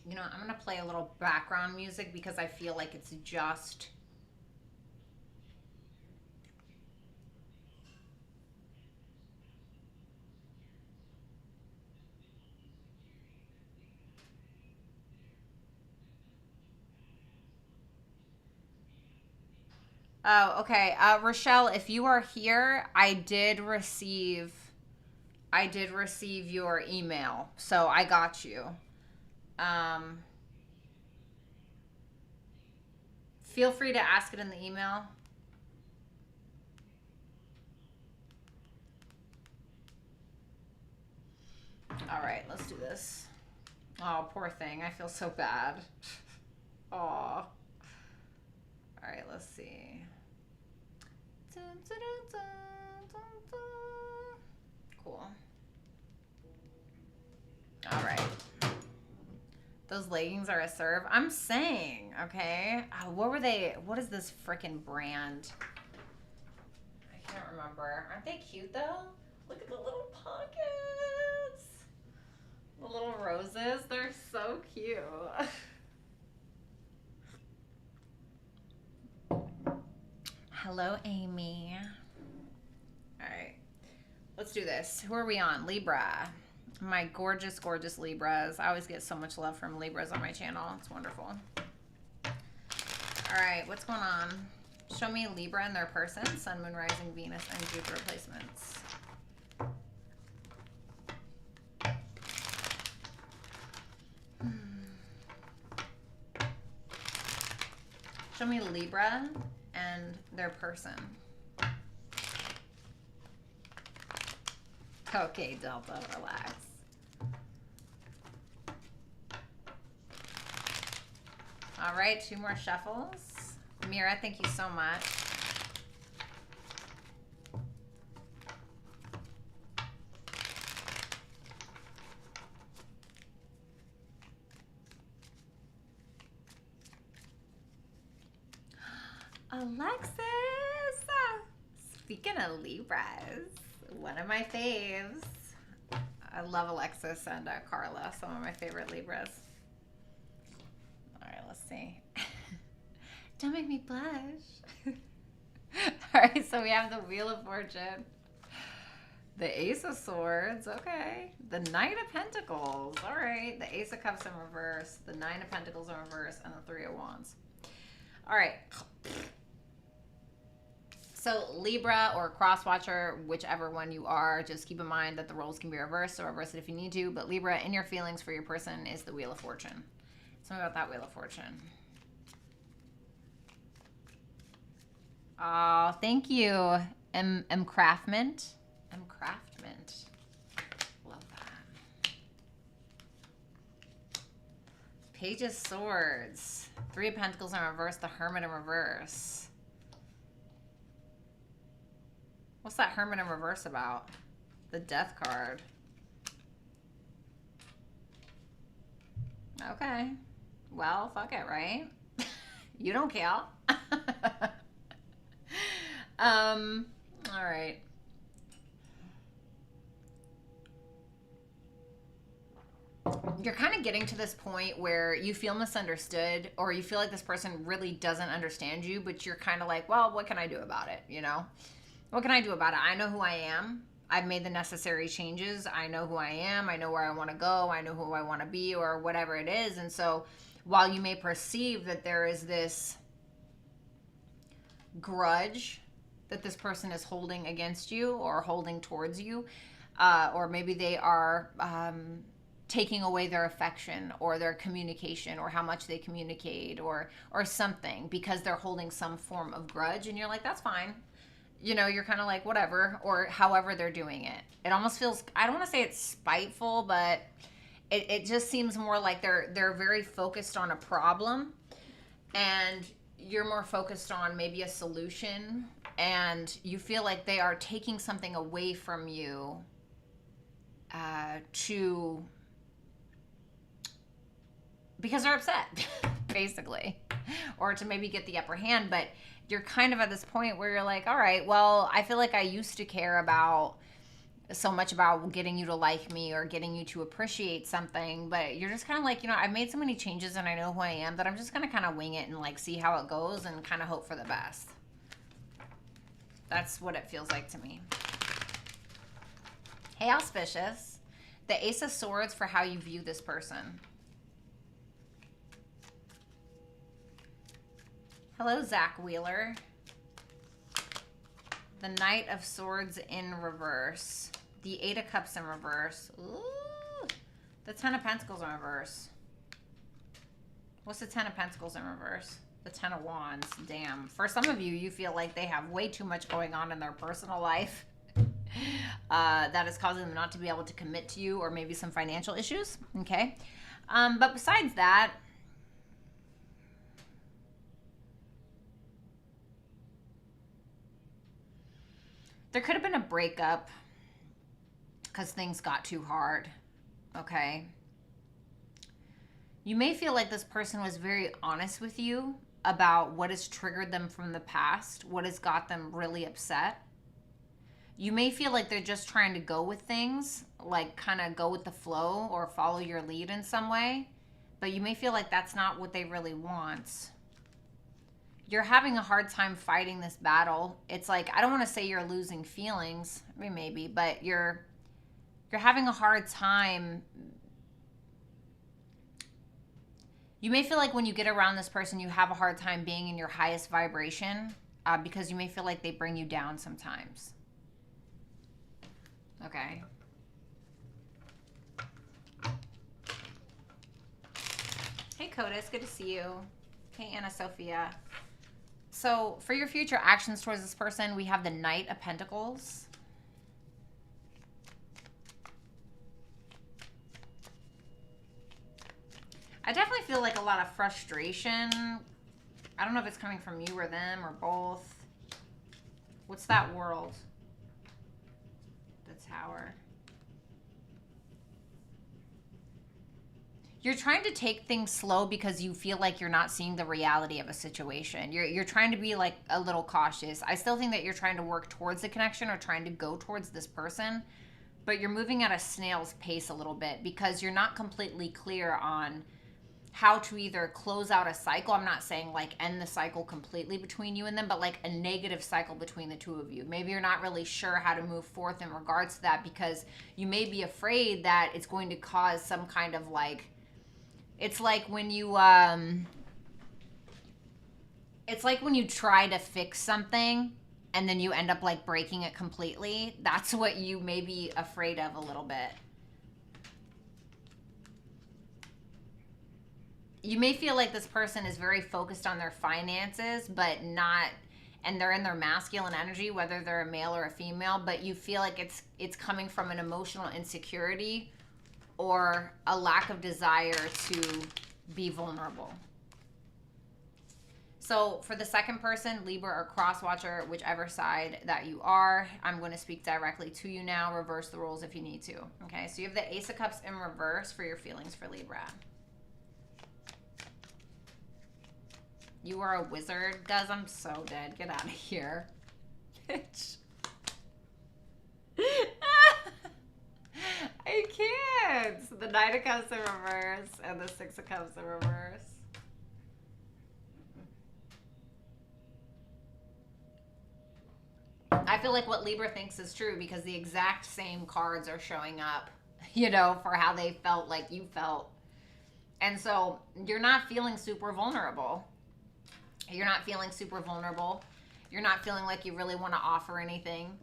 You know, I'm going to play a little background music because I feel like it's just... Oh, okay. Rochelle, if you are here, I did receive your email, so I got you. Feel free to ask it in the email. All right, let's do this. Oh, poor thing. I feel so bad. Oh. All right, let's see. Cool. All right. Those leggings are a serve. I'm saying, okay. What were they? What is this freaking brand? I can't remember. Aren't they cute though? Look at the little pockets. The little roses. They're so cute. Hello, Amy. All right. Let's do this. Who are we on? Libra. My gorgeous, gorgeous Libras. I always get so much love from Libras on my channel. It's wonderful. All right, what's going on? Show me Libra and their person. Sun, Moon, Rising, Venus, and Jupiter placements. Show me Libra and their person. Okay, Delta, relax. All right, 2 more shuffles. Mira, thank you so much. Alexis! Speaking of Libras, one of my faves. I love Alexis and Carla, some of my favorite Libras. All right, let's see. Don't make me blush. All right, so we have the Wheel of Fortune, the Ace of Swords, okay, the Knight of Pentacles, all right, the Ace of Cups in reverse, the Nine of Pentacles in reverse, and the Three of Wands. All right. So Libra or cross-watcher, whichever one you are, just keep in mind that the roles can be reversed, so reverse it if you need to. But Libra, in your feelings for your person is the Wheel of Fortune. Tell me about that Wheel of Fortune. Oh, thank you. M. Craftment. M. Craftment. Love that. Page of Swords. Three of Pentacles in reverse, the Hermit in reverse. What's that Hermit in reverse about? The Death card. Okay. Well, fuck it, right? You don't care. All right. You're kind of getting to this point where you feel misunderstood, or you feel like this person really doesn't understand you, but you're kind of like, well, what can I do about it? You know? What can I do about it? I know who I am. I've made the necessary changes. I know who I am. I know where I want to go. I know who I want to be, or whatever it is. And so while you may perceive that there is this grudge that this person is holding against you or holding towards you, or maybe they are taking away their affection or their communication or how much they communicate or something because they're holding some form of grudge, and you're like, that's fine. You know, you're kind of like, whatever, or however they're doing it. It almost feels, I don't want to say it's spiteful, but it just seems more like they're very focused on a problem, and you're more focused on maybe a solution, and you feel like they are taking something away from you because they're upset, basically, or to maybe get the upper hand. But you're kind of at this point where you're like, all right, well, I feel like I used to care so much about getting you to like me or getting you to appreciate something, but you're just kind of like, I've made so many changes and I know who I am that I'm just going to kind of wing it and like see how it goes and kind of hope for the best. That's what it feels like to me. Hey, auspicious. The Ace of Swords for how you view this person. Hello, Zach Wheeler. The Knight of Swords in reverse. The Eight of Cups in reverse. Ooh. The Ten of Pentacles in reverse. What's the Ten of Pentacles in reverse? The Ten of Wands. Damn. For some of you, you feel like they have way too much going on in their personal life. That is causing them not to be able to commit to you, or maybe some financial issues. Okay. But besides that, there could have been a breakup because things got too hard, okay? You may feel like this person was very honest with you about what has triggered them from the past, what has got them really upset. You may feel like they're just trying to go with things, like kind of go with the flow or follow your lead in some way, but you may feel like that's not what they really want. You're having a hard time fighting this battle. It's like, I don't want to say you're losing feelings. I mean, maybe, but you're having a hard time. You may feel like when you get around this person, you have a hard time being in your highest vibration because you may feel like they bring you down sometimes. Okay. Hey, Codis. Good to see you. Hey, Anna Sophia. So for your future actions towards this person, we have the Knight of Pentacles. I definitely feel like a lot of frustration. I don't know if it's coming from you or them or both. What's that world? The Tower. You're trying to take things slow because you feel like you're not seeing the reality of a situation. You're trying to be like a little cautious. I still think that you're trying to work towards the connection or trying to go towards this person, but you're moving at a snail's pace a little bit because you're not completely clear on how to either close out a cycle. I'm not saying like end the cycle completely between you and them, but like a negative cycle between the two of you. Maybe you're not really sure how to move forth in regards to that because you may be afraid that it's going to cause some kind of like, it's like when you try to fix something and then you end up like breaking it completely. That's what you may be afraid of a little bit. You may feel like this person is very focused on their finances, but not, and they're in their masculine energy, whether they're a male or a female, but you feel like it's coming from an emotional insecurity or a lack of desire to be vulnerable. So for the second person, Libra or cross watcher, whichever side that you are, I'm going to speak directly to you now. Reverse the roles if you need to. Okay, so you have the Ace of Cups in reverse for your feelings for Libra. You are a wizard. Guys, I'm so dead. Get out of here. Bitch. I can't. The Knight of Cups in reverse and the Six of Cups in reverse. I feel like what Libra thinks is true because the exact same cards are showing up, you know, for how they felt like you felt. And so you're not feeling super vulnerable. You're not feeling super vulnerable. You're not feeling like you really want to offer anything.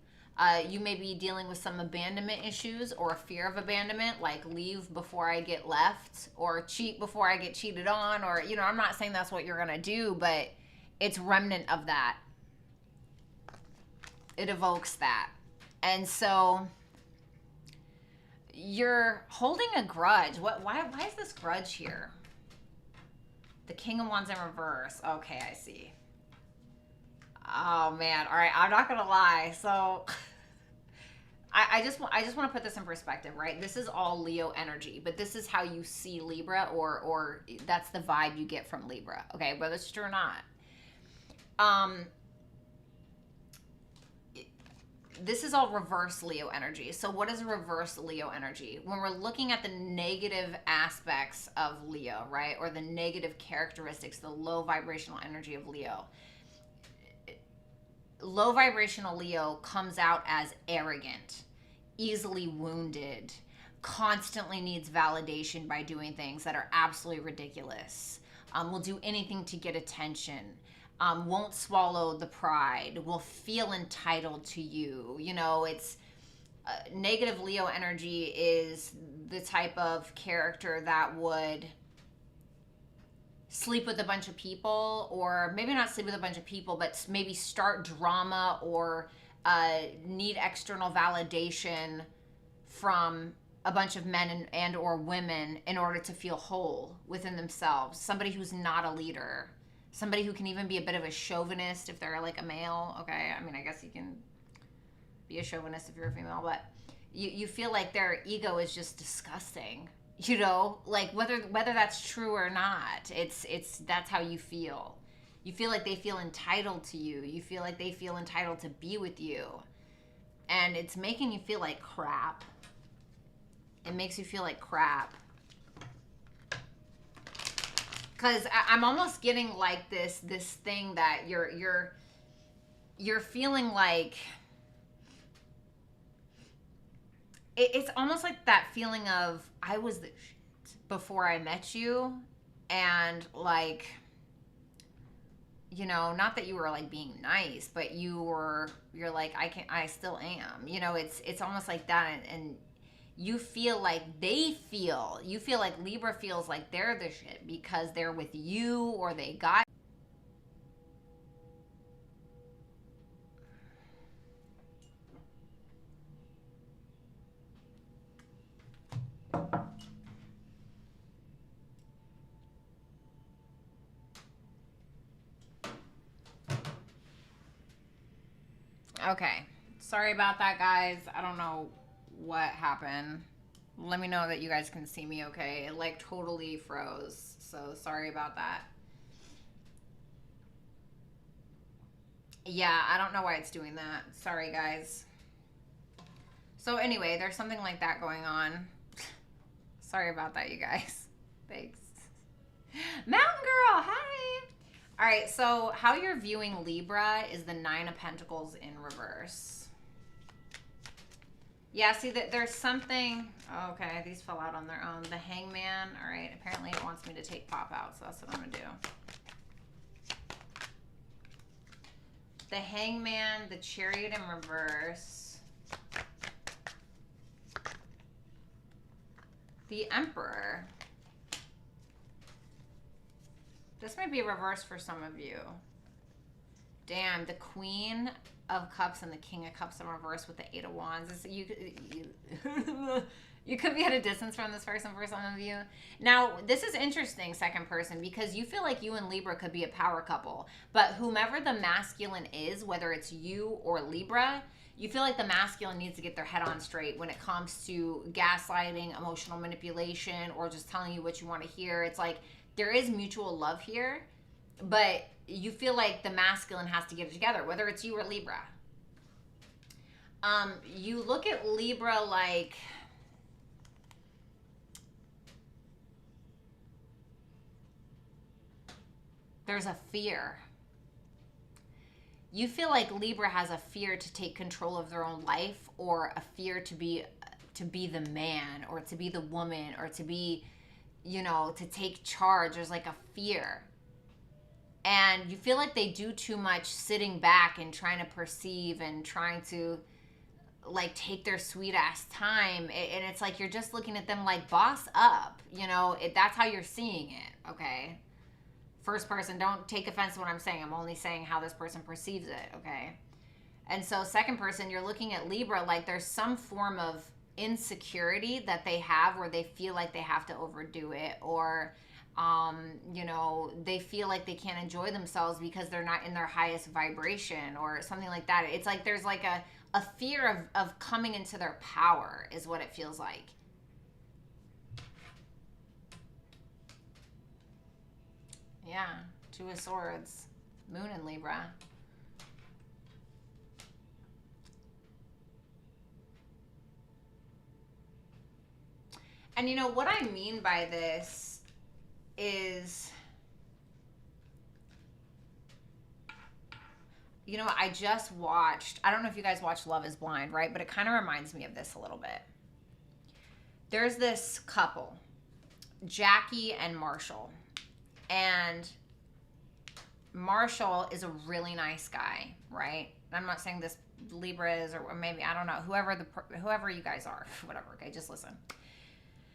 You may be dealing with some abandonment issues or a fear of abandonment, like leave before I get left or cheat before I get cheated on, or, you know, I'm not saying that's what you're going to do, but it's remnant of that. It evokes that. And so you're holding a grudge. Why is this grudge here? The King of Wands in reverse. Okay, I see. Oh man. All right, I'm not gonna lie. So I just want to put this in perspective, right? This is all Leo energy, but this is how you see Libra, or that's the vibe you get from Libra. Okay, whether it's true or not. This is all reverse Leo energy. So what is reverse Leo energy? When we're looking at the negative aspects of Leo, right? Or the negative characteristics, the low vibrational energy of Leo. Low vibrational Leo comes out as arrogant, easily wounded, constantly needs validation by doing things that are absolutely ridiculous. Will do anything to get attention. Won't swallow the pride, will feel entitled to you. You know, it's negative Leo energy is the type of character that would sleep with a bunch of people, or maybe not sleep with a bunch of people, but maybe start drama or need external validation from a bunch of men and or women in order to feel whole within themselves. Somebody who's not a leader. Somebody who can even be a bit of a chauvinist if they're like a male. Okay, I mean, I guess you can be a chauvinist if you're a female, but you feel like their ego is just disgusting. You know, like whether that's true or not, it's that's how you feel. You feel like they feel entitled to you. You feel like they feel entitled to be with you, and it's making you feel like crap. It makes you feel like crap. Because I'm almost getting like this thing that you're feeling like it's almost like that feeling of I was the shit before I met you, and like, you know, not that you were like being nice, but you're like I still am. You know, it's almost like that, and you feel like you feel like Libra feels like they're the shit because they're with you, or they got. Okay. Sorry about that, guys. I don't know what happened. Let me know that you guys can see me okay. It like totally froze, so sorry about that. Yeah, I don't know why it's doing that. Sorry, guys. So anyway, there's something like that going on. Sorry about that, you guys. Thanks. Mountain Girl, hi. All right, so how you're viewing Libra is the Nine of Pentacles in reverse. Yeah, see that there's something. Oh, okay, these fell out on their own. The Hangman. All right, apparently it wants me to take pop out, so that's what I'm gonna do. The Hangman, the Chariot in reverse, the Emperor. This might be a reverse for some of you. Damn, the Queen of Cups and the King of Cups in reverse with the Eight of Wands. You could be at a distance from this person for some of you. Now, this is interesting, second person, because you feel like you and Libra could be a power couple. But whomever the masculine is, whether it's you or Libra, you feel like the masculine needs to get their head on straight when it comes to gaslighting, emotional manipulation, or just telling you what you want to hear. It's like there is mutual love here, but you feel like the masculine has to get it together, whether it's you or Libra. You look at Libra like there's a fear. You feel like Libra has a fear to take control of their own life, or a fear to be the man, or to be the woman, or to be, you know, to take charge. There's like a fear. And you feel like they do too much sitting back and trying to perceive and trying to like take their sweet ass time. And it's like you're just looking at them like boss up, you know, that's how you're seeing it. Okay. First person, don't take offense to what I'm saying. I'm only saying how this person perceives it. Okay. And so second person, you're looking at Libra like there's some form of insecurity that they have where they feel like they have to overdo it, or you know, they feel like they can't enjoy themselves because they're not in their highest vibration or something like that. It's like there's like a fear of coming into their power is what it feels like. Yeah, Two of Swords, Moon in Libra. And you know what I mean by this is, you know, I just watched, I don't know if you guys watch Love is Blind, right? But it kind of reminds me of this a little bit. There's this couple, Jackie and Marshall. And Marshall is a really nice guy, right? I'm not saying this Libra is, or maybe, I don't know, whoever you guys are, whatever, okay, just listen.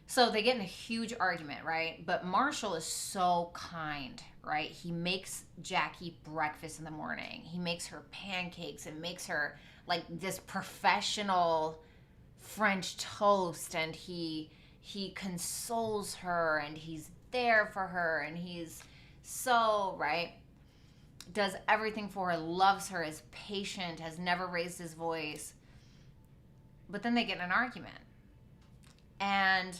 So they get in a huge argument, right? But Marshall is so kind, right? He makes Jackie breakfast in the morning. He makes her pancakes and makes her like this professional French toast, and he consoles her, and he's there for her, and he's so, right? Does everything for her, loves her, is patient, has never raised his voice. But then they get in an argument. And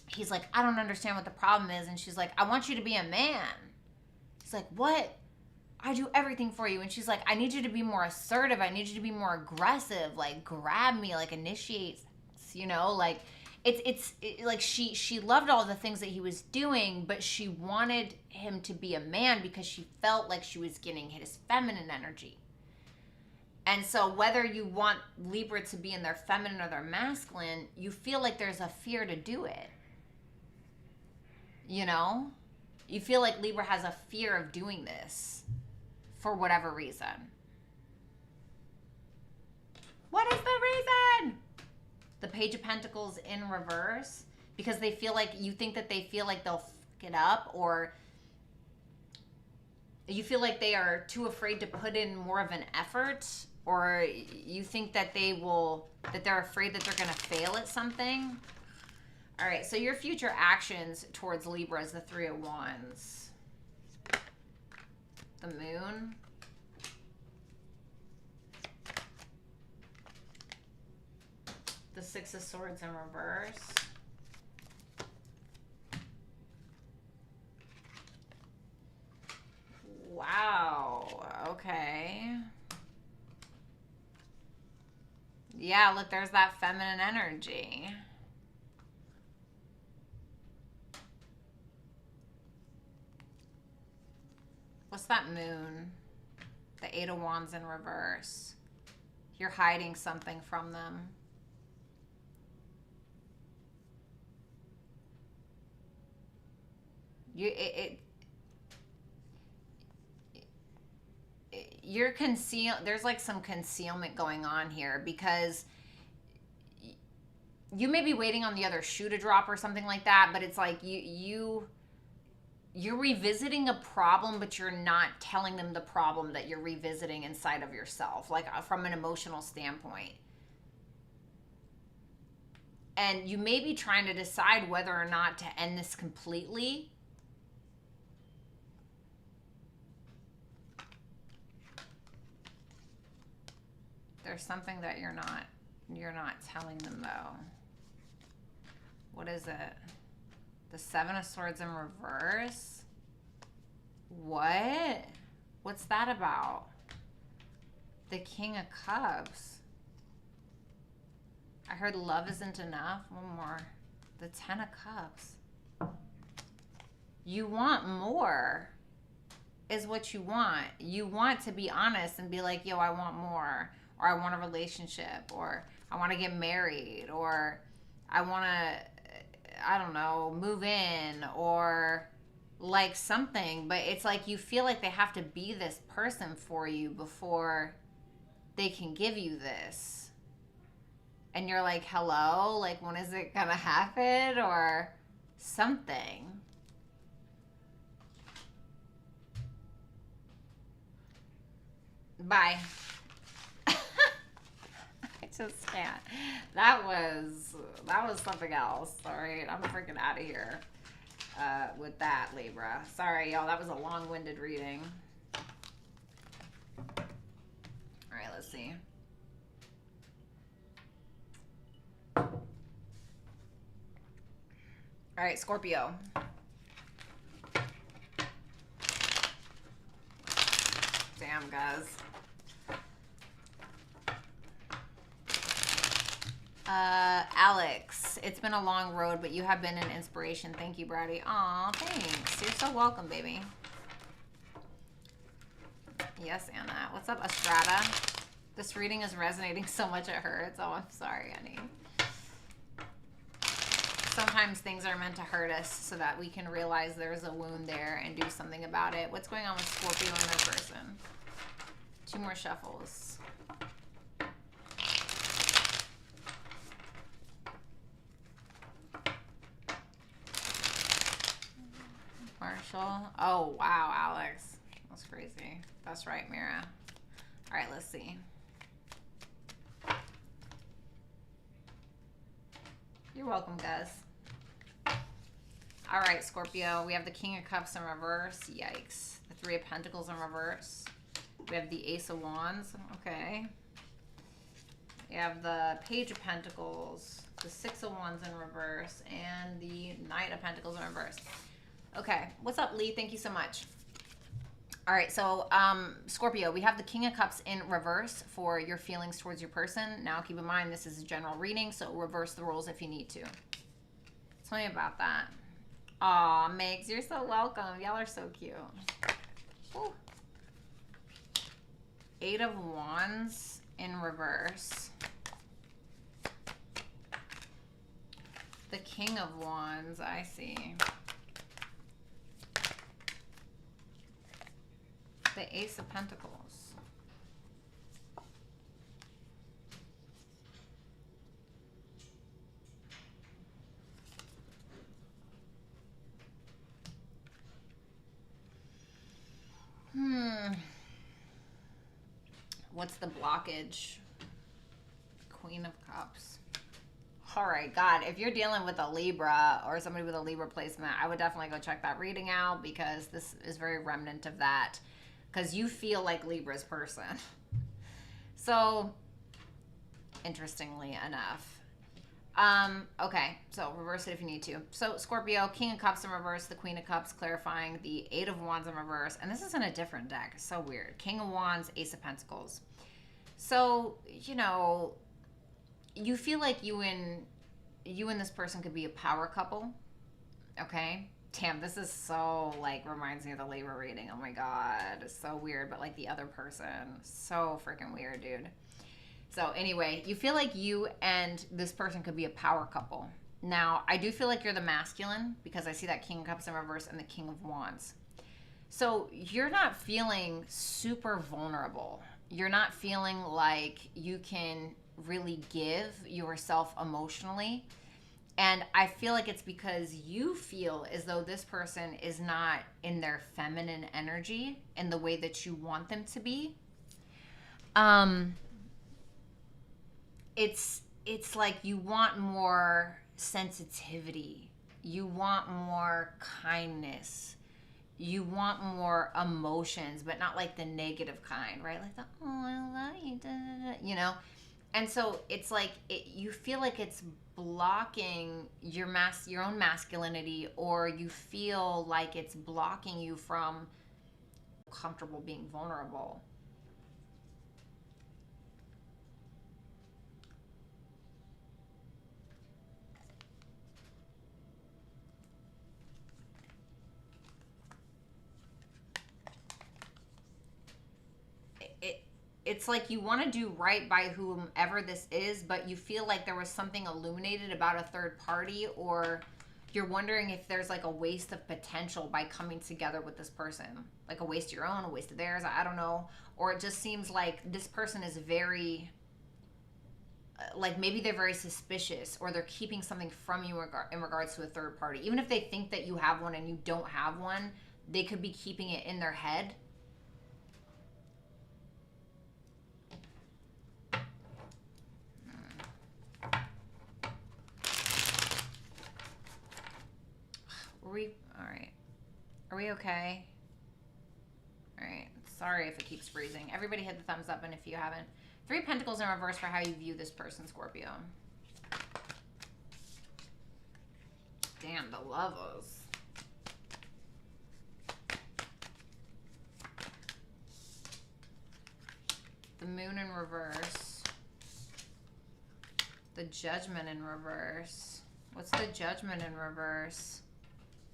he's like, I don't understand what the problem is. And she's like, I want you to be a man. He's like, what? I do everything for you. And she's like, I need you to be more assertive. I need you to be more aggressive. Like, grab me, like, initiate, you know, like, it's like she loved all the things that he was doing, but she wanted him to be a man because she felt like she was getting his feminine energy. And so whether you want Libra to be in their feminine or their masculine, you feel like there's a fear to do it. You know? You feel like Libra has a fear of doing this for whatever reason. What is the reason? The Page of Pentacles in reverse, because they feel like, you think that they feel like they'll fuck it up, or you feel like they are too afraid to put in more of an effort, or you think that they're afraid that they're going to fail at something. All right, so your future actions towards Libra is the Three of Wands, the Moon, the Six of Swords in reverse, wow, okay. Yeah, look, there's that feminine energy. What's that Moon? The Eight of Wands in reverse. You're hiding something from them. There's like some concealment going on here, because you may be waiting on the other shoe to drop or something like that, but it's like you're revisiting a problem, but you're not telling them the problem that you're revisiting inside of yourself, like from an emotional standpoint. And you may be trying to decide whether or not to end this completely. There's something that you're not telling them, though. What is it? The Seven of Swords in reverse? What? What's that about? The King of Cups. I heard love isn't enough. One more. The Ten of Cups. You want more is what you want. You want to be honest and be like, yo, I want more. Or I want a relationship. Or I want to get married. Or I want to, I don't know, move in. Or like something. But it's like you feel like they have to be this person for you before they can give you this. And you're like, hello? Like, when is it going to happen? Or something. Bye. just can't. That was something else. All right, I'm freaking out of here with that, Libra. Sorry, y'all. That was a long-winded reading. All right, let's see. All right, Scorpio. Damn, guys. Alex, it's been a long road, but you have been an inspiration. Thank you, Bratty. Aw, thanks. You're so welcome, baby. Yes, Anna. What's up, Estrada? This reading is resonating so much it hurts. Oh, I'm sorry, honey. Sometimes things are meant to hurt us so that we can realize there's a wound there and do something about it. What's going on with Scorpio and their person? 2 more shuffles. Marshall. Oh, wow, Alex. That's crazy. That's right, Mira. All right, let's see. You're welcome, guys. All right, Scorpio. We have the King of Cups in reverse. Yikes. The 3 of Pentacles in reverse. We have the Ace of Wands. Okay. We have the Page of Pentacles, the 6 of Wands in reverse, and the Knight of Pentacles in reverse. Okay. What's up, Lee? Thank you so much. All right, so Scorpio, we have the King of Cups in reverse for your feelings towards your person. Now, keep in mind, this is a general reading, so reverse the roles if you need to. Tell me about that. Aw, Megs, you're so welcome. Y'all are so cute. Ooh. 8 of Wands in reverse. The King of Wands, I see. The Ace of Pentacles. What's the blockage? Queen of Cups. All right, God, if you're dealing with a Libra or somebody with a Libra placement, I would definitely go check that reading out because this is very remnant of that. Because you feel like Libra's person. So, interestingly enough. Okay, so reverse it if you need to. So, Scorpio, King of Cups in reverse, the Queen of Cups, clarifying the 8 of Wands in reverse. And this is in a different deck. So weird. King of Wands, Ace of Pentacles. So, you know, you feel like you and this person could be a power couple. Okay? Damn, this is so, like, reminds me of the Libra reading. Oh, my God. It's so weird, but, like, the other person. So freaking weird, dude. So, anyway, you feel like you and this person could be a power couple. Now, I do feel like you're the masculine because I see that King of Cups in reverse and the King of Wands. So, you're not feeling super vulnerable. You're not feeling like you can really give yourself emotionally. And I feel like it's because you feel as though this person is not in their feminine energy in the way that you want them to be. It's like you want more sensitivity. You want more kindness. You want more emotions, but not like the negative kind, right? Like the, oh, I love you, da, da, da, you know? And so it's like you feel like it's blocking your own masculinity, or you feel like it's blocking you from comfortable being vulnerable. It's like you want to do right by whomever this is, but you feel like there was something illuminated about a third party, or you're wondering if there's like a waste of potential by coming together with this person. Like a waste of your own, a waste of theirs, I don't know. Or it just seems like this person is very, like maybe they're very suspicious, or they're keeping something from you in regards to a third party. Even if they think that you have one and you don't have one, they could be keeping it in their head. we okay? All right. Sorry if it keeps freezing. Everybody hit the thumbs up, and if you haven't. 3 of Pentacles in reverse for how you view this person, Scorpio. Damn, the lovers. The Moon in reverse. The Judgment in reverse. What's the Judgment in reverse?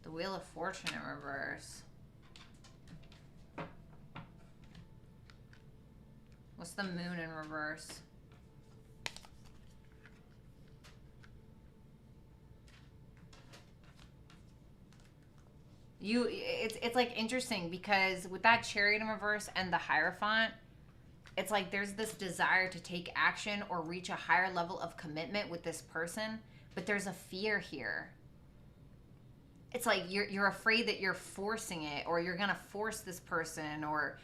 The Wheel of Fortune in reverse. What's the Moon in reverse? It's like interesting because with that Chariot in reverse and the Hierophant, it's like there's this desire to take action or reach a higher level of commitment with this person, but there's a fear here. It's like you're afraid that you're forcing it, or you're gonna force this person, or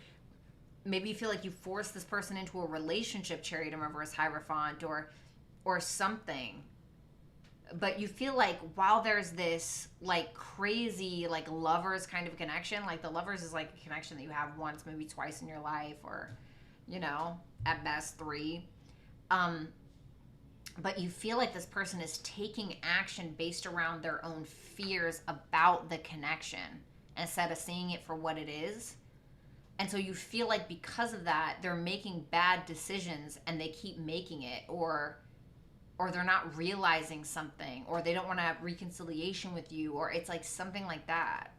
maybe you feel like you force this person into a relationship, Chariot in reverse, Hierophant, or something. But you feel like while there's this like crazy like lovers kind of connection, like the lovers is like a connection that you have once, maybe twice in your life, or you know, at best 3. But you feel like this person is taking action based around their own fears about the connection instead of seeing it for what it is. And so you feel like because of that, they're making bad decisions and they keep making it, or they're not realizing something, or they don't want to have reconciliation with you, or it's like something like that.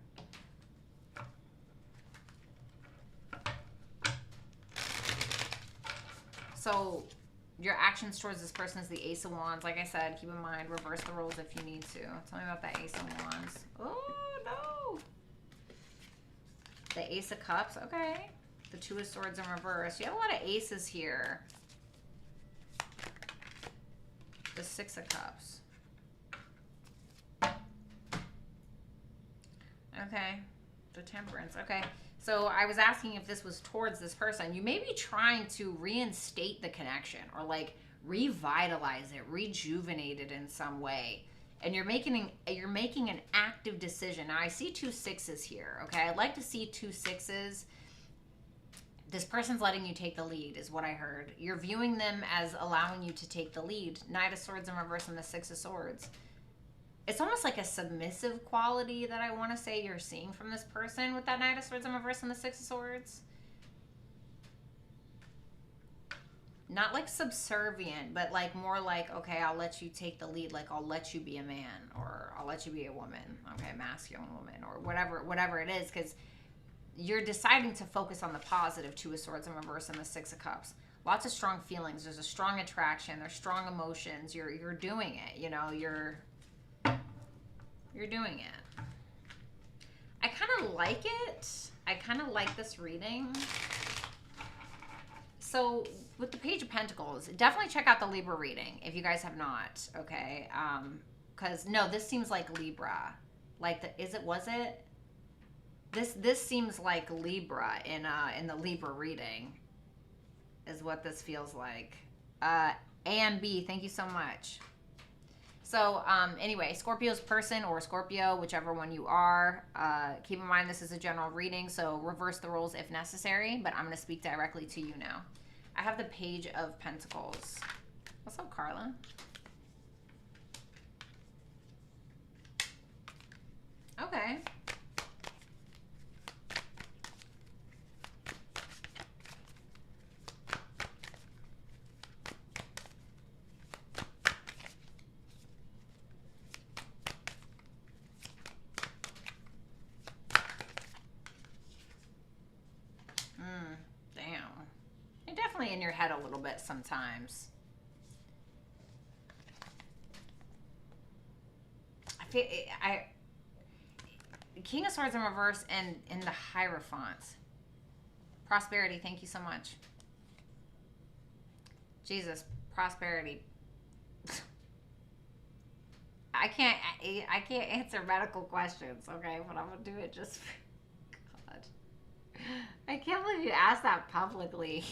So your actions towards this person is the Ace of Wands. Like I said, keep in mind, reverse the roles if you need to. Tell me about that Ace of Wands. Oh, no. The Ace of Cups. Okay. The Two of Swords in reverse. You have a lot of aces here. The Six of Cups. Okay. The Temperance. Okay. So I was asking if this was towards this person. You may be trying to reinstate the connection, or like revitalize it, rejuvenate it in some way. And you're making an active decision. Now I see 2 6s here. Okay. I'd like to see 2 6s. This person's letting you take the lead is what I heard. You're viewing them as allowing you to take the lead. Knight of Swords in reverse and the 6 of Swords. It's almost like a submissive quality that I want to say you're seeing from this person with that Knight of Swords in reverse and the 6 of Swords. Not like subservient, but like more like, okay, I'll let you take the lead. Like I'll let you be a man, or I'll let you be a woman. Okay, masculine woman, or whatever it is, because you're deciding to focus on the positive, 2 of Swords in reverse and the 6 of Cups. Lots of strong feelings. There's a strong attraction. There's strong emotions. You're doing it. You know, you're doing it. I kind of like it. I kind of like this reading. So with the Page of Pentacles, definitely check out the Libra reading if you guys have not. Okay, because no, this seems like Libra. Like was it? This seems like Libra in the Libra reading is what this feels like. A and B, thank you so much. So anyway, Scorpio's person or Scorpio, whichever one you are, keep in mind this is a general reading, so reverse the roles if necessary, but I'm going to speak directly to you now. I have the Page of Pentacles. What's up, Carla? Okay. In your head a little bit sometimes. King of Swords in reverse and in the Hierophant. Prosperity, thank you so much. Jesus, prosperity. I can't answer medical questions, okay, but I'm gonna do it just for God. I can't believe you asked that publicly.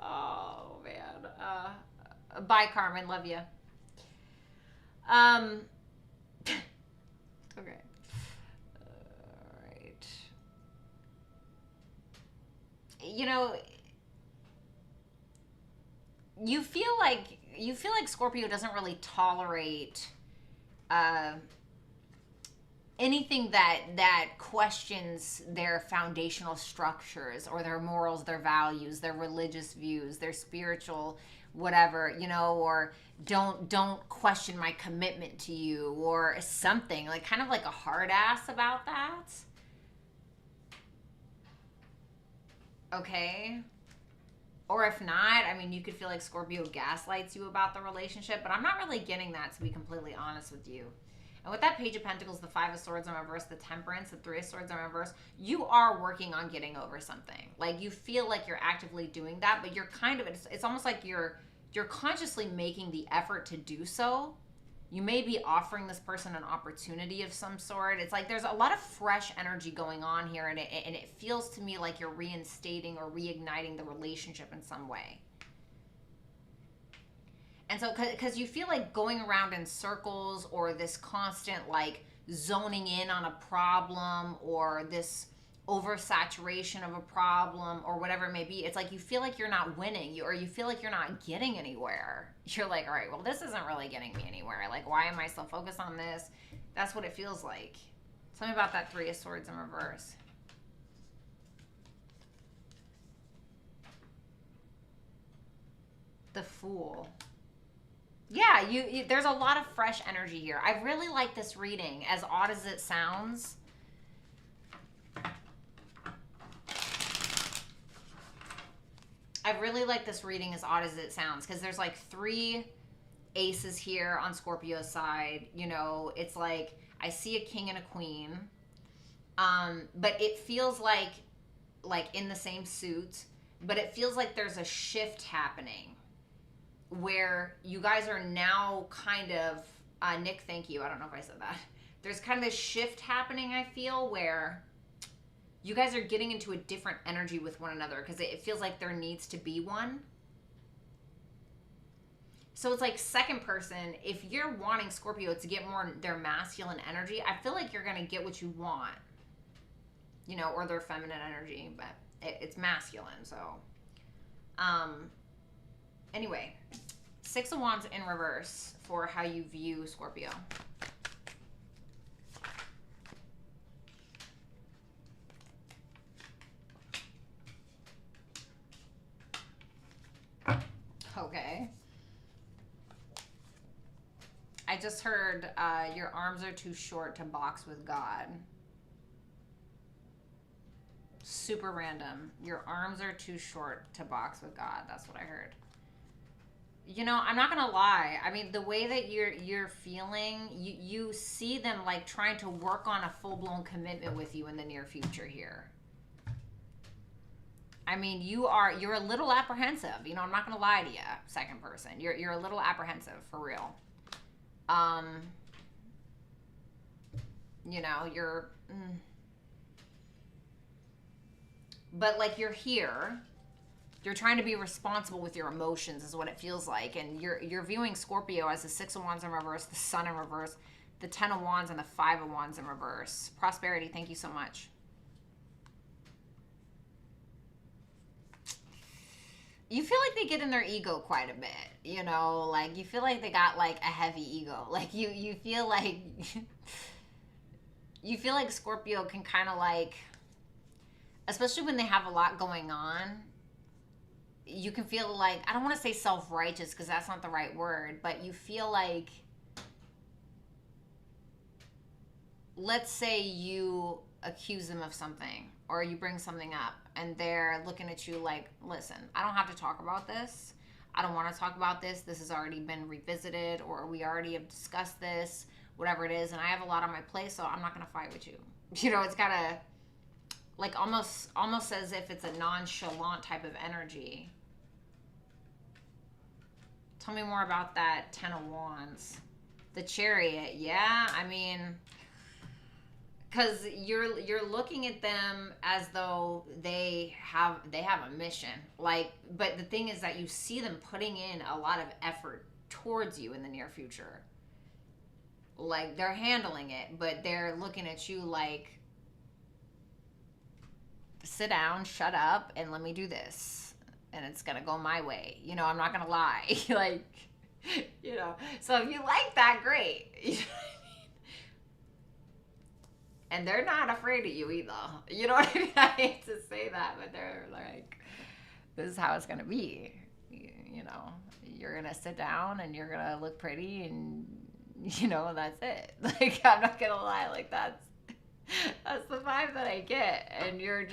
Oh, man. Bye, Carmen. Love you. Okay. All right. You know, you feel like Scorpio doesn't really tolerate anything that questions their foundational structures or their morals, their values, their religious views, their spiritual whatever, you know, or don't question my commitment to you or something, like kind of like a hard ass about that. Okay. Or if not, I mean, you could feel like Scorpio gaslights you about the relationship, but I'm not really getting that, to be completely honest with you. And with that Page of Pentacles, the Five of Swords in reverse, the Temperance, the Three of Swords in reverse, you are working on getting over something. Like, you feel like you're actively doing that, but you're kind of, it's almost like you're consciously making the effort to do so. You may be offering this person an opportunity of some sort. It's like there's a lot of fresh energy going on here, and it feels to me like you're reinstating or reigniting the relationship in some way. And so, because you feel like going around in circles, or this constant like zoning in on a problem, or this oversaturation of a problem, or whatever it may be, it's like you feel like you're not winning, or you feel like you're not getting anywhere. You're like, all right, well, this isn't really getting me anywhere. Like, why am I so focused on this? That's what it feels like. Tell me about that Three of Swords in reverse. The Fool. Yeah, you there's a lot of fresh energy here. I really like this reading, as odd as it sounds. I really like this reading, as odd as it sounds, because there's like 3 aces here on Scorpio's side. You know, it's like I see a king and a queen, but it feels like in the same suit, but it feels like there's a shift happening where you guys are now kind of, Nick, thank you. I don't know if I said that. There's kind of this shift happening, I feel, where you guys are getting into a different energy with one another, because it feels like there needs to be one. So it's like, second person, if you're wanting Scorpio to get more their masculine energy, I feel like you're going to get what you want, you know, or their feminine energy, but it's masculine. So, anyway, Six of Wands in reverse for how you view Scorpio. Okay. I just heard your arms are too short to box with God. Super random. Your arms are too short to box with God. That's what I heard. You know, I'm not gonna lie. I mean, the way that you're feeling, you see them like trying to work on a full-blown commitment with you in the near future here. I mean, you're a little apprehensive. You know, I'm not gonna lie to you, second person. You're a little apprehensive, for real. You know, but like, you're here. You're trying to be responsible with your emotions, is what it feels like. And you're viewing Scorpio as the Six of Wands in reverse, the Sun in reverse, the Ten of Wands, and the Five of Wands in reverse. Prosperity, thank you so much. You feel like they get in their ego quite a bit, you know? Like, you feel like they got like a heavy ego. Like, you feel like you feel like Scorpio can kind of like, especially when they have a lot going on, you can feel like, I don't want to say self-righteous because that's not the right word, but you feel like, let's say you accuse them of something or you bring something up and they're looking at you like, listen, I don't have to talk about this. I don't want to talk about this. This has already been revisited, or we already have discussed this, whatever it is, and I have a lot on my plate, so I'm not going to fight with you. You know, it's got a, like, almost as if it's a nonchalant type of energy. Tell me more about that Ten of Wands. The Chariot. Yeah, I mean, because you're looking at them as though they have a mission. Like, but the thing is that you see them putting in a lot of effort towards you in the near future. Like, they're handling it, but they're looking at you like, sit down, shut up, and let me do this. And it's going to go my way. You know, I'm not going to lie. Like, you know. So if you like that, great. You know what I mean? And they're not afraid of you either. You know what I mean? I hate to say that, but they're like, this is how it's going to be. You know, you're going to sit down and you're going to look pretty and, you know, that's it. Like, I'm not going to lie. Like, that's the vibe that I get. And you're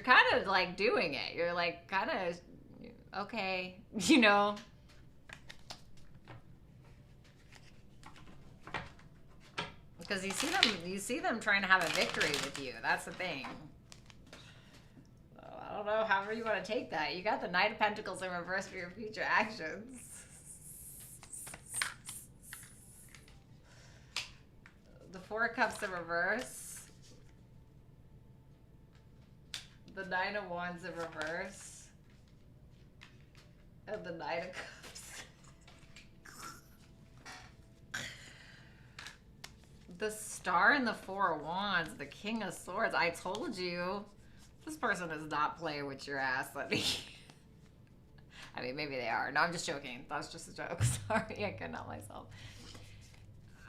kind of like doing it. You're like kind of, okay, you know. Because you see them trying to have a victory with you. That's the thing. So I don't know, however you want to take that. You got the Knight of Pentacles in reverse for your future actions. The Four of Cups in reverse. The Nine of Wands in reverse. And the Knight of Cups. The Star and the Four of Wands. The King of Swords. I told you. This person is not playing with your ass. Let me... I mean, maybe they are. No, I'm just joking. That was just a joke. Sorry, I couldn't help myself.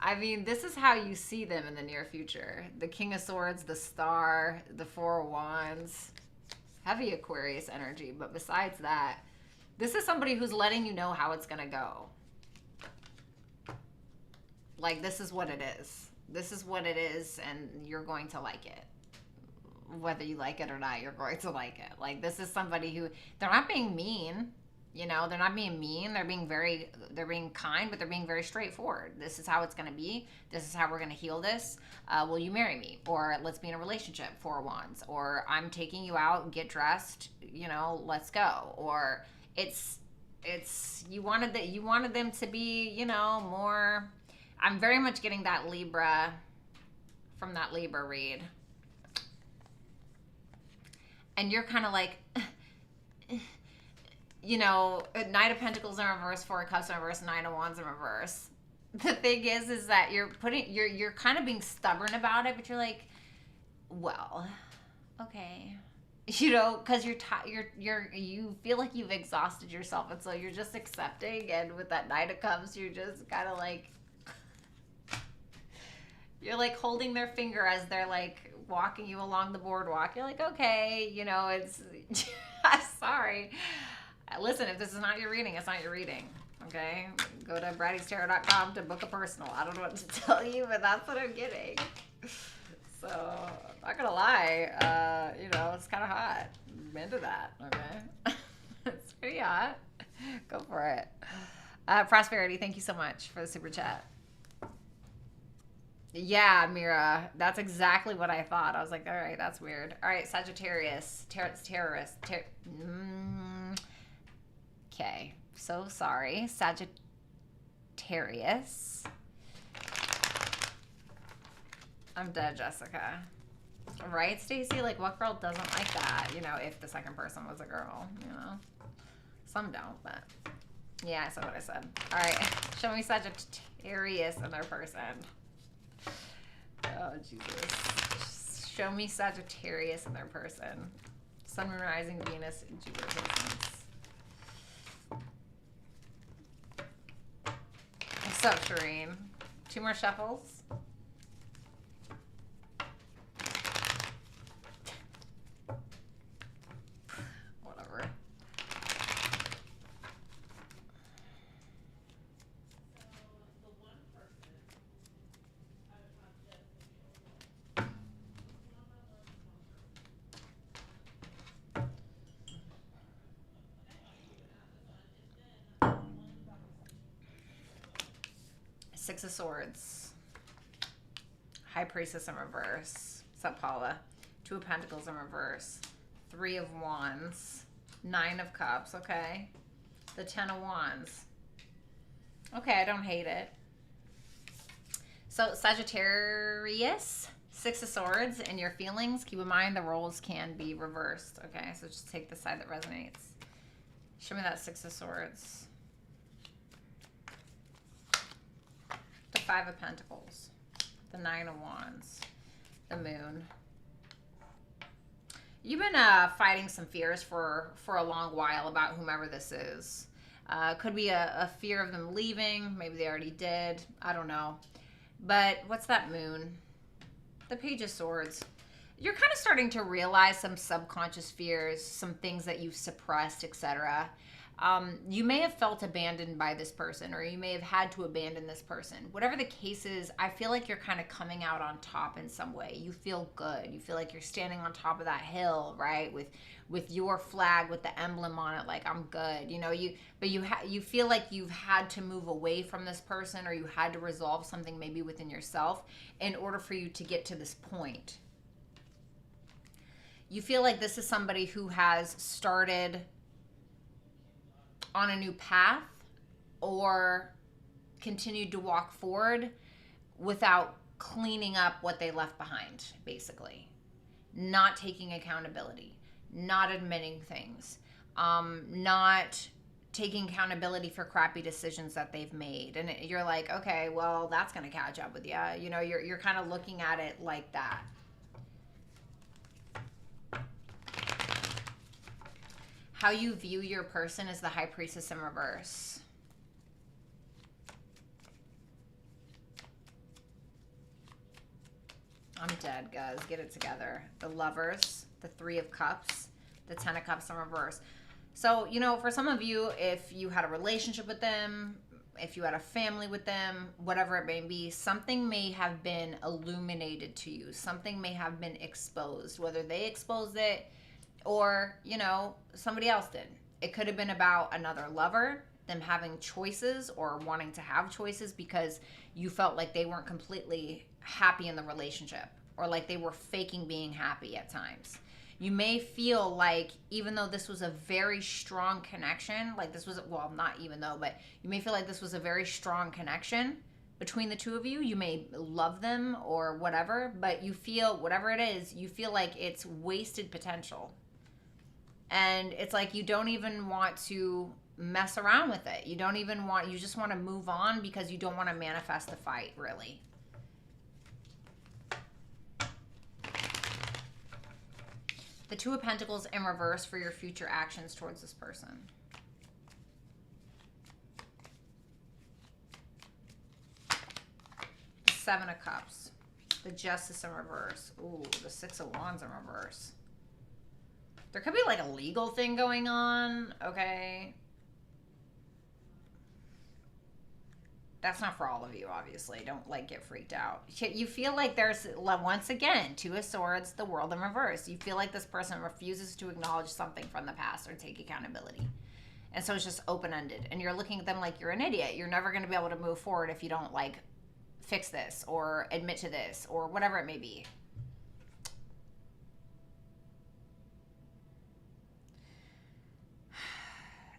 I mean, this is how you see them in the near future. The King of Swords, the Star, the Four of Wands. Heavy Aquarius energy. But besides that, this is somebody who's letting you know how it's going to go. Like, this is what it is. This is what it is, and you're going to like it. Whether you like it or not, you're going to like it. Like, this is somebody who, they're not being mean. You know, they're not being mean. They're being kind, but they're being very straightforward. This is how it's going to be. This is how we're going to heal this. Will you marry me? Or let's be in a relationship, Four of Wands. Or I'm taking you out, get dressed, you know, let's go. Or it's you wanted them to be, you know, more. I'm very much getting that Libra from that Libra read. And you're kind of like, you know, Knight of Pentacles in reverse, Four of Cups in reverse, Nine of Wands in reverse. The thing is that you're kind of being stubborn about it, but you're like, well, okay, you know, because you feel like you've exhausted yourself, and so you're just accepting. And with that Knight of Cups, you're just kind of like, you're like holding their finger as they're like walking you along the boardwalk. You're like, okay, you know, it's, I'm sorry. Listen, if this is not your reading, it's not your reading. Okay? Go to BrattyTarot.com to book a personal. I don't know what to tell you, but that's what I'm getting. So, I'm not gonna lie. You know, it's kind of hot. I'm into that. Okay? It's pretty hot. Go for it. Prosperity, thank you so much for the super chat. Yeah, Mira, that's exactly what I thought. I was like, all right, that's weird. All right, Sagittarius, terrorist. Okay, so sorry. Sagittarius. I'm dead, Jessica. Right, Stacey? Like, what girl doesn't like that? You know, if the second person was a girl, you know? Some don't, but... Yeah, I said what I said. All right, show me Sagittarius and their person. Oh, Jesus. Show me Sagittarius and their person. Sun, Moon, Rising, Venus, and Jupiter placements. What's up, Shireen? 2 more shuffles. Whatever. Six of Swords. High Priestess in reverse. What's up, Paula? 2 of Pentacles in reverse. 3 of Wands. 9 of Cups, okay. The 10 of Wands. Okay, I don't hate it. So, Sagittarius, 6 of Swords, and your feelings, keep in mind the roles can be reversed, okay? So just take the side that resonates. Show me that 6 of Swords. The Five of Pentacles, the Nine of Wands, the Moon. You've been fighting some fears for a long while about whomever this is. Could be a fear of them leaving. Maybe they already did. I don't know. But what's that Moon? The Page of Swords. You're kind of starting to realize some subconscious fears, some things that you've suppressed, etc. You may have felt abandoned by this person, or you may have had to abandon this person. Whatever the case is, I feel like you're kind of coming out on top in some way. You feel good. You feel like you're standing on top of that hill, right? With your flag, with the emblem on it, like I'm good. You know, you feel like you've had to move away from this person, or you had to resolve something maybe within yourself in order for you to get to this point. You feel like this is somebody who has started on a new path or continued to walk forward without cleaning up what they left behind, basically. Not taking accountability, not admitting things, not taking accountability for crappy decisions that they've made. And you're like, okay, well, that's going to catch up with you. You know, you're kind of looking at it like that. How you view your person is the High Priestess in reverse. I'm dead, guys. Get it together. The Lovers, the Three of Cups, the Ten of Cups in reverse. So, you know, for some of you, if you had a relationship with them, if you had a family with them, whatever it may be, something may have been illuminated to you. Something may have been exposed, whether they exposed it or, you know, somebody else did. It could have been about another lover, them having choices or wanting to have choices because you felt like they weren't completely happy in the relationship, or like they were faking being happy at times. You may feel like, even though this was a very strong connection, like this was, well, not even though, but you may feel like this was a very strong connection between the two of you. You may love them or whatever, but you feel, whatever it is, you feel like it's wasted potential. And it's like you don't even want to mess around with it. You don't even want, you just want to move on because you don't want to manifest the fight, really. The Two of Pentacles in reverse for your future actions towards this person. The Seven of Cups. The Justice in reverse. Ooh, the Six of Wands in reverse. There could be like a legal thing going on, okay? That's not for all of you, obviously. Don't like get freaked out. You feel like there's, once again, Two of Swords, the World in reverse. You feel like this person refuses to acknowledge something from the past or take accountability. And so it's just open-ended. And you're looking at them like you're an idiot. You're never going to be able to move forward if you don't like fix this or admit to this or whatever it may be.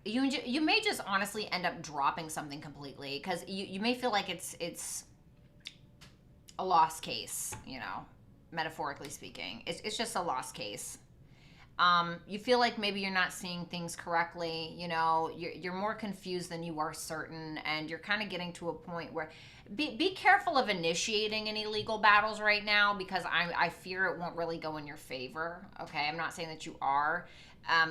You may just honestly end up dropping something completely because you may feel like it's a lost case, you know, metaphorically speaking. It's just a lost case. You feel like maybe you're not seeing things correctly, you know, you're more confused than you are certain, and you're kind of getting to a point where be careful of initiating any legal battles right now, because I fear it won't really go in your favor, okay? I'm not saying that you are,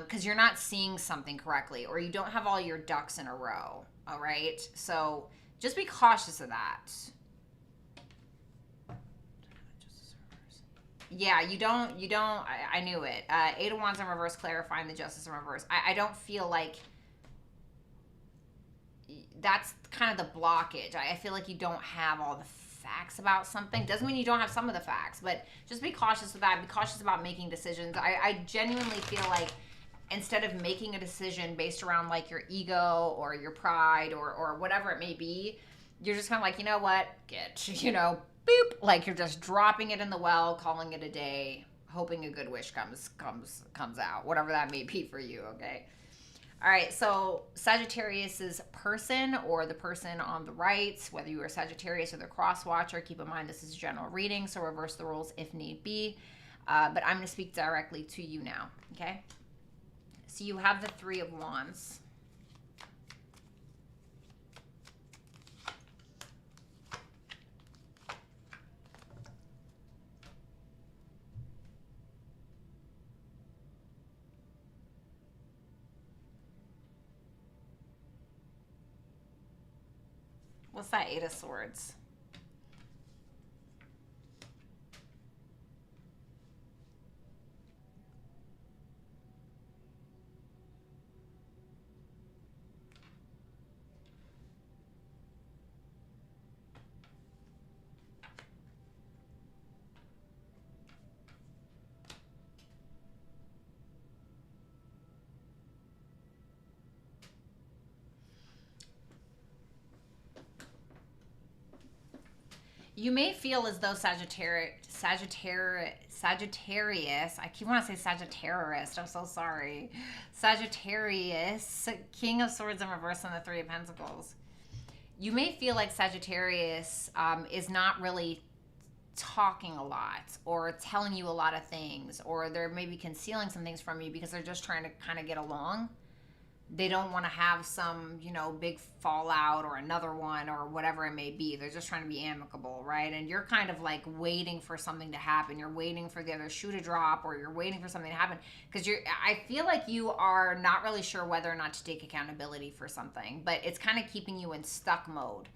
because you're not seeing something correctly, or you don't have all your ducks in a row, all right? So just be cautious of that. Yeah, you don't, I knew it. Eight of Wands in reverse, clarifying the Justice in reverse. I don't feel like that's kind of the blockage. I feel like you don't have all the facts about something. Doesn't mean you don't have some of the facts, but just be cautious of that. Be cautious about making decisions. I genuinely feel like instead of making a decision based around like your ego or your pride or whatever it may be, you're just kind of like, you know what, you know, boop, like you're just dropping it in the well, calling it a day, hoping a good wish comes out, whatever that may be for you, okay? All right, so Sagittarius's person, or the person on the right, whether you are Sagittarius or the cross watcher, keep in mind this is a general reading, so reverse the rules if need be. But I'm going to speak directly to you now, okay? So you have the Three of Wands. What's that Eight of Swords? You may feel as though Sagittarius, I keep wanting to say Sagittarius, I'm so sorry. Sagittarius, King of Swords in reverse and the Three of Pentacles. You may feel like Sagittarius is not really talking a lot or telling you a lot of things, or they're maybe concealing some things from you because they're just trying to kind of get along. They don't want to have some, you know, big fallout or another one or whatever it may be. They're just trying to be amicable, right? And you're kind of like waiting for something to happen. You're waiting for the other shoe to drop, or you're waiting for something to happen because I feel like you are not really sure whether or not to take accountability for something, but it's kind of keeping you in stuck mode.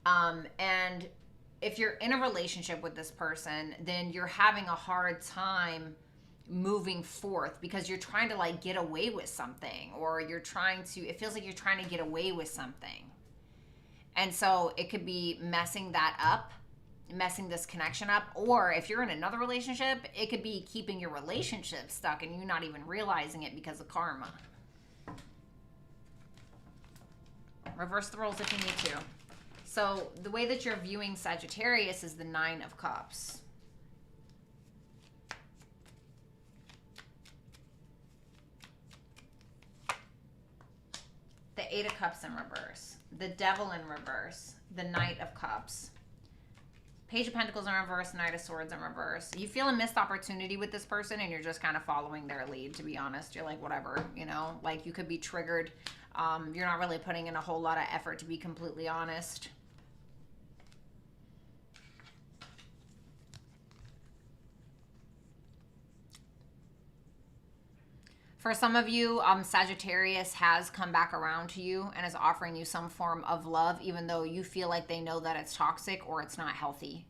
And if you're in a relationship with this person, then you're having a hard time moving forth because you're trying to like get away with something, or it feels like you're trying to get away with something. And so it could be messing this connection up, or if you're in another relationship, it could be keeping your relationship stuck and you not even realizing it because of karma. Reverse the roles if you need to. So the way that you're viewing Sagittarius is the Nine of Cups. The Eight of Cups in reverse, the Devil in reverse, the Knight of Cups, Page of Pentacles in reverse, Knight of Swords in reverse. You feel a missed opportunity with this person and you're just kind of following their lead, to be honest. You're like, whatever, you know, like you could be triggered. You're not really putting in a whole lot of effort, to be completely honest. For some of you, Sagittarius has come back around to you and is offering you some form of love, even though you feel like they know that it's toxic or it's not healthy.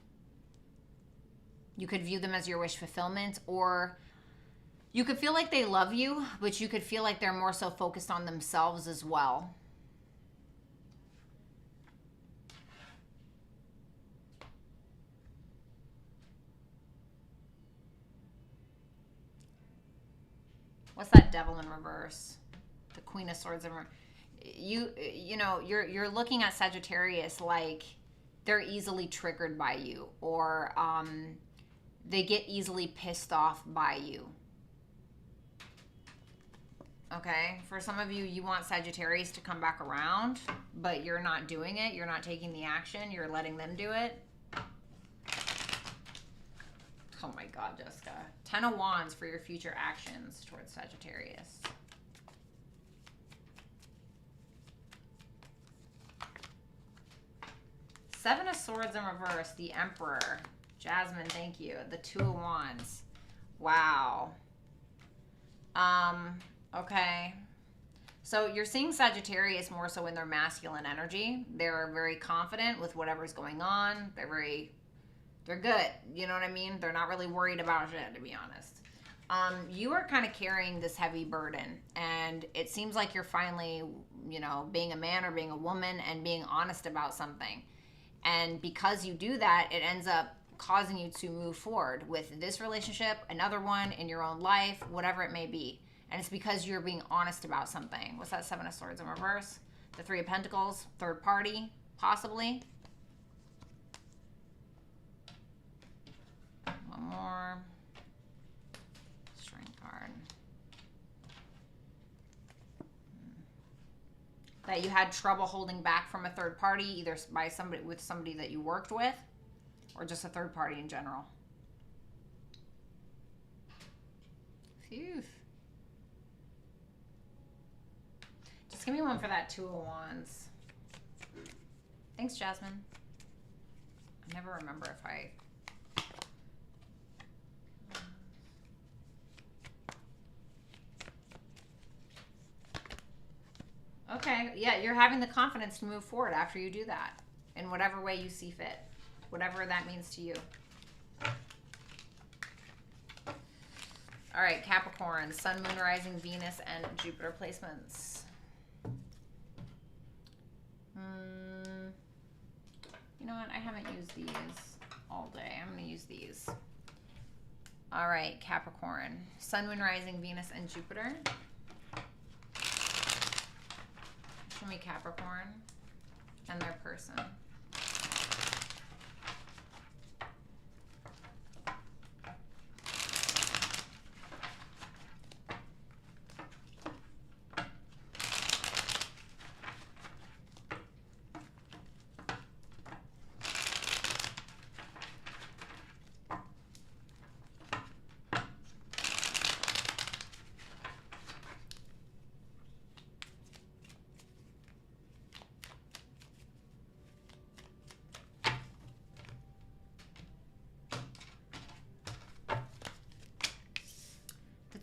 You could view them as your wish fulfillment, or you could feel like they love you, but you could feel like they're more so focused on themselves as well. What's that Devil in reverse? The Queen of Swords in reverse. You know, you're looking at Sagittarius like they're easily triggered by you, or they get easily pissed off by you. Okay, for some of you, you want Sagittarius to come back around, but you're not doing it. You're not taking the action. You're letting them do it. Oh my God, Jessica. 10 of Wands for your future actions towards Sagittarius. Seven of Swords in reverse, the Emperor. Jasmine, thank you. The Two of Wands. Wow. Okay. So you're seeing Sagittarius more so in their masculine energy. They're very confident with whatever's going on. They're good. You know what I mean? They're not really worried about it, to be honest. You are kind of carrying this heavy burden, and it seems like you're finally, you know, being a man or being a woman and being honest about something. And because you do that, it ends up causing you to move forward with this relationship, another one, in your own life, whatever it may be. And it's because you're being honest about something. What's that Seven of Swords in reverse? The Three of Pentacles, third party, possibly. One more. Strength card. That you had trouble holding back from a third party, either by somebody that you worked with, or just a third party in general. Phew. Just give me one for that Two of Wands. Thanks, Jasmine. I never remember if I... Okay, yeah, you're having the confidence to move forward after you do that. in whatever way you see fit, whatever that means to you. All right, Capricorn, Sun, Moon, Rising, Venus, and Jupiter placements. You know what? I haven't used these all day. I'm going to use these. All right, Capricorn, Sun, Moon, Rising, Venus, and Jupiter. Show me Capricorn and their person.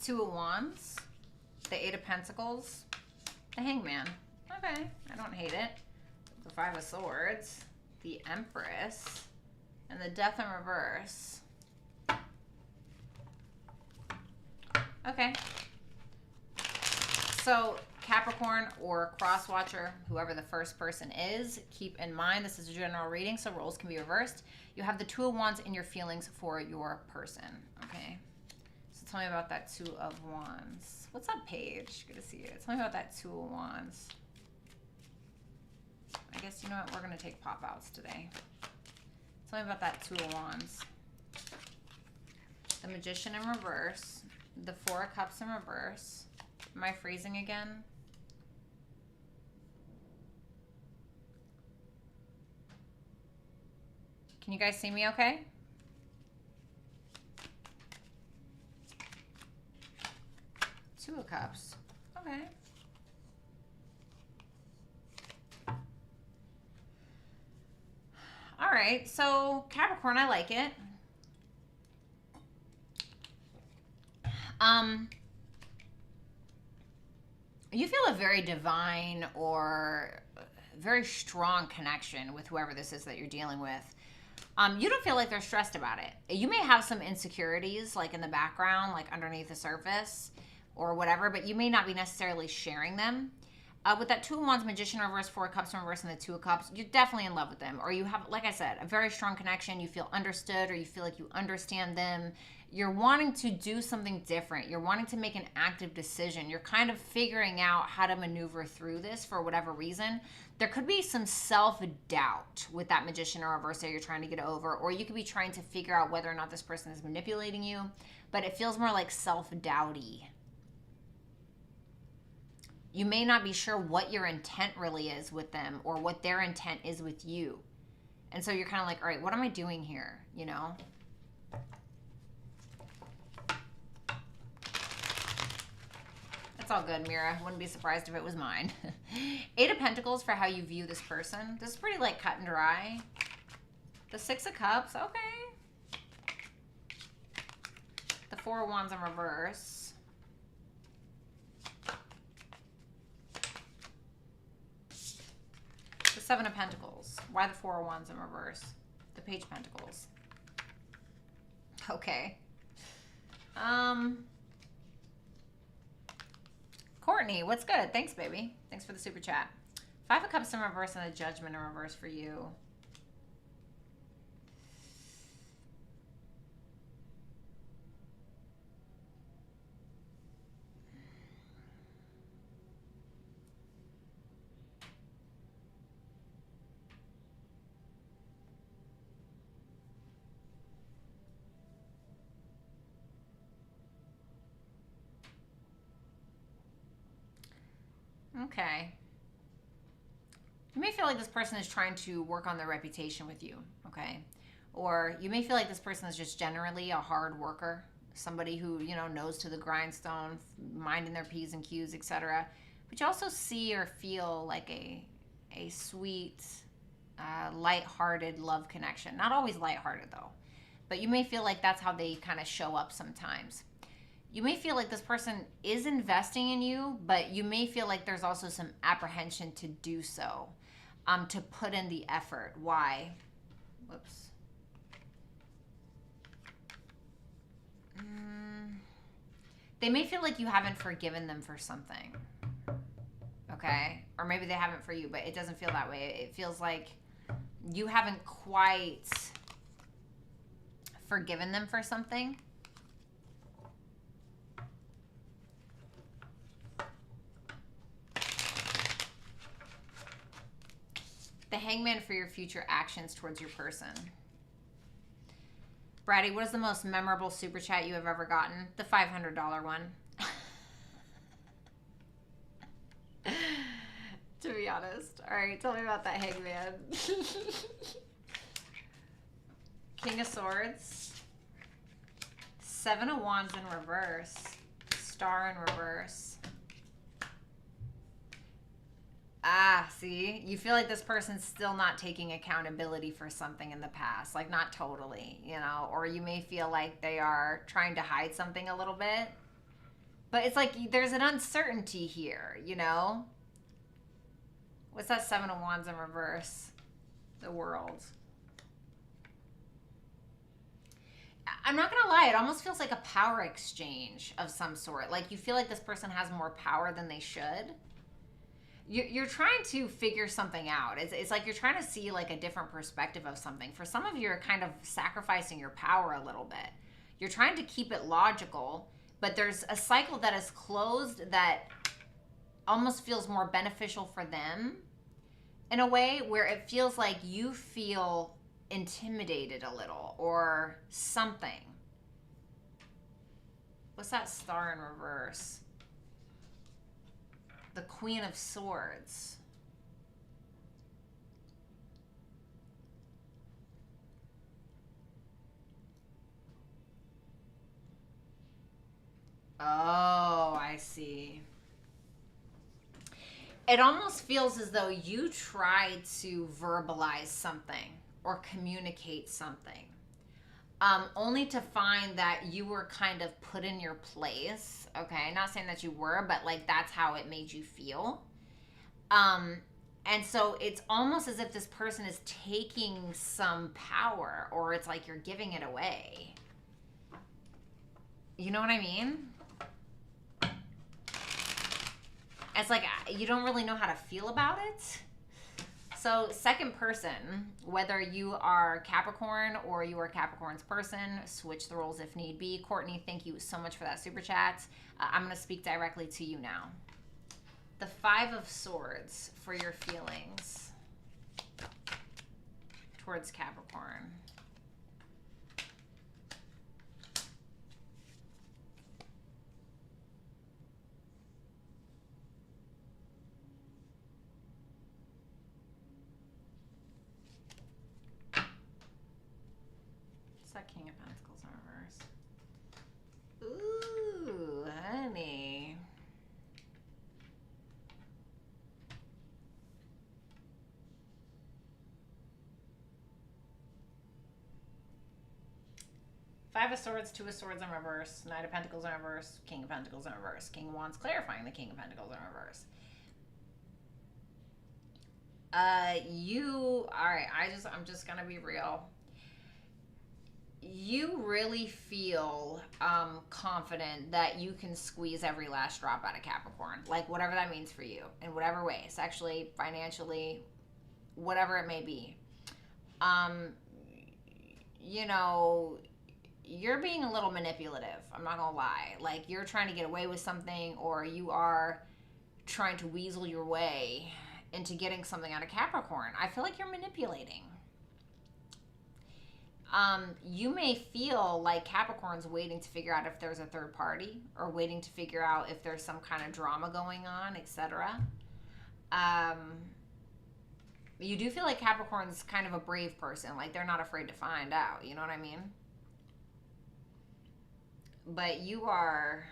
Two of Wands, the Eight of Pentacles, the Hangman. Okay, I don't hate it. The Five of Swords, the Empress, and the Death in reverse. Okay. So Capricorn or Crosswatcher, whoever the first person is, keep in mind this is a general reading, so roles can be reversed. You have the Two of Wands in your feelings for your person. Okay. Tell me about that Two of Wands. What's up, Paige? Good to see you. Tell me about that Two of Wands. I guess, you know what? We're going to take pop-outs today. Tell me about that Two of Wands. The Magician in reverse. The Four of Cups in reverse. Am I freezing again? Can you guys see me okay? Two of Cups. Okay. All right. So Capricorn, I like it. You feel a very divine or very strong connection with whoever this is that you're dealing with. You don't feel like they're stressed about it. You may have some insecurities like in the background, like underneath the surface, or whatever, but you may not be necessarily sharing them. With that Two of Wands, Magician reverse, Four of Cups in reverse, and the Two of Cups, you're definitely in love with them. Or you have, like I said, a very strong connection. You feel understood, or you feel like you understand them. You're wanting to do something different. You're wanting to make an active decision. You're kind of figuring out how to maneuver through this for whatever reason. There could be some self-doubt with that Magician in reverse that you're trying to get over, or you could be trying to figure out whether or not this person is manipulating you, but it feels more like self-doubty. You may not be sure what your intent really is with them or what their intent is with you. And so you're kind of like, all right, what am I doing here? You know? That's all good, Mira. Wouldn't be surprised if it was mine. Eight of Pentacles for how you view this person. This is pretty like cut and dry. The Six of Cups. Okay. The Four of Wands in reverse. Seven of Pentacles. Why the Four of Wands in reverse? The Page of Pentacles. Okay. Courtney, what's good? Thanks, baby. Thanks for the super chat. Five of Cups in reverse and the Judgment in reverse for you. Okay. You may feel like this person is trying to work on their reputation with you, okay? Or you may feel like this person is just generally a hard worker, somebody who, you know, knows to the grindstone, minding their P's and Q's, etc. But you also see or feel like a sweet, lighthearted love connection. Not always lighthearted, though. But you may feel like that's how they kind of show up sometimes. You may feel like this person is investing in you, but you may feel like there's also some apprehension to do so. to put in the effort. Why? Whoops. They may feel like you haven't forgiven them for something. Okay? Or maybe they haven't for you, but it doesn't feel that way. It feels like you haven't quite forgiven them for something. The Hangman for your future actions towards your person. Bratty, what is the most memorable super chat you have ever gotten? The $500 one. To be honest. All right, tell me about that Hangman. King of Swords. Seven of Wands in reverse. Star in reverse. Ah, see? You feel like this person's still not taking accountability for something in the past. Like, not totally, you know? Or you may feel like they are trying to hide something a little bit. But it's like there's an uncertainty here, you know? What's that Seven of Wands in reverse? The World. I'm not gonna lie, it almost feels like a power exchange of some sort. Like, you feel like this person has more power than they should. You're trying to figure something out. It's like you're trying to see like a different perspective of something. For some of you, you're kind of sacrificing your power a little bit. You're trying to keep it logical, but there's a cycle that is closed that almost feels more beneficial for them in a way where it feels like you feel intimidated a little or something. What's that Star in reverse? The Queen of Swords. Oh, I see. It almost feels as though you tried to verbalize something or communicate something, only to find that you were kind of put in your place. Okay, not saying that you were, but like that's how it made you feel. And so it's almost as if this person is taking some power, or it's like you're giving it away. You know what I mean? It's like you don't really know how to feel about it. So second person, whether you are Capricorn or you are Capricorn's person, switch the roles if need be. Courtney, thank you so much for that super chat. I'm going to speak directly to you now. The Five of Swords for your feelings towards Capricorn. That King of Pentacles in reverse. Ooh, honey. Five of Swords, Two of Swords in reverse, Knight of Pentacles in reverse, King of Pentacles in reverse, King of Wands clarifying the King of Pentacles in reverse. Alright, I'm just gonna be real. You really feel confident that you can squeeze every last drop out of Capricorn, like whatever that means for you, in whatever way, sexually, financially, whatever it may be. You know, you're being a little manipulative. I'm not gonna lie. Like, you're trying to get away with something, or you are trying to weasel your way into getting something out of Capricorn. I feel like you're manipulating. You may feel like Capricorn's waiting to figure out if there's a third party, or waiting to figure out if there's some kind of drama going on, etc. You do feel like Capricorn's kind of a brave person. Like, they're not afraid to find out. You know what I mean? But you are...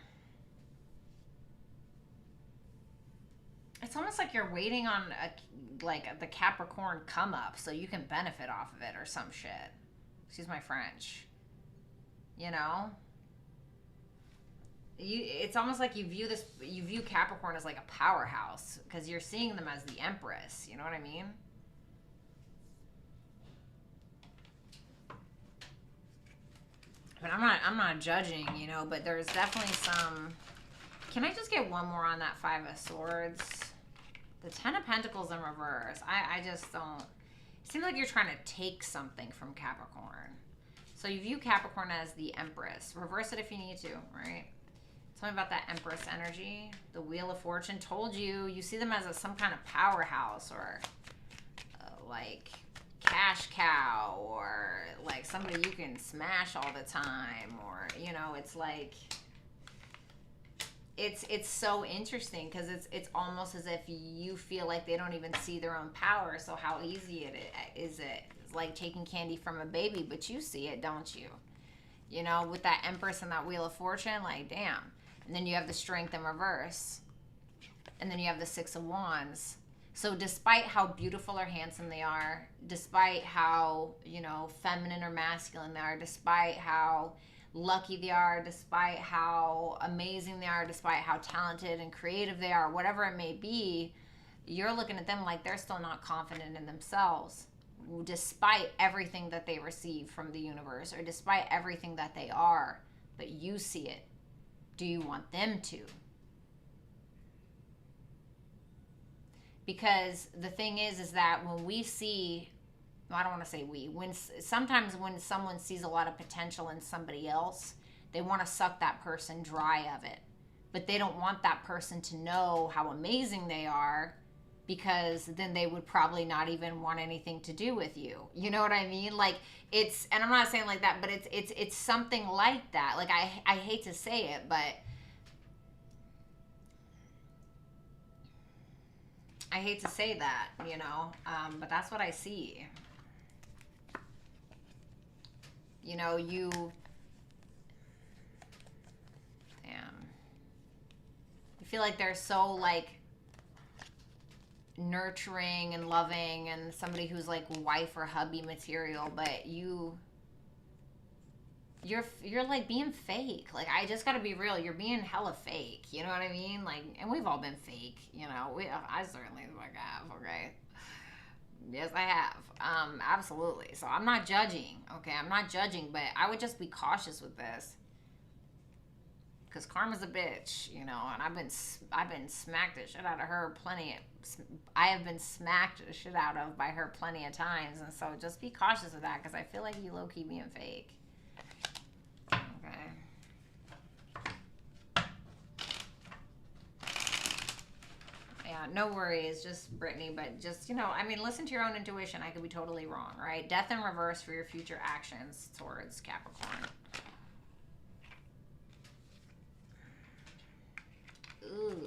It's almost like you're waiting on the Capricorn come up so you can benefit off of it or some shit. Excuse my French. You know? It's almost like you view Capricorn as like a powerhouse, because you're seeing them as the Empress. You know what I mean? But I'm not judging, you know, but there's definitely some. Can I just get one more on that Five of Swords? The Ten of Pentacles in reverse. I just don't. It seems like you're trying to take something from Capricorn. So you view Capricorn as the Empress. Reverse it if you need to, right? Tell me about that Empress energy. The Wheel of Fortune. Told you. You see them as some kind of powerhouse or like cash cow or like somebody you can smash all the time, or you know, it's like it's so interesting because it's almost as if you feel like they don't even see their own power. So how easy is it? It's like taking candy from a baby, but you see it, don't you? You know, with that Empress and that Wheel of Fortune, like damn. And then you have the Strength in reverse, and then you have the Six of Wands. So despite how beautiful or handsome they are, despite how, you know, feminine or masculine they are, despite how lucky they are, despite how amazing they are, despite how talented and creative they are, whatever it may be, you're looking at them like they're still not confident in themselves, despite everything that they receive from the universe or despite everything that they are. But you see it. Do you want them to? Because the thing is that when we see, I don't want to say sometimes when someone sees a lot of potential in somebody else, they want to suck that person dry of it. But they don't want that person to know how amazing they are, because then they would probably not even want anything to do with you. You know what I mean? Like it's, and I'm not saying like that, but it's something like that. Like I hate to say it, but I hate to say that, you know, but that's what I see. You know, you feel like they're so like nurturing and loving and somebody who's like wife or hubby material, but you're like being fake. Like, I just gotta be real. You're being hella fake. You know what I mean? Like, and we've all been fake. You know, I certainly like have. Okay, yes, I have. Absolutely. So I'm not judging. Okay, I'm not judging, but I would just be cautious with this, because karma's a bitch. You know, and I've been smacked the shit out of her plenty. I have been smacked the shit out of by her plenty of times, and so just be cautious of that, because I feel like you low key being fake. Yeah, no worries, just Brittany, but just, you know, I mean, listen to your own intuition. I could be totally wrong, right? Death in reverse for your future actions towards Capricorn. Ooh.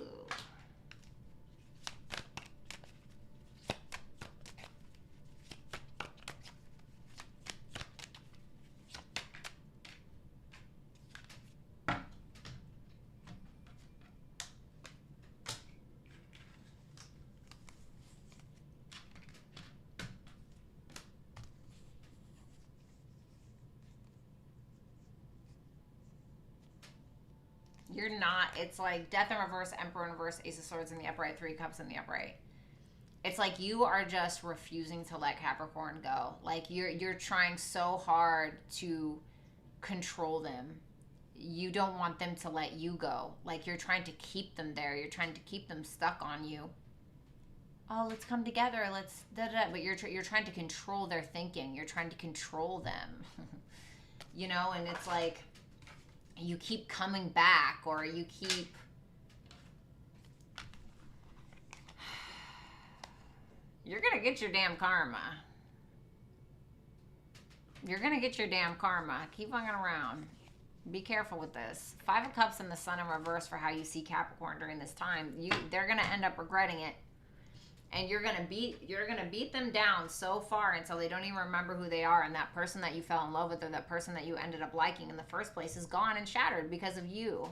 You're not, it's like Death in reverse, Emperor in reverse, Ace of Swords in the upright, Three Cups in the upright. It's like you are just refusing to let Capricorn go. Like you're trying so hard to control them. You don't want them to let you go. Like you're trying to keep them there. You're trying to keep them stuck on you. Oh, let's come together. Let's da-da. But you're trying to control their thinking. You're trying to control them. You know, and it's like you keep coming back, or you keep you're gonna get your damn karma. You're gonna get your damn karma. Keep hanging around. Be careful with this. Five of Cups and the Sun in reverse for how you see Capricorn during this time. They're gonna end up regretting it. And you're gonna beat them down so far until they don't even remember who they are, and that person that you fell in love with, or that person that you ended up liking in the first place, is gone and shattered because of you.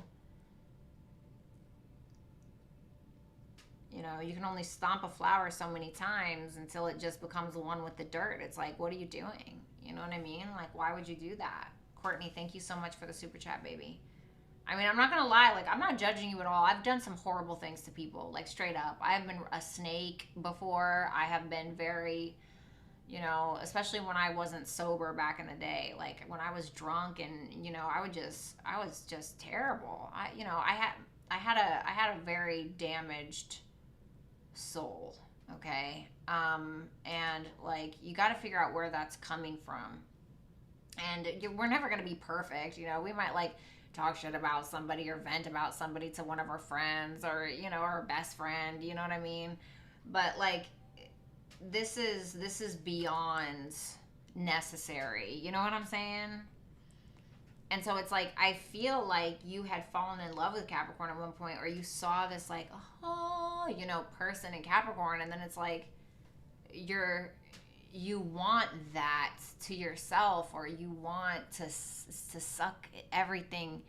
You know, you can only stomp a flower so many times until it just becomes the one with the dirt. It's like, what are you doing? You know what I mean? Like, why would you do that? Courtney, thank you so much for the super chat, baby. I mean, I'm not going to lie. Like, I'm not judging you at all. I've done some horrible things to people, like straight up. I have been a snake before. I have been very, you know, especially when I wasn't sober back in the day. Like when I was drunk and, you know, I was just terrible. I had a very damaged soul, okay? And like you got to figure out where that's coming from. And we're never going to be perfect, you know. We might like talk shit about somebody or vent about somebody to one of our friends or, you know, our best friend, you know what I mean? But like this is beyond necessary, you know what I'm saying? And so it's like I feel like you had fallen in love with Capricorn at one point, or you saw this like, oh, you know, person in Capricorn, and then it's like you want that to yourself, or you want to suck everything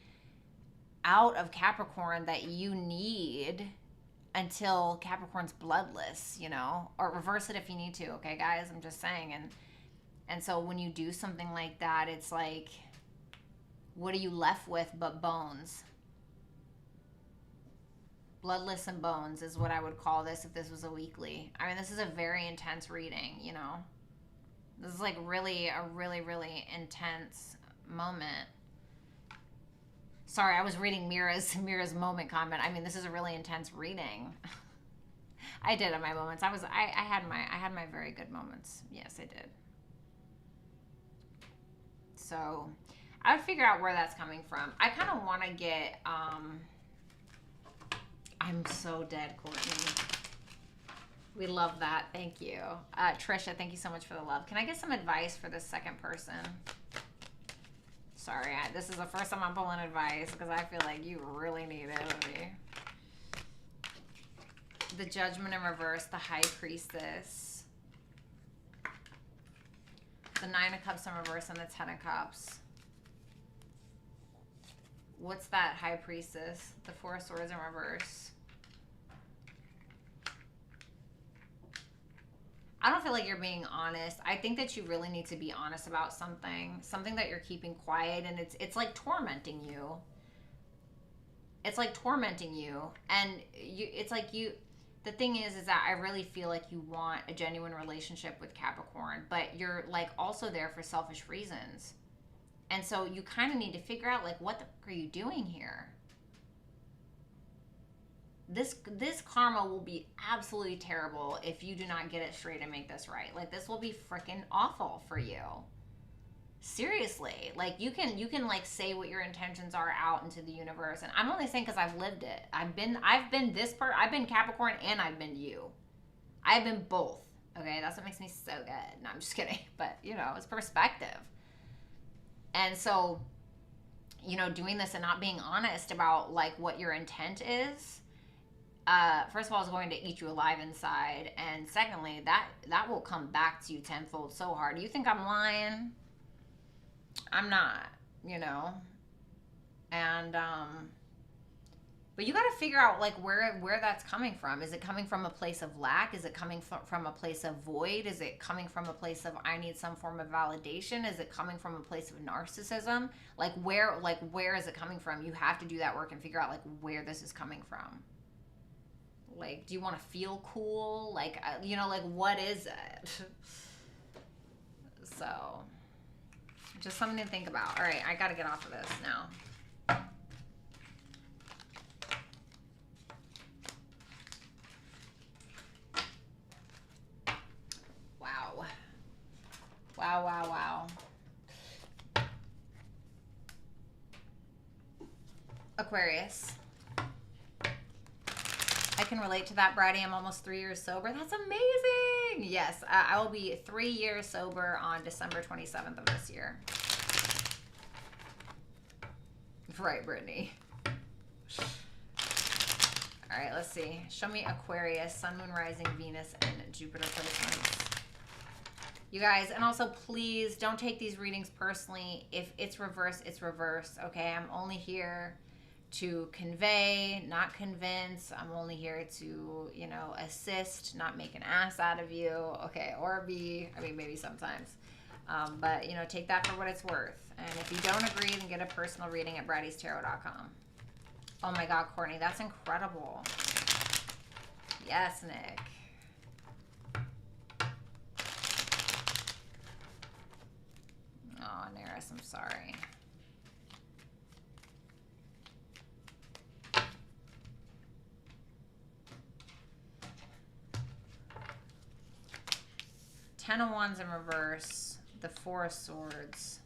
out of Capricorn that you need until Capricorn's bloodless, you know, or reverse it if you need to. Okay, guys, I'm just saying. And so when you do something like that, it's like, what are you left with but bones? Bloodless and bones is what I would call this if this was a weekly. I mean, this is a very intense reading, you know. This is like really a really intense moment. Sorry, I was reading Mira's moment comment. I mean, this is a really intense reading. I did have my moments. I had my very good moments. Yes, I did. So, I would figure out where that's coming from. I kind of want to get I'm so dead, Courtney. We love that. Thank you. Trisha, thank you so much for the love. Can I get some advice for this second person? Sorry, this is the first time I'm pulling advice because I feel like you really need it with me. The Judgment in reverse, the High Priestess, the Nine of Cups in reverse, and the Ten of Cups. What's that High Priestess? The Four of Swords in reverse. I don't feel like you're being honest. I think that you really need to be honest about something that you're keeping quiet, and it's like tormenting you. It's like tormenting you, and it's like the thing is that I really feel like you want a genuine relationship with Capricorn, but you're like also there for selfish reasons. And so you kind of need to figure out like, what the fuck are you doing here? This karma will be absolutely terrible if you do not get it straight and make this right. Like, this will be freaking awful for you. Seriously. Like, you can like say what your intentions are out into the universe, and I'm only saying because I've lived it. I've been I've been Capricorn, and I've been you. I've been both. Okay, that's what makes me so good. No, I'm just kidding. But you know, it's perspective. And so, you know, doing this and not being honest about like what your intent is, first of all, is going to eat you alive inside, and secondly, that will come back to you tenfold so hard. You think I'm lying? I'm not, you know. And but you got to figure out like where that's coming from. Is it coming from a place of lack? Is it coming from a place of void? Is it coming from a place of I need some form of validation? Is it coming from a place of narcissism? Like where is it coming from? You have to do that work and figure out like where this is coming from. Like, do you want to feel cool? Like, you know, like, what is it? So, just something to think about. All right, I got to get off of this now. Wow. Wow, wow, wow. Aquarius. I can relate to that, Bratty. I'm almost 3 years sober. That's amazing. Yes, I will be 3 years sober on December 27th of this year. Right, Brittany. All right, let's see. Show me Aquarius, Sun, Moon, Rising, Venus, and Jupiter placements. You guys, and also please don't take these readings personally. If it's reverse, it's reverse. Okay, I'm only here to convey, not convince. I'm only here to, you know, assist, not make an ass out of you. Okay, or I mean, maybe sometimes. But, you know, take that for what it's worth. And if you don't agree, then get a personal reading at brattystarot.com. Oh my God, Courtney, that's incredible. Yes, Nick. sorry. Ten of Wands in reverse, the Four of Swords,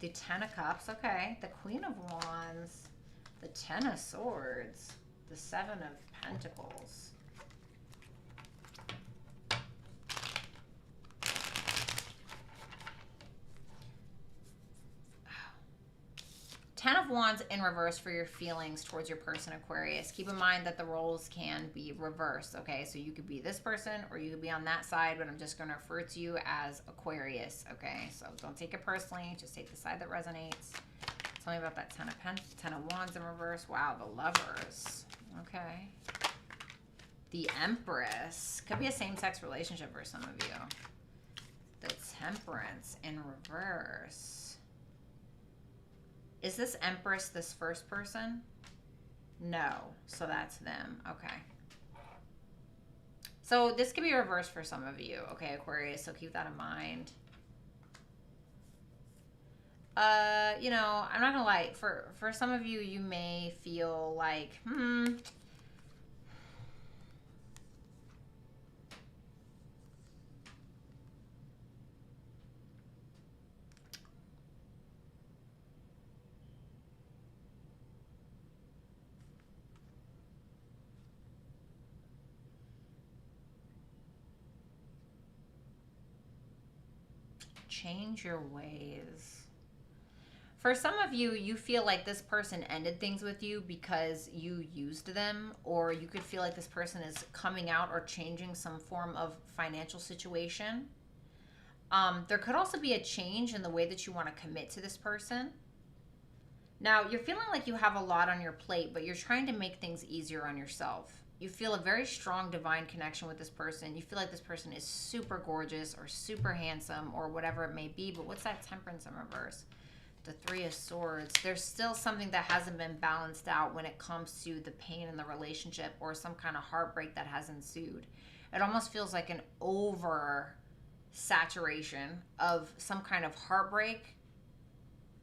the Ten of Cups, okay, the Queen of Wands, the Ten of Swords, the Seven of Pentacles. Ten of Wands in reverse for your feelings towards your person, Aquarius. Keep in mind that the roles can be reversed, okay? So you could be this person or you could be on that side, but I'm just going to refer to you as Aquarius, okay? So don't take it personally. Just take the side that resonates. Tell me about that Ten of Wands in reverse. Wow, the Lovers. Okay. The Empress. Could be a same-sex relationship for some of you. The Temperance in reverse. Is this Empress this first person? No. So that's them. Okay. So this could be reversed for some of you. Okay, Aquarius. So keep that in mind. You know, I'm not gonna lie. For some of you, you may feel like, change your ways. For some of you, you feel like this person ended things with you because you used them, or you could feel like this person is coming out or changing some form of financial situation. There could also be a change in the way that you want to commit to this person. Now, you're feeling like you have a lot on your plate, but you're trying to make things easier on yourself. You feel a very strong divine connection with this person. You feel like this person is super gorgeous or super handsome or whatever it may be. But what's that Temperance in reverse? The Three of Swords. There's still something that hasn't been balanced out when it comes to the pain in the relationship or some kind of heartbreak that has ensued. It almost feels like an over saturation of some kind of heartbreak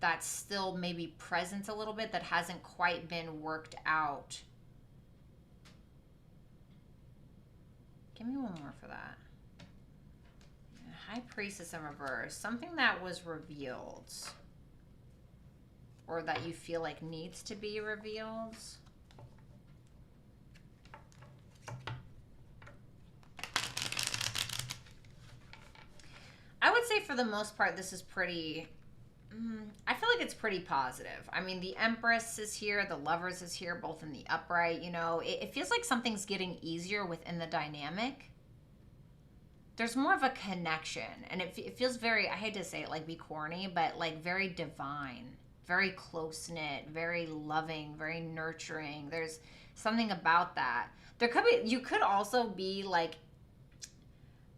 that's still maybe present a little bit, that hasn't quite been worked out. Give me one more for that. High Priestess in reverse. Something that was revealed or that you feel like needs to be revealed. I would say for the most part, this is pretty... I feel like it's pretty positive. I mean, the Empress is here, the Lovers is here, both in the upright. You know, it feels like something's getting easier within the dynamic. There's more of a connection, and it feels very, I hate to say it, like be corny, but like very divine, very close-knit, very loving, very nurturing. There's something about that. There could be, you could also be like,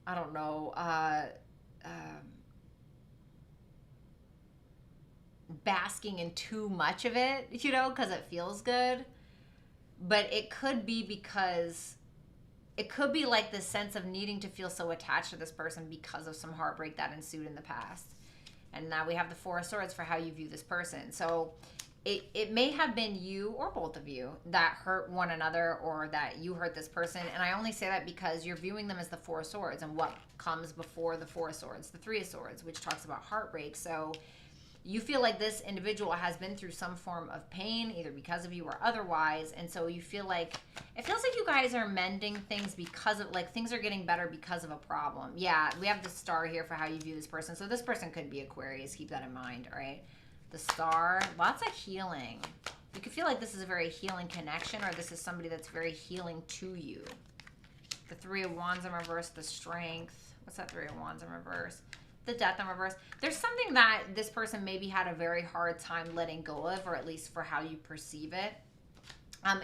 I don't know, basking in too much of it, you know, because it feels good. But it could be because it could be like this sense of needing to feel so attached to this person because of some heartbreak that ensued in the past. And now we have the Four of Swords for how you view this person. So it may have been you or both of you that hurt one another, or that you hurt this person. And I only say that because you're viewing them as the Four of Swords, and what comes before the Four of Swords? The Three of Swords, which talks about heartbreak. So you feel like this individual has been through some form of pain, either because of you or otherwise. And so you feel like, it feels like you guys are mending things because of, like, things are getting better because of a problem. Yeah, we have the Star here for how you view this person. So this person could be Aquarius. Keep that in mind, all right? The Star, lots of healing. You could feel like this is a very healing connection, or this is somebody that's very healing to you. The Three of Wands in reverse, the Strength. What's that Three of Wands in reverse? The Death in reverse. There's something that this person maybe had a very hard time letting go of, or at least for how you perceive it.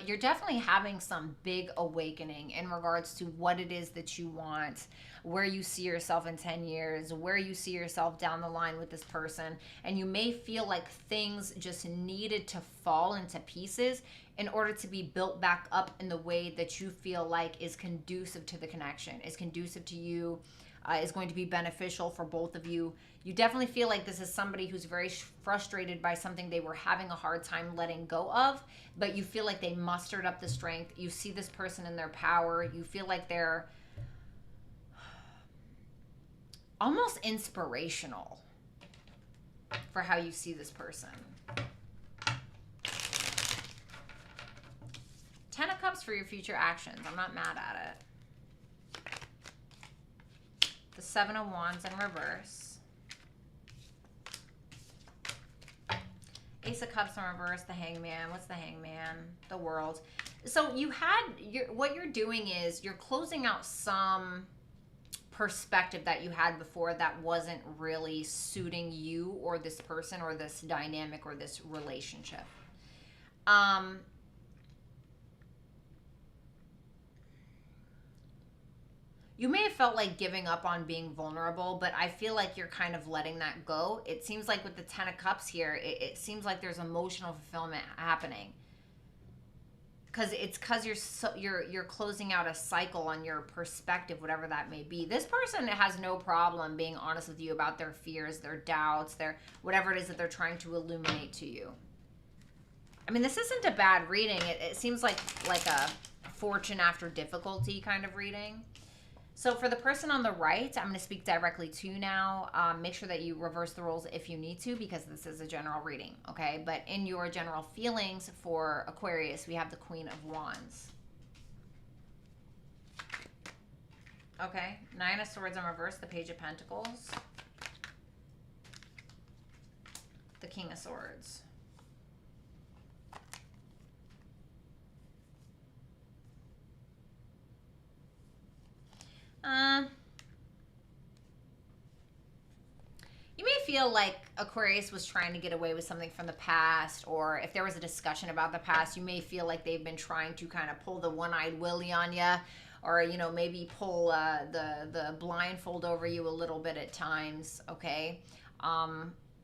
You're definitely having some big awakening in regards to what it is that you want, where you see yourself in 10 years, where you see yourself down the line with this person. And you may feel like things just needed to fall into pieces in order to be built back up in the way that you feel like is conducive to the connection, is conducive to you, is going to be beneficial for both of you. You definitely feel like this is somebody who's very frustrated by something they were having a hard time letting go of, but you feel like they mustered up the strength. You see this person in their power. You feel like they're almost inspirational for how you see this person. 10 of Cups for your future actions. I'm not mad at it. The 7 of Wands in reverse. Ace of Cups in reverse. The Hangman. What's the Hangman? The World. So you had, what you're doing is you're closing out some perspective that you had before that wasn't really suiting you or this person or this dynamic or this relationship. You may have felt like giving up on being vulnerable, but I feel like you're kind of letting that go. It seems like with the 10 of Cups here, it seems like there's emotional fulfillment happening. Because you're closing out a cycle on your perspective, whatever that may be. This person has no problem being honest with you about their fears, their doubts, their whatever it is that they're trying to illuminate to you. I mean, this isn't a bad reading. It seems like a fortune after difficulty kind of reading. So for the person on the right, I'm going to speak directly to you now. Make sure that you reverse the roles if you need to, because this is a general reading, okay? But in your general feelings for Aquarius, we have the Queen of Wands. Okay, 9 of Swords in reverse, the Page of Pentacles. The King of Swords. You may feel like Aquarius was trying to get away with something from the past, or if there was a discussion about the past, you may feel like they've been trying to kind of pull the one-eyed Willy on you, or, you know, maybe pull the blindfold over you a little bit at times, okay?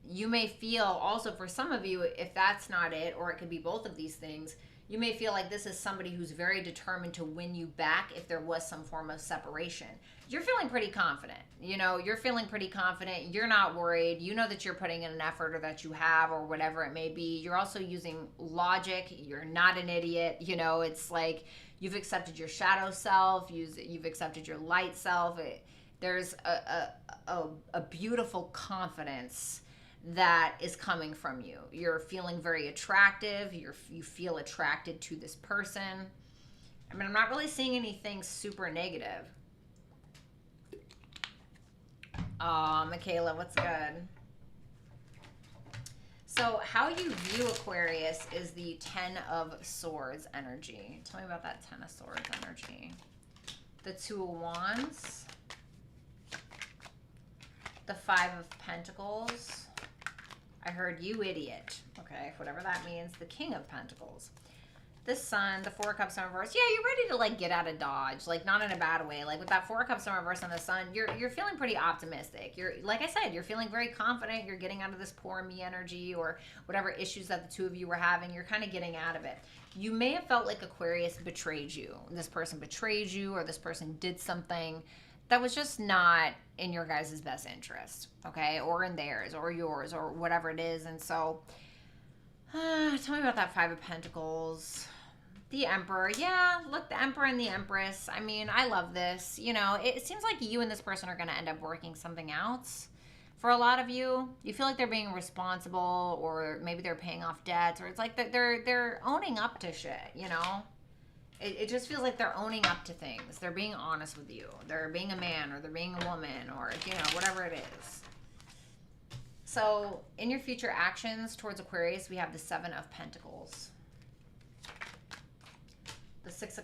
You may feel also, for some of you, if that's not it, or it could be both of these things, you may feel like this is somebody who's very determined to win you back if there was some form of separation. You're feeling pretty confident. You know, you're feeling pretty confident. You're not worried. You know that you're putting in an effort, or that you have, or whatever it may be. You're also using logic. You're not an idiot. You know, it's like you've accepted your shadow self. You've accepted your light self. There's a beautiful confidence that is coming from you. You're feeling very attractive. You feel attracted to this person. I mean, I'm not really seeing anything super negative. Michaela, what's good? So how you view Aquarius is the 10 of Swords energy. Tell me about that 10 of Swords energy. The 2 of Wands. The 5 of Pentacles. I heard you idiot. Okay, whatever that means. The King of Pentacles. The Sun, the 4 of Cups in reverse. Yeah, you're ready to like get out of Dodge. Like, not in a bad way. Like with that 4 of Cups in reverse and the Sun, you're feeling pretty optimistic. You're, like I said, you're feeling very confident. You're getting out of this poor me energy, or whatever issues that the two of you were having. You're kind of getting out of it. You may have felt like Aquarius betrayed you. This person betrayed you, or this person did something that was just not in your guys' best interest, okay? Or in theirs, or yours, or whatever it is. And so, tell me about that 5 of Pentacles. The Emperor. Yeah, look, the Emperor and the Empress. I mean, I love this. You know, it seems like you and this person are going to end up working something out. For a lot of you, you feel like they're being responsible, or maybe they're paying off debts, or it's like they're owning up to shit, you know? It just feels like they're owning up to things. They're being honest with you. They're being a man, or they're being a woman, or, you know, whatever it is. So in your future actions towards Aquarius, we have the 7 of Pentacles. The 6 of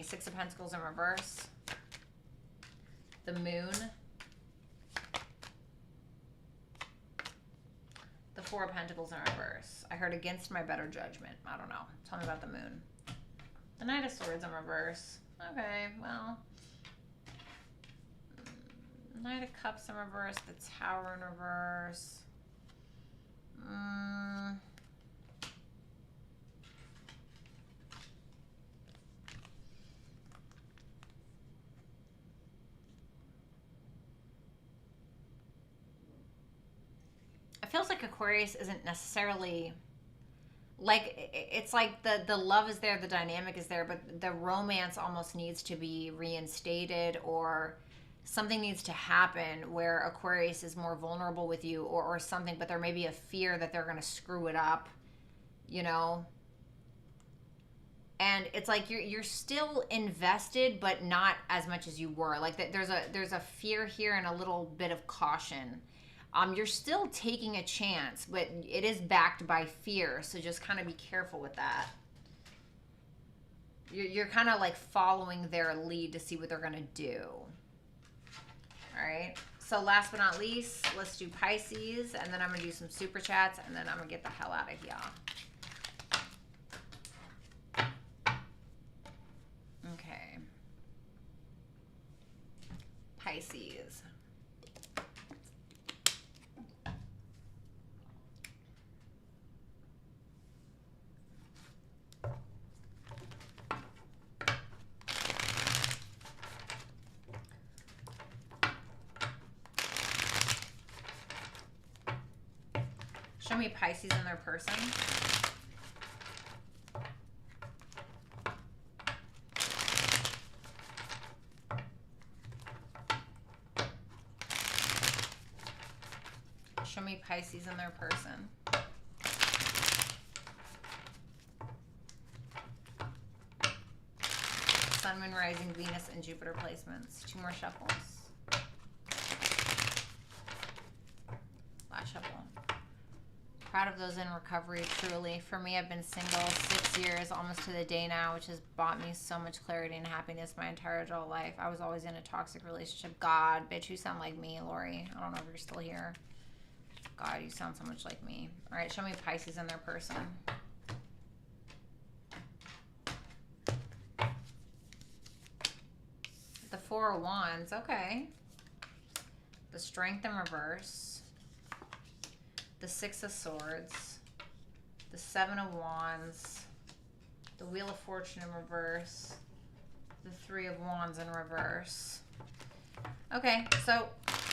Six of Pentacles in reverse. The Moon. The 4 of Pentacles in reverse. I heard against my better judgment. I don't know. Tell me about the Moon. The Knight of Swords in reverse. Okay, well. Knight of Cups in reverse. The Tower in reverse. feels like Aquarius isn't necessarily, like, it's like the love is there, the dynamic is there, but the romance almost needs to be reinstated, or something needs to happen where Aquarius is more vulnerable with you, or something, but there may be a fear that they're going to screw it up, you know? And it's like you're still invested, but not as much as you were. Like there's a fear here and a little bit of caution. You're still taking a chance, but it is backed by fear. So just kind of be careful with that. You're kind of like following their lead to see what they're going to do. All right. So last but not least, let's do Pisces, and then I'm going to do some super chats, and then I'm going to get the hell out of here. Okay. Pisces. Show me Pisces in their person. Show me Pisces in their person. Sun, Moon, Rising, Venus, and Jupiter placements. 2 more shuffles. Last shuffle. Proud of those in recovery, truly. For me, I've been single 6 years, almost to the day now, which has brought me so much clarity and happiness my entire adult life. I was always in a toxic relationship. God, bitch, you sound like me, Lori. I don't know if you're still here. God, you sound so much like me. All right, show me Pisces in their person. The 4 of Wands, okay. The Strength in reverse. The 6 of Swords. The 7 of Wands. The Wheel of Fortune in reverse. The 3 of Wands in reverse. Okay, so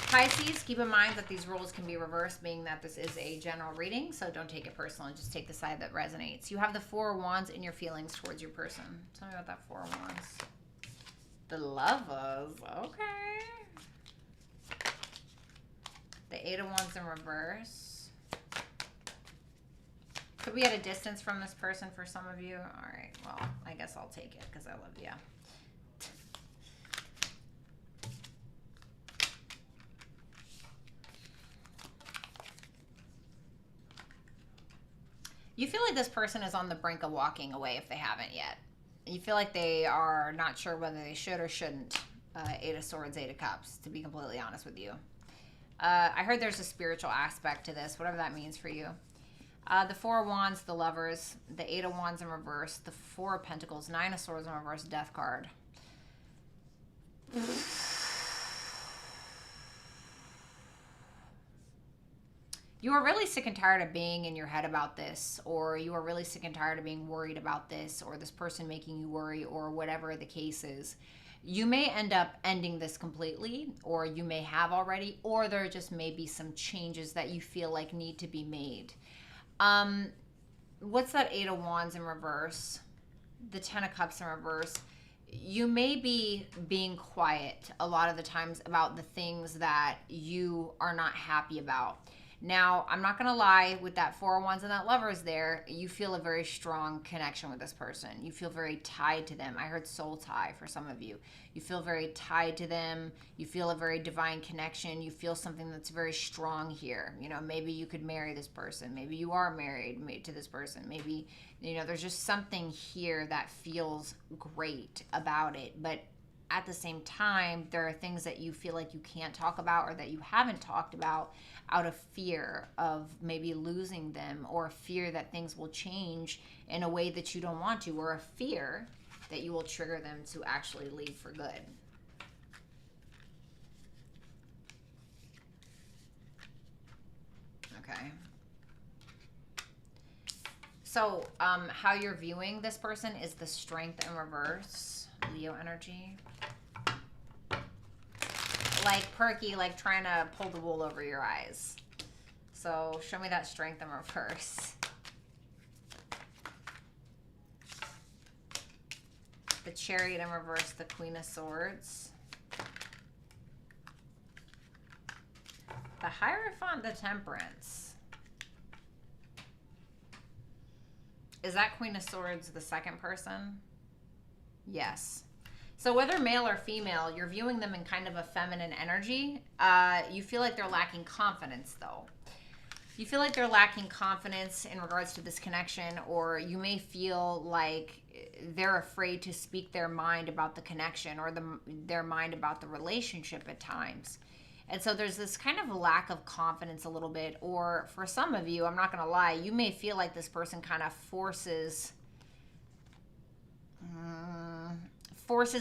Pisces, keep in mind that these rules can be reversed, being that this is a general reading, so don't take it personal. Just take the side that resonates. You have the 4 of Wands in your feelings towards your person. Tell me about that 4 of Wands. The Lovers, okay. The 8 of Wands in reverse. Could be at a distance from this person for some of you. All right, well, I guess I'll take it because I love you. You feel like this person is on the brink of walking away if they haven't yet. You feel like they are not sure whether they should or shouldn't. 8 of Swords, 8 of Cups, to be completely honest with you. I heard there's a spiritual aspect to this, whatever that means for you. The 4 of Wands, the Lovers, the 8 of Wands in reverse, the 4 of Pentacles, 9 of Swords in reverse, Death card. You are really sick and tired of being in your head about this, or you are really sick and tired of being worried about this, or this person making you worry, or whatever the case is. You may end up ending this completely, or you may have already, or there just may be some changes that you feel like need to be made. What's that 8 of Wands in reverse? The 10 of Cups in reverse. You may be being quiet a lot of the times about the things that you are not happy about. Now, I'm not going to lie, with that 4 of Wands and that Lovers there, you feel a very strong connection with this person. You feel very tied to them. I heard soul tie for some of you. You feel very tied to them. You feel a very divine connection. You feel something that's very strong here. You know, maybe you could marry this person. Maybe you are married to this person. Maybe, you know, there's just something here that feels great about it. But at the same time, there are things that you feel like you can't talk about or that you haven't talked about out of fear of maybe losing them, or fear that things will change in a way that you don't want to, or a fear that you will trigger them to actually leave for good. Okay. So how you're viewing this person is the Strength in reverse, Leo energy. Like perky, like trying to pull the wool over your eyes. So show me that strength in reverse. The Chariot in reverse, the Queen of Swords. The Hierophant, the Temperance. Is that Queen of Swords the second person? Yes. So whether male or female, you're viewing them in kind of a feminine energy. You feel like they're lacking confidence, though. You feel like they're lacking confidence in regards to this connection, or you may feel like they're afraid to speak their mind about the connection or their mind about the relationship at times. And so there's this kind of lack of confidence a little bit, or for some of you, I'm not going to lie, you may feel like this person kind of forces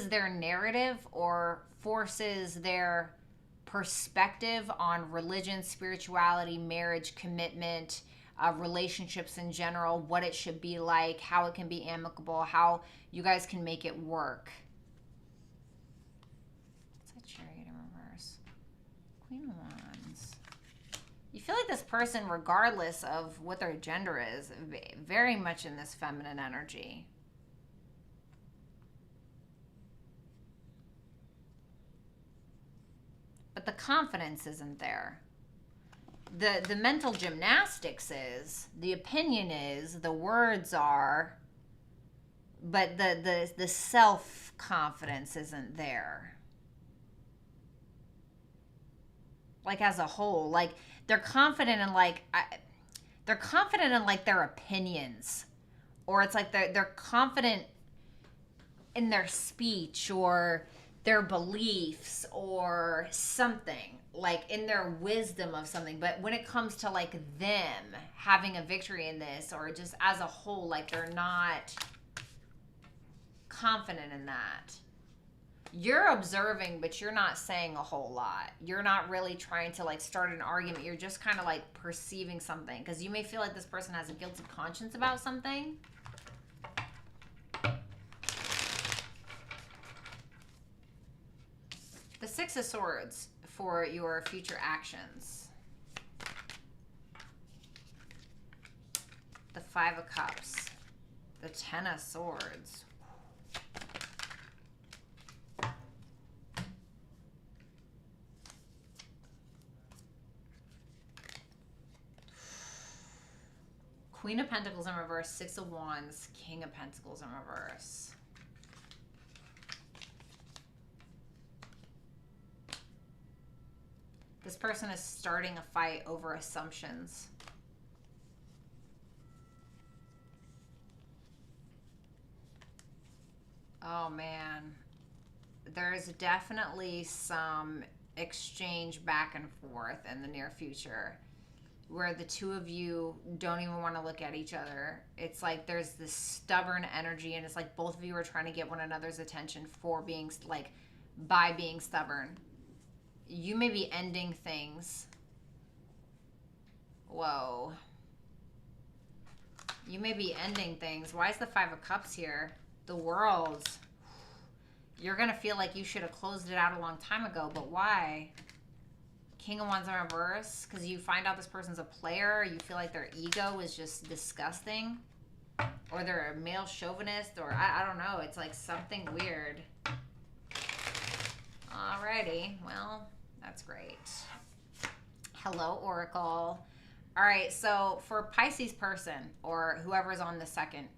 their narrative or forces their perspective on religion, spirituality, marriage, commitment, relationships in general, what it should be like, how it can be amicable, how you guys can make it work. What's that Chariot in reverse? Queen of Wands. You feel like this person, regardless of what their gender is, very much in this feminine energy. But the confidence isn't there. The mental gymnastics is, the opinion is, the words are, but the self-confidence isn't there. Like as a whole, like they're confident in their opinions, or it's like they're confident in their speech or their beliefs or something, like in their wisdom of something. But when it comes to like them having a victory in this, or just as a whole, like they're not confident in that. You're observing, but you're not saying a whole lot. You're not really trying to like start an argument. You're just kind of like perceiving something, because you may feel like this person has a guilty conscience about something. The Six of Swords for your future actions. The Five of Cups. The Ten of Swords. Queen of Pentacles in reverse. Six of Wands. King of Pentacles in reverse. This person is starting a fight over assumptions. Oh man. There's definitely some exchange back and forth in the near future where the two of you don't even want to look at each other. It's like there's this stubborn energy, and it's like both of you are trying to get one another's attention for being like, by being stubborn. You may be ending things. Whoa. You may be ending things. Why is the Five of Cups here? The World. You're going to feel like you should have closed it out a long time ago, but why? King of Wands in reverse, because you find out this person's a player. You feel like their ego is just disgusting. Or they're a male chauvinist, or I don't know. It's like something weird. Alrighty. Well, that's great. Hello, Oracle. All right, so for Pisces person, or whoever's on the second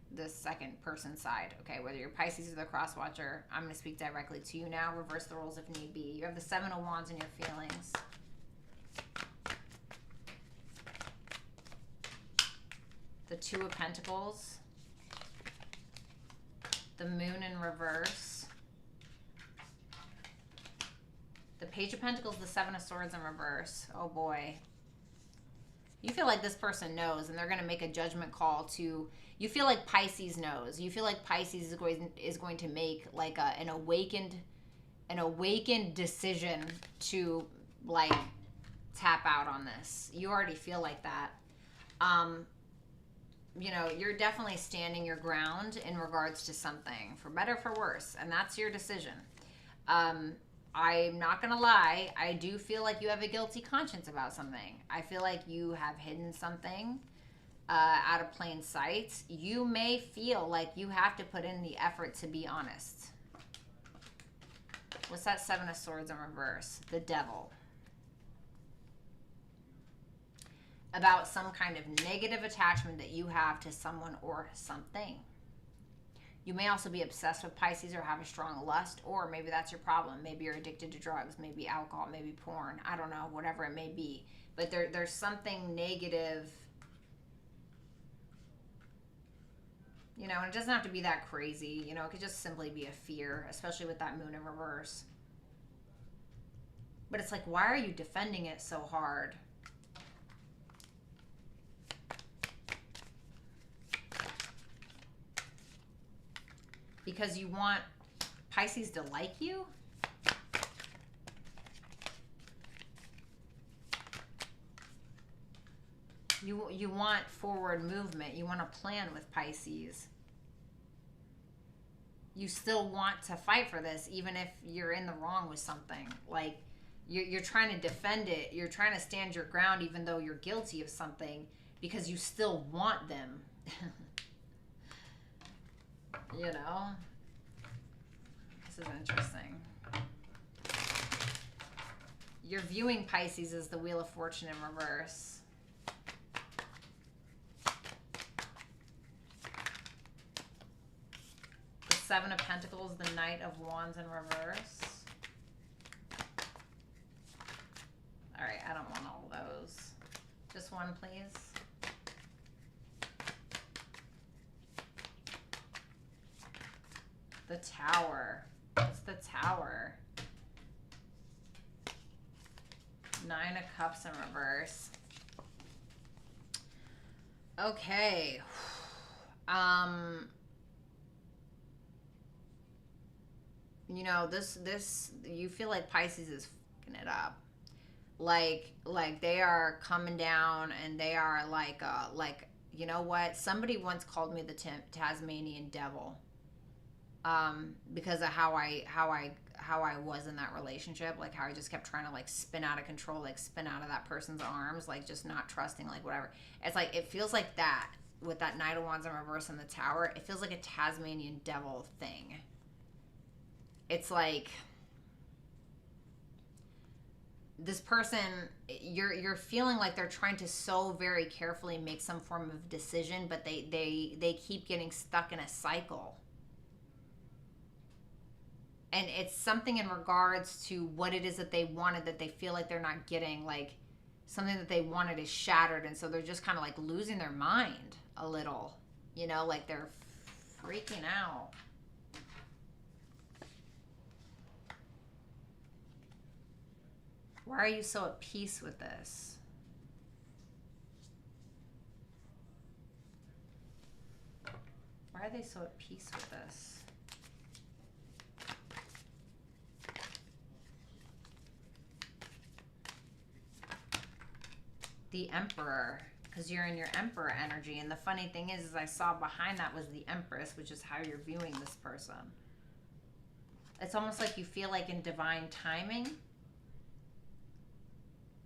person side, okay, whether you're Pisces or the cross watcher, I'm going to speak directly to you now. Reverse the roles if need be. You have the Seven of Wands in your feelings. The Two of Pentacles. The Moon in reverse. The Page of Pentacles, the Seven of Swords in reverse. Oh boy. You feel like this person knows, and they're going to make a judgment call to, you feel like Pisces knows. You feel like Pisces is going to make like an awakened decision to like tap out on this. You already feel like that. You know, you're definitely standing your ground in regards to something, for better, for worse, and that's your decision. I'm not gonna lie, I do feel like you have a guilty conscience about something. I feel like you have hidden something out of plain sight. You may feel like you have to put in the effort to be honest. What's that Seven of Swords in reverse? The Devil. About some kind of negative attachment that you have to someone or something. You may also be obsessed with Pisces or have a strong lust, or maybe that's your problem. Maybe you're addicted to drugs, maybe alcohol, maybe porn. I don't know, whatever it may be. But there's something negative. You know, and it doesn't have to be that crazy. You know, it could just simply be a fear, especially with that moon in reverse. But it's like, why are you defending it so hard? Because you want Pisces to like you? You want forward movement. You want to plan with Pisces. You still want to fight for this, even if you're in the wrong with something. Like, you're trying to defend it. You're trying to stand your ground, even though you're guilty of something, because you still want them. You know? This is interesting. You're viewing Pisces as the Wheel of Fortune in reverse. The Seven of Pentacles, the Knight of Wands in reverse. All right, I don't want all those. Just one, please. The Tower. What's the Tower? Nine of Cups in reverse. Okay. You know, this you feel like Pisces is fucking it up. Like they are coming down, and they are like, you know what? Somebody once called me the Tasmanian devil. Because of how I was in that relationship, like how I just kept trying to like spin out of control, like spin out of that person's arms, like just not trusting, like whatever. It's like, it feels like that with that Knight of Wands in reverse and the Tower. It feels like a Tasmanian devil thing. It's like this person, you're feeling like they're trying to so very carefully make some form of decision, but they keep getting stuck in a cycle. And it's something in regards to what it is that they wanted that they feel like they're not getting. Like something that they wanted is shattered, and so they're just kind of like losing their mind a little. You know, like they're freaking out. Why are you so at peace with this? Why are they so at peace with this? The Emperor, because you're in your Emperor energy. And the funny thing is I saw behind that was the Empress, which is how you're viewing this person. It's almost like you feel like in divine timing.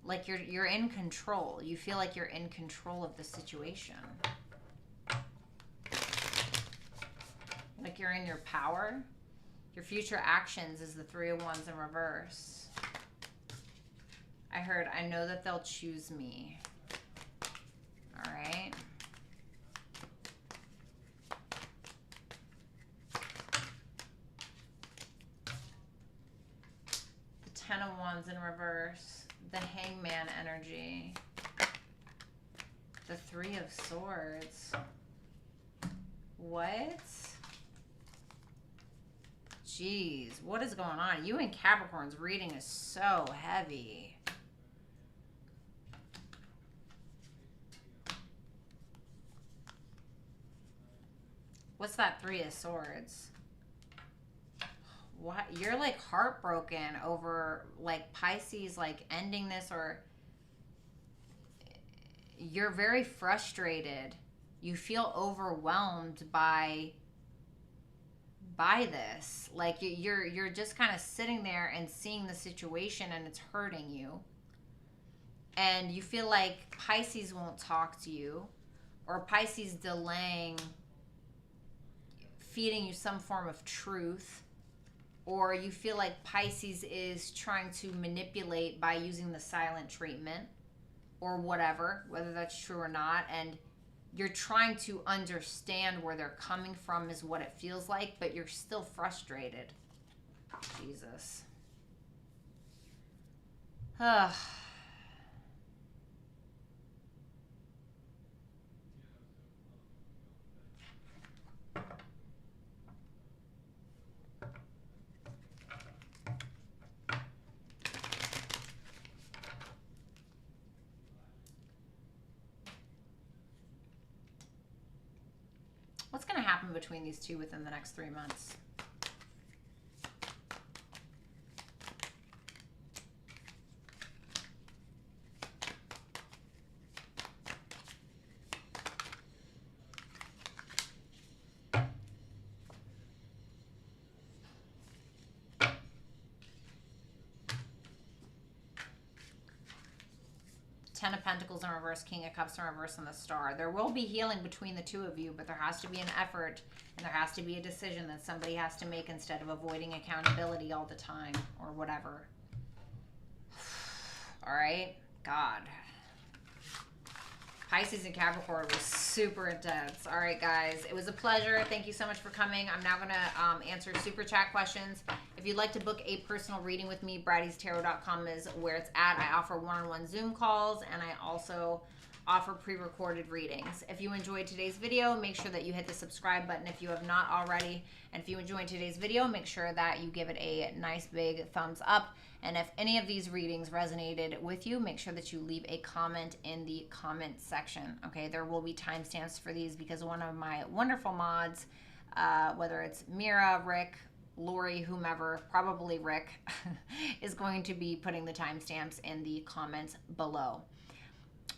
Like you're in control. You feel like you're in control of the situation. Like you're in your power. Your future actions is the Three of Wands in reverse. I heard, I know that they'll choose me. All right. The Ten of Wands in reverse. The Hangman energy. The Three of Swords. What? Jeez, what is going on? You and Capricorn's reading is so heavy. What's that Three of Swords? What? You're like heartbroken over like Pisces like ending this, or you're very frustrated. You feel overwhelmed by by this. Like you're just kind of sitting there and seeing the situation and it's hurting you. And you feel like Pisces won't talk to you, or Pisces delaying feeding you some form of truth, or you feel like Pisces is trying to manipulate by using the silent treatment or whatever, whether that's true or not. And you're trying to understand where they're coming from is what it feels like, but you're still frustrated. Jesus. Ugh. What's going to happen between these two within the next 3 months? Ten of Pentacles in reverse, King of Cups in reverse, and the Star. There will be healing between the two of you, but there has to be an effort and there has to be a decision that somebody has to make instead of avoiding accountability all the time or whatever. All right? God. Pisces and Capricorn was super intense. All right, guys. It was a pleasure. Thank you so much for coming. I'm now going to answer super chat questions. If you'd like to book a personal reading with me, BrattyTarot.com is where it's at. I offer one-on-one Zoom calls, and I also offer pre-recorded readings. If you enjoyed today's video, make sure that you hit the subscribe button if you have not already. And if you enjoyed today's video, make sure that you give it a nice big thumbs up. And if any of these readings resonated with you, make sure that you leave a comment in the comment section. Okay, there will be timestamps for these because one of my wonderful mods, whether it's Mira, Rick, Lori, whomever, probably Rick, is going to be putting the timestamps in the comments below.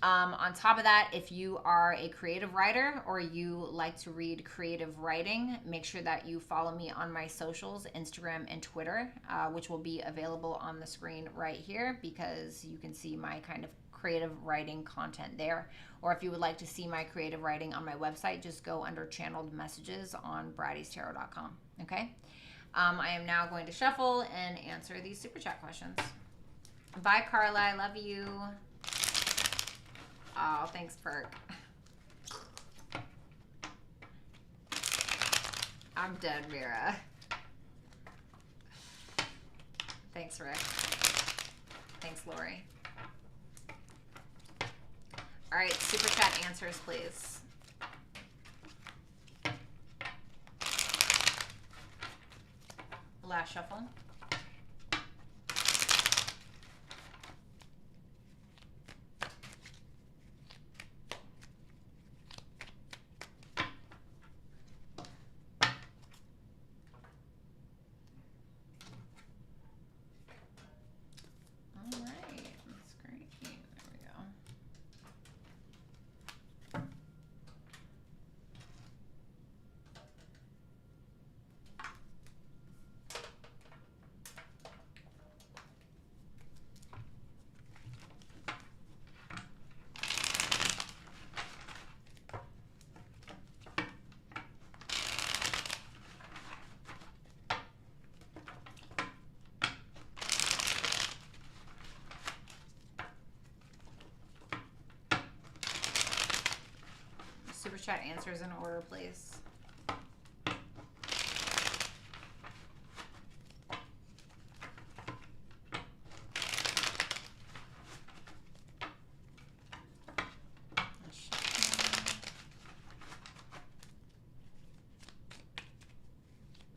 On top of that, if you are a creative writer or you like to read creative writing, make sure that you follow me on my socials, Instagram and Twitter, which will be available on the screen right here because you can see my kind of creative writing content there. Or if you would like to see my creative writing on my website, just go under channeled messages on BrattyTarot.com. Okay? I am now going to shuffle and answer these super chat questions. Bye, Carla. I love you. Oh, thanks, Perk. I'm dead, Mira. Thanks, Rick. Thanks, Lori. All right, super chat answers, please. Last shuffle. Super chat answers in order, please.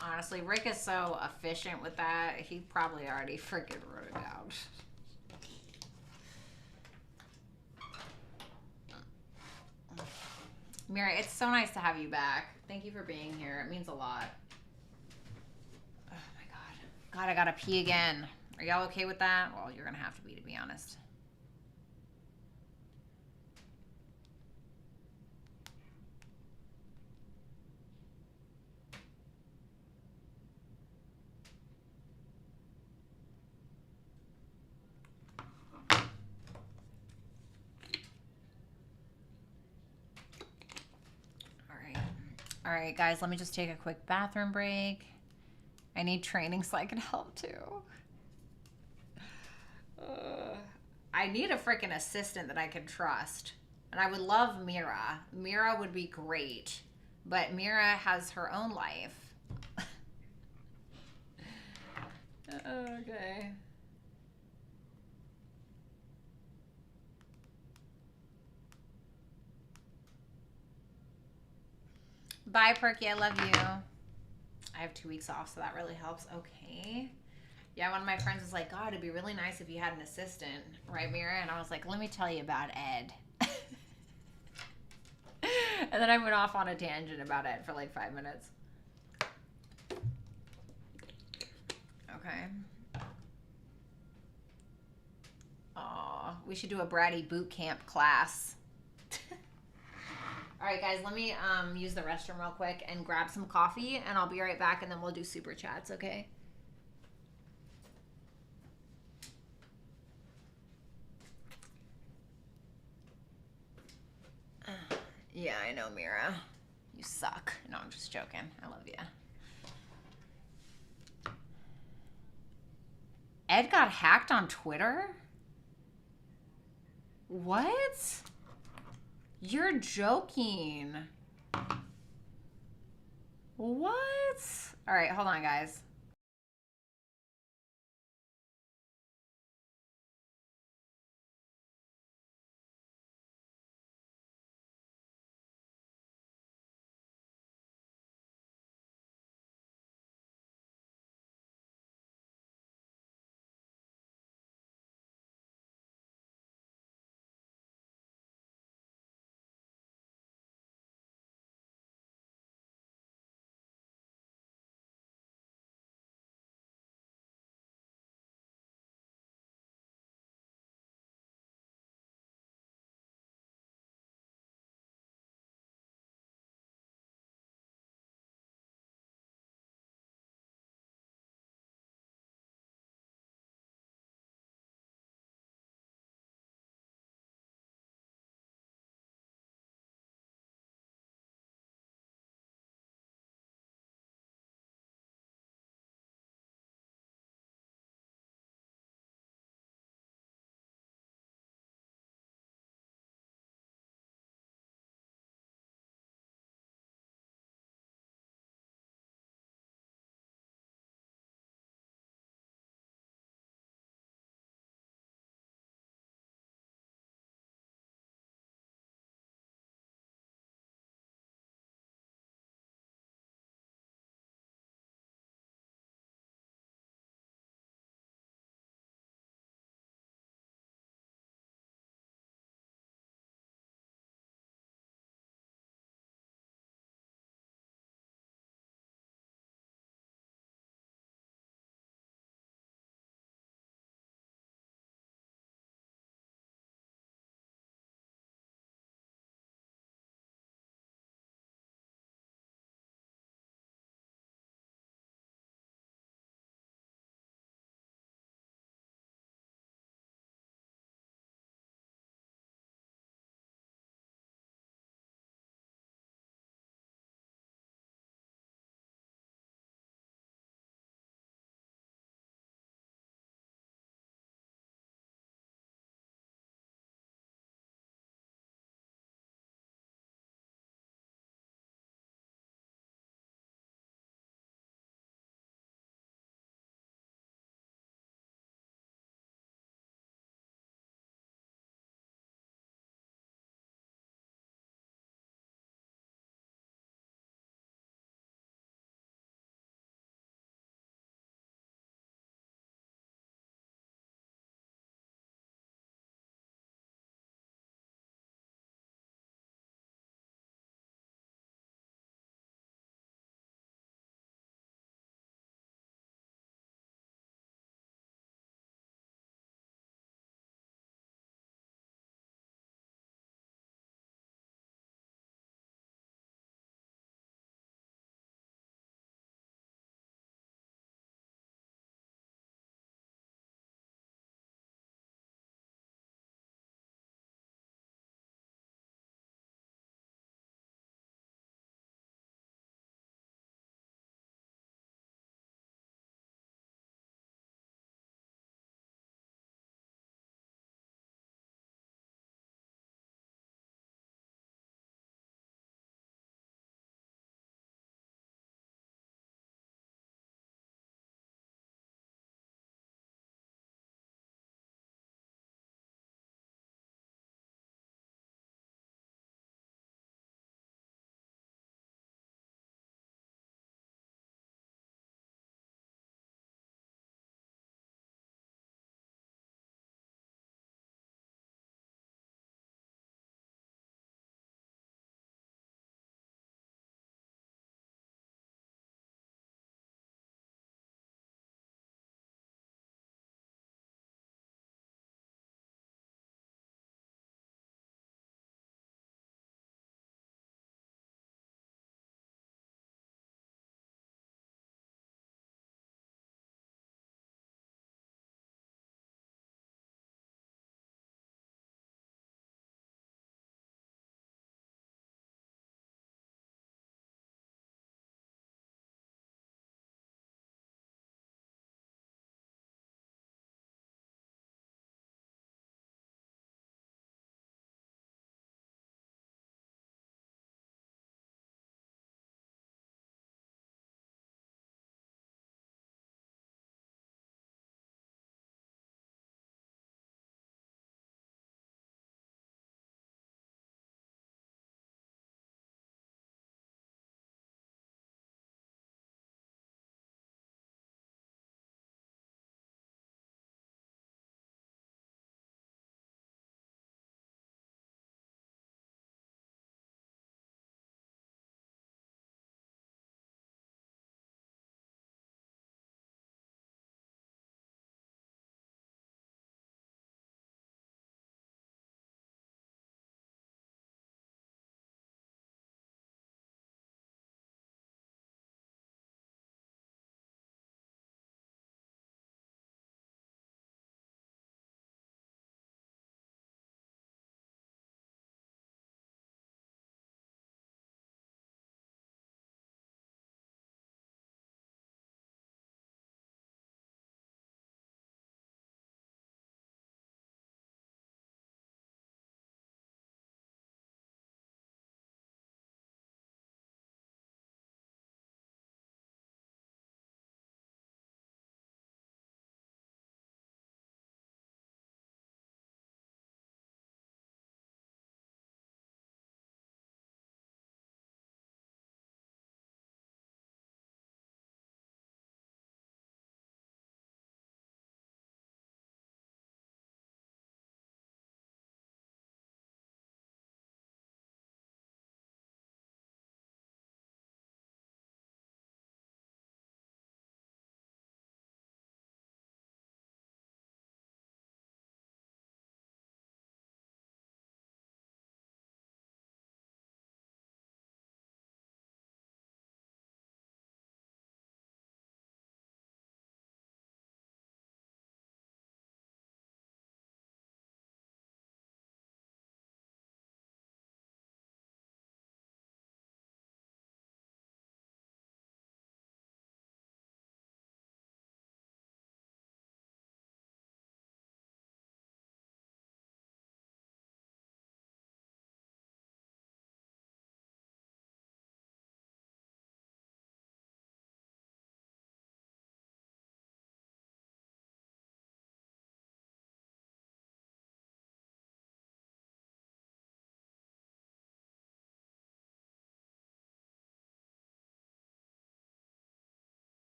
Honestly, Rick is so efficient with that. He probably already freaking wrote it down. Mary, it's so nice to have you back. Thank you for being here. It means a lot. Oh my God. God, I gotta pee again. Are y'all okay with that? Well, you're gonna have to be honest. All right, guys, let me just take a quick bathroom break. I need training so I can help too. I need a freaking assistant that I can trust. And I would love Mira. Mira would be great. But Mira has her own life. Okay. Bye, Perky. I love you. I have 2 weeks off, so that really helps. Okay. Yeah, one of my friends was like, God, it'd be really nice if you had an assistant. Right, Mira? And I was like, let me tell you about Ed. And then I went off on a tangent about Ed for like 5 minutes. Okay. Aw, we should do a Bratty boot camp class. All right, guys, let me use the restroom real quick and grab some coffee, and I'll be right back, and then we'll do super chats, okay? Yeah, I know, Mira. You suck. No, I'm just joking. I love you. Ed got hacked on Twitter? What? You're joking. What? All right, hold on, guys.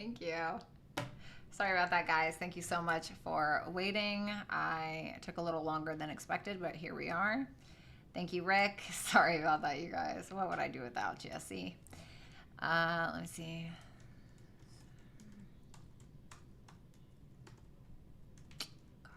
Thank you. Sorry about that, guys. Thank you so much for waiting. I took a little longer than expected, but here we are. Thank you, Rick. Sorry about that, you guys. What would I do without Jesse? Let me see. God.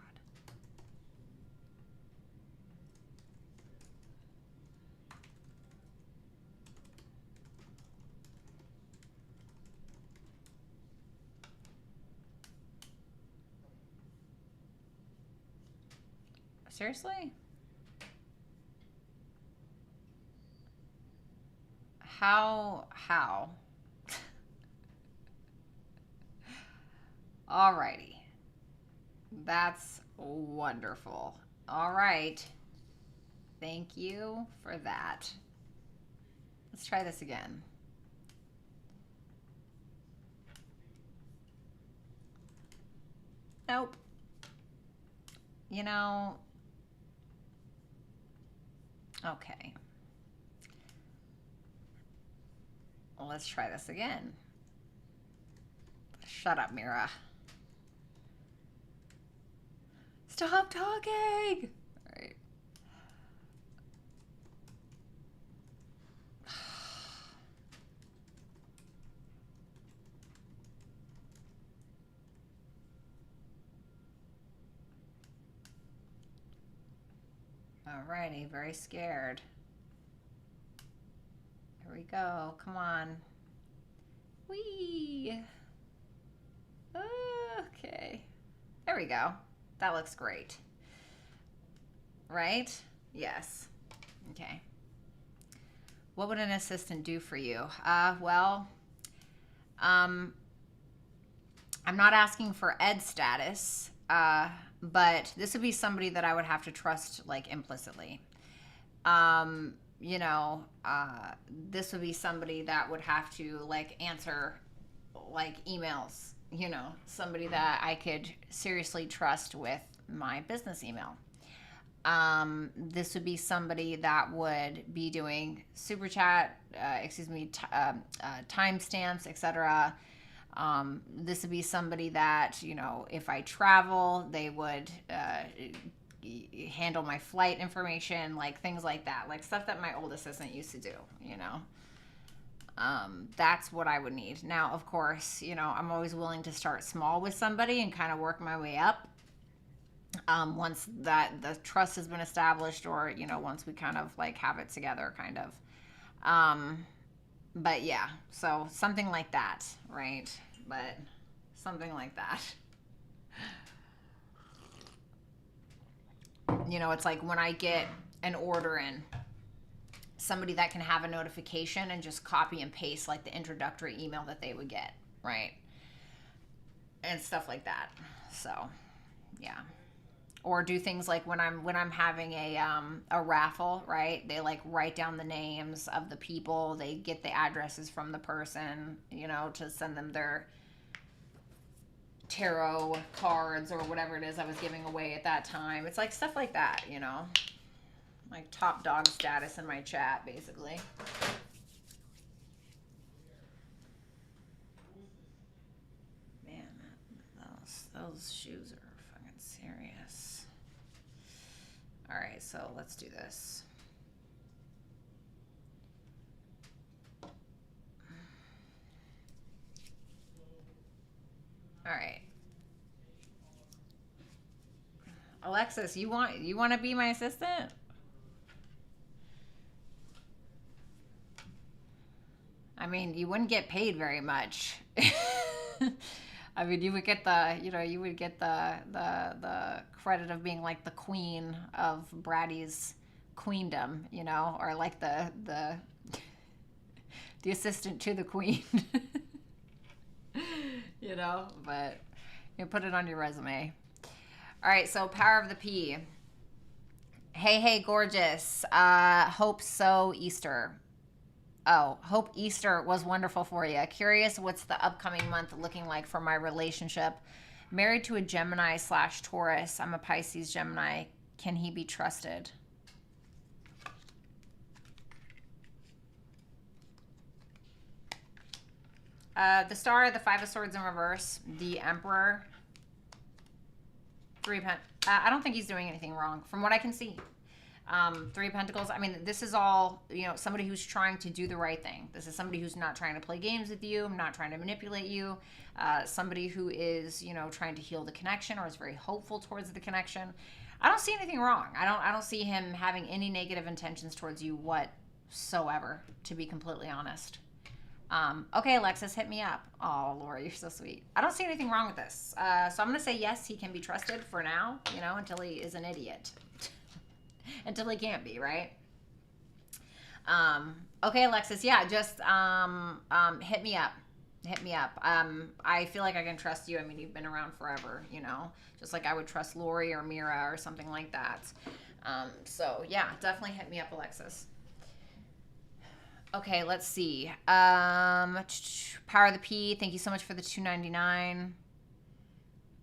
Seriously? How? Alrighty. That's wonderful. All right. Thank you for that. Let's try this again. Nope. You know, okay. Well, let's try this again. Shut up, Mira. Stop talking. All right. Alrighty, very scared. Here we go. Come on. Whee! Okay. There we go. That looks great. Right? Yes. Okay. What would an assistant do for you? Well, I'm not asking for Ed status, but this would be somebody that I would have to trust, like, implicitly. You know, this would be somebody that would have to, like, answer, like, emails. You know, somebody that I could seriously trust with my business email. This would be somebody that would be doing Superchat, timestamps, etc. This would be somebody that, you know, if I travel, they would handle my flight information, like things like that, like stuff that my old assistant used to do, you know. That's what I would need. Now, of course, you know, I'm always willing to start small with somebody and kind of work my way up. Once that the trust has been established, or, you know, once we kind of like have it together, kind of. But yeah, so something like that, right? But something like that. You know, it's like when I get an order in, somebody that can have a notification and just copy and paste like the introductory email that they would get, right? And stuff like that. So, yeah. Or do things like when I'm having a raffle, right? They like write down the names of the people, they get the addresses from the person, you know, to send them their tarot cards or whatever it is I was giving away at that time. It's like stuff like that, you know. Like top dog status in my chat, basically. Man, those shoes are fucking serious. All right, so let's do this. All right. Alexis, you want to be my assistant? I mean, you wouldn't get paid very much. I mean, you would get the, you know, you would get the credit of being like the queen of Bratty's queendom, you know, or like the assistant to the queen. You know, but you put it on your resume. All right, so power of the P. Hey, gorgeous. Hope so, Easter. Oh, hope Easter was wonderful for you. Curious what's the upcoming month looking like for my relationship. Married to a Gemini / Taurus. I'm a Pisces Gemini. Can he be trusted? The Star, the Five of Swords in reverse, the Emperor, I don't think he's doing anything wrong from what I can see. Three of Pentacles. I mean, this is all, you know, somebody who's trying to do the right thing. This is somebody who's not trying to play games with you, not trying to manipulate you. Somebody who is, you know, trying to heal the connection or is very hopeful towards the connection. I don't see anything wrong. I don't see him having any negative intentions towards you whatsoever, to be completely honest. Okay, Alexis, hit me up. Oh, Laura, you're so sweet. I don't see anything wrong with this. So I'm going to say yes, he can be trusted for now, you know, until he is an idiot. Until he can't be, right? Okay, Alexis, yeah, just hit me up. Hit me up. I feel like I can trust you. I mean, you've been around forever, you know, just like I would trust Lori or Mira or something like that. So, yeah, definitely hit me up, Alexis. Okay, let's see. Power of the P, thank you so much for the $2.99.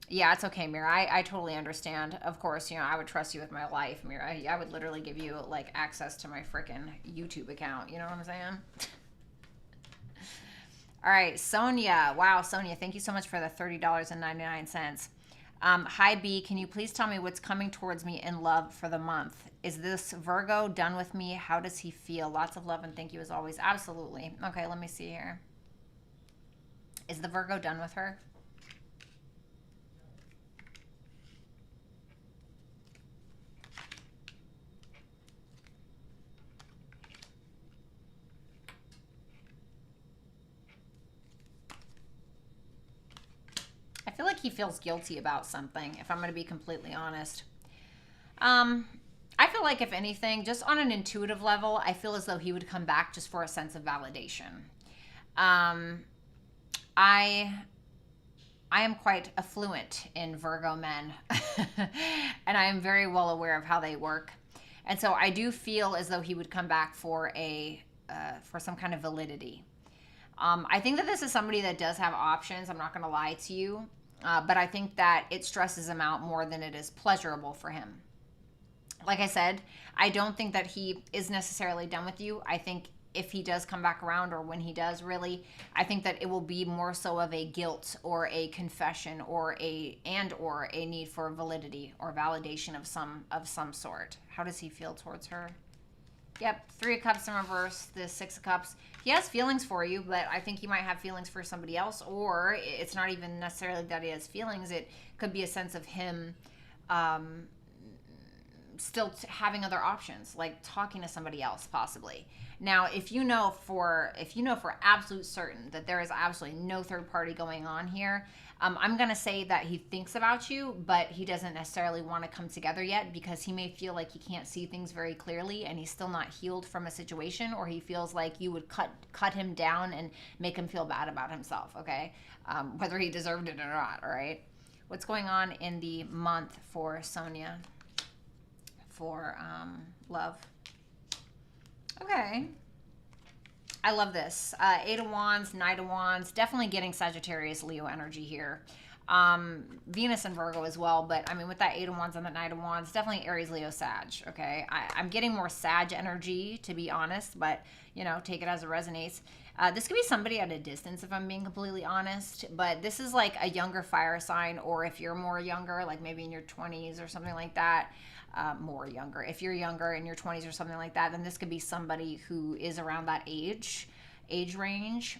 Yeah, it's okay, Mira. I totally understand. Of course, you know, I would trust you with my life, Mira. I would literally give you, like, access to my frickin' YouTube account. You know what I'm saying? All right, Sonia. Wow, Sonia, thank you so much for the $30.99. Hi, B. Can you please tell me what's coming towards me in love for the month? Is this Virgo done with me? How does he feel? Lots of love and thank you as always. Absolutely. Okay, let me see here. Is the Virgo done with her? I feel like he feels guilty about something, if I'm going to be completely honest. I feel like, if anything, just on an intuitive level, I feel as though he would come back just for a sense of validation. I am quite affluent in Virgo men, and I am very well aware of how they work. And so I do feel as though he would come back for some kind of validity. I think that this is somebody that does have options. I'm not going to lie to you. But I think that it stresses him out more than it is pleasurable for him. Like I said, I don't think that he is necessarily done with you. I think if he does come back around, or when he does, really, I think that it will be more so of a guilt or a confession or a need for validity or validation of some sort. How does he feel towards her? Yep, 3 of Cups in reverse, the 6 of Cups. He has feelings for you, but I think he might have feelings for somebody else, or it's not even necessarily that he has feelings. It could be a sense of him still having other options, like talking to somebody else, possibly. Now, if you know for absolute certain that there is absolutely no third party going on here, I'm going to say that he thinks about you, but he doesn't necessarily want to come together yet, because he may feel like he can't see things very clearly and he's still not healed from a situation, or he feels like you would cut him down and make him feel bad about himself, okay? Whether he deserved it or not, all right? What's going on in the month for Sonia for love? Okay. I love this. 8 of Wands, Knight of Wands. Definitely getting Sagittarius, Leo energy here. Venus and Virgo as well. But, I mean, with that 8 of Wands and the Knight of Wands, definitely Aries, Leo, Sag. Okay? I'm getting more Sag energy, to be honest. But, you know, take it as it resonates. This could be somebody at a distance, if I'm being completely honest. But this is like a younger fire sign. Or if you're more younger, like maybe in your 20s or something like that. More younger. If you're younger in your 20s or something like that, then this could be somebody who is around that age range.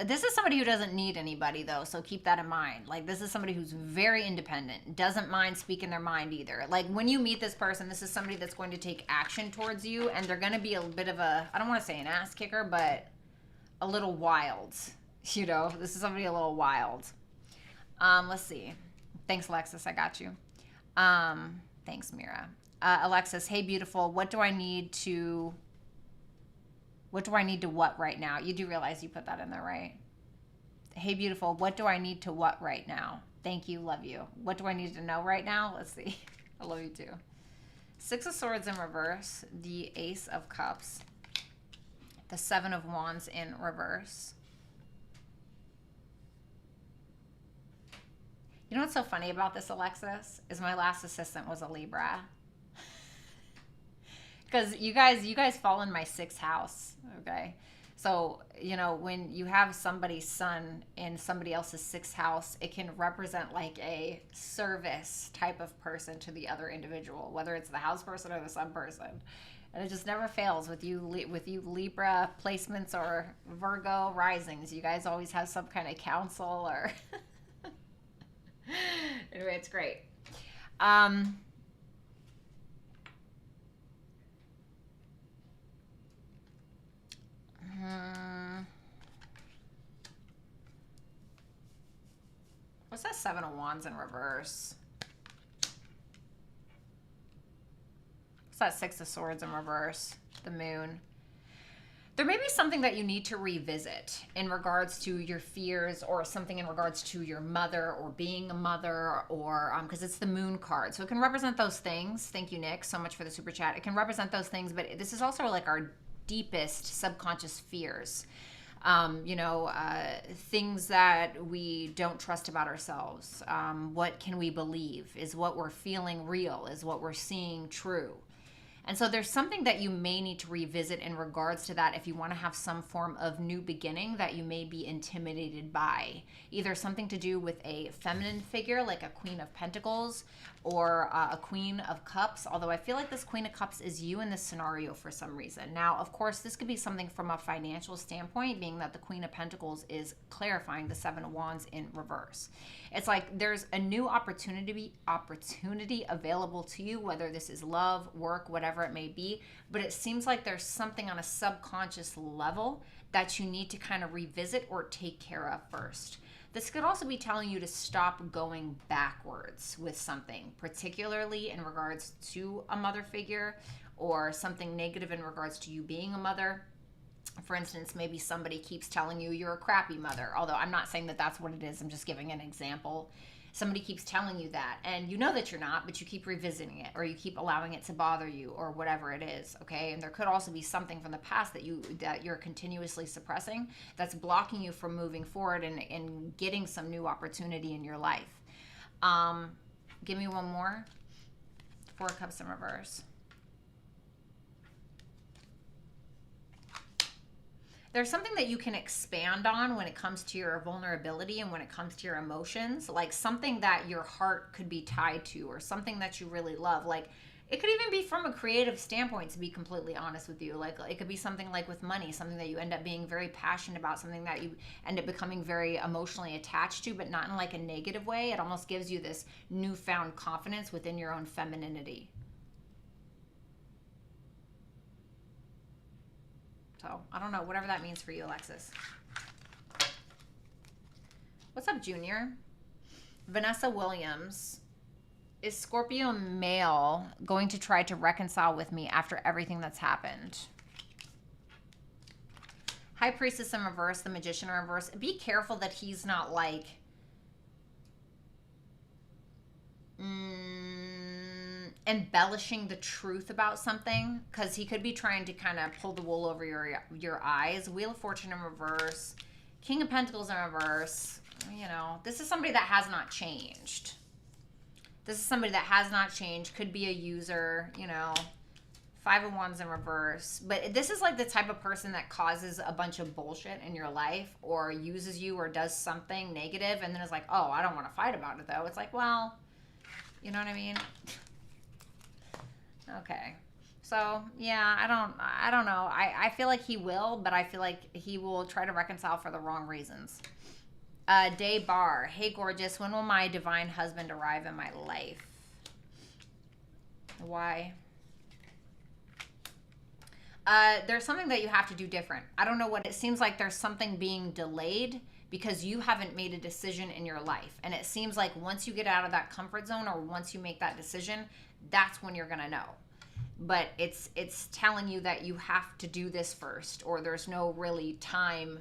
This is somebody who doesn't need anybody, though, so keep that in mind. Like, this is somebody who's very independent, doesn't mind speaking their mind either. Like, when you meet this person, this is somebody that's going to take action towards you, and they're going to be a bit of a, I don't want to say an ass kicker, but a little wild. You know, this is somebody a little wild. Let's see. Thanks, Alexis. I got you. Thanks, Mira. Alexis, hey, beautiful. What do I need to what right now? You do realize you put that in there, right? Hey, beautiful. What do I need to what right now? Thank you. Love you. What do I need to know right now? Let's see. I love you too. 6 of Swords in reverse. The Ace of Cups. The 7 of Wands in reverse. You know what's so funny about this, Alexis? Is my last assistant was a Libra. Because you guys fall in my sixth house, okay? So, you know, when you have somebody's sun in somebody else's sixth house, it can represent like a service type of person to the other individual, whether it's the house person or the sun person. And it just never fails with you Libra placements or Virgo risings. You guys always have some kind of counsel or anyway, it's great. What's that Seven of Wands in reverse? What's that Six of Swords in reverse? The Moon. There may be something that you need to revisit in regards to your fears, or something in regards to your mother or being a mother, or because it's the Moon card. So it can represent those things. Thank you, Nick, so much for the super chat. It can represent those things, but this is also like our deepest subconscious fears. Things that we don't trust about ourselves. What can we believe? Is what we're feeling real? Is what we're seeing true? And so there's something that you may need to revisit in regards to that if you want to have some form of new beginning that you may be intimidated by. Either something to do with a feminine figure like a Queen of Pentacles or a Queen of Cups, although I feel like this Queen of Cups is you in this scenario for some reason. Now, of course, this could be something from a financial standpoint, being that the Queen of Pentacles is clarifying the Seven of Wands in reverse. It's like there's a new opportunity available to you, whether this is love, work, whatever it may be, but it seems like there's something on a subconscious level that you need to kind of revisit or take care of first. This could also be telling you to stop going backwards with something, particularly in regards to a mother figure or something negative in regards to you being a mother. For instance, maybe somebody keeps telling you you're a crappy mother, although I'm not saying that that's what it is. I'm just giving an example. Somebody keeps telling you that, and you know that you're not, but you keep revisiting it, or you keep allowing it to bother you, or whatever it is, okay? And there could also be something from the past that you're continuously suppressing that's blocking you from moving forward and getting some new opportunity in your life. Give me one more. Four of Cups in reverse. There's something that you can expand on when it comes to your vulnerability and when it comes to your emotions, like something that your heart could be tied to or something that you really love. Like it could even be from a creative standpoint, to be completely honest with you. Like it could be something like with money, something that you end up being very passionate about, something that you end up becoming very emotionally attached to, but not in like a negative way. It almost gives you this newfound confidence within your own femininity. So, I don't know, whatever that means for you, Alexis. What's up, Junior? Vanessa Williams. Is Scorpio male going to try to reconcile with me after everything that's happened? High Priestess in reverse, the Magician in reverse. Be careful that he's not like... embellishing the truth about something, because he could be trying to kind of pull the wool over your eyes. Wheel of Fortune in reverse, King of Pentacles in reverse. You know, this is somebody that has not changed. This is somebody that has not changed. Could be a user, you know. Five of Wands in reverse. But this is like the type of person that causes a bunch of bullshit in your life or uses you or does something negative and then is like, oh, I don't want to fight about it though. It's like, well, you know what I mean? Okay. So, yeah, I don't know. I feel like he will, but I feel like he will try to reconcile for the wrong reasons. Day Bar. Hey, gorgeous. When will my divine husband arrive in my life? Why? There's something that you have to do different. I don't know what. It seems like there's something being delayed because you haven't made a decision in your life. And it seems like once you get out of that comfort zone or once you make that decision, that's when you're going to know. But it's telling you that you have to do this first, or there's no really time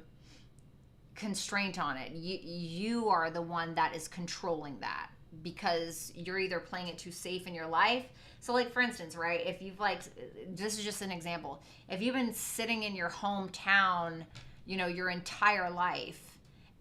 constraint on it. You are the one that is controlling that because you're either playing it too safe in your life. So like, for instance, right, if you've like, this is just an example. If you've been sitting in your hometown, you know, your entire life,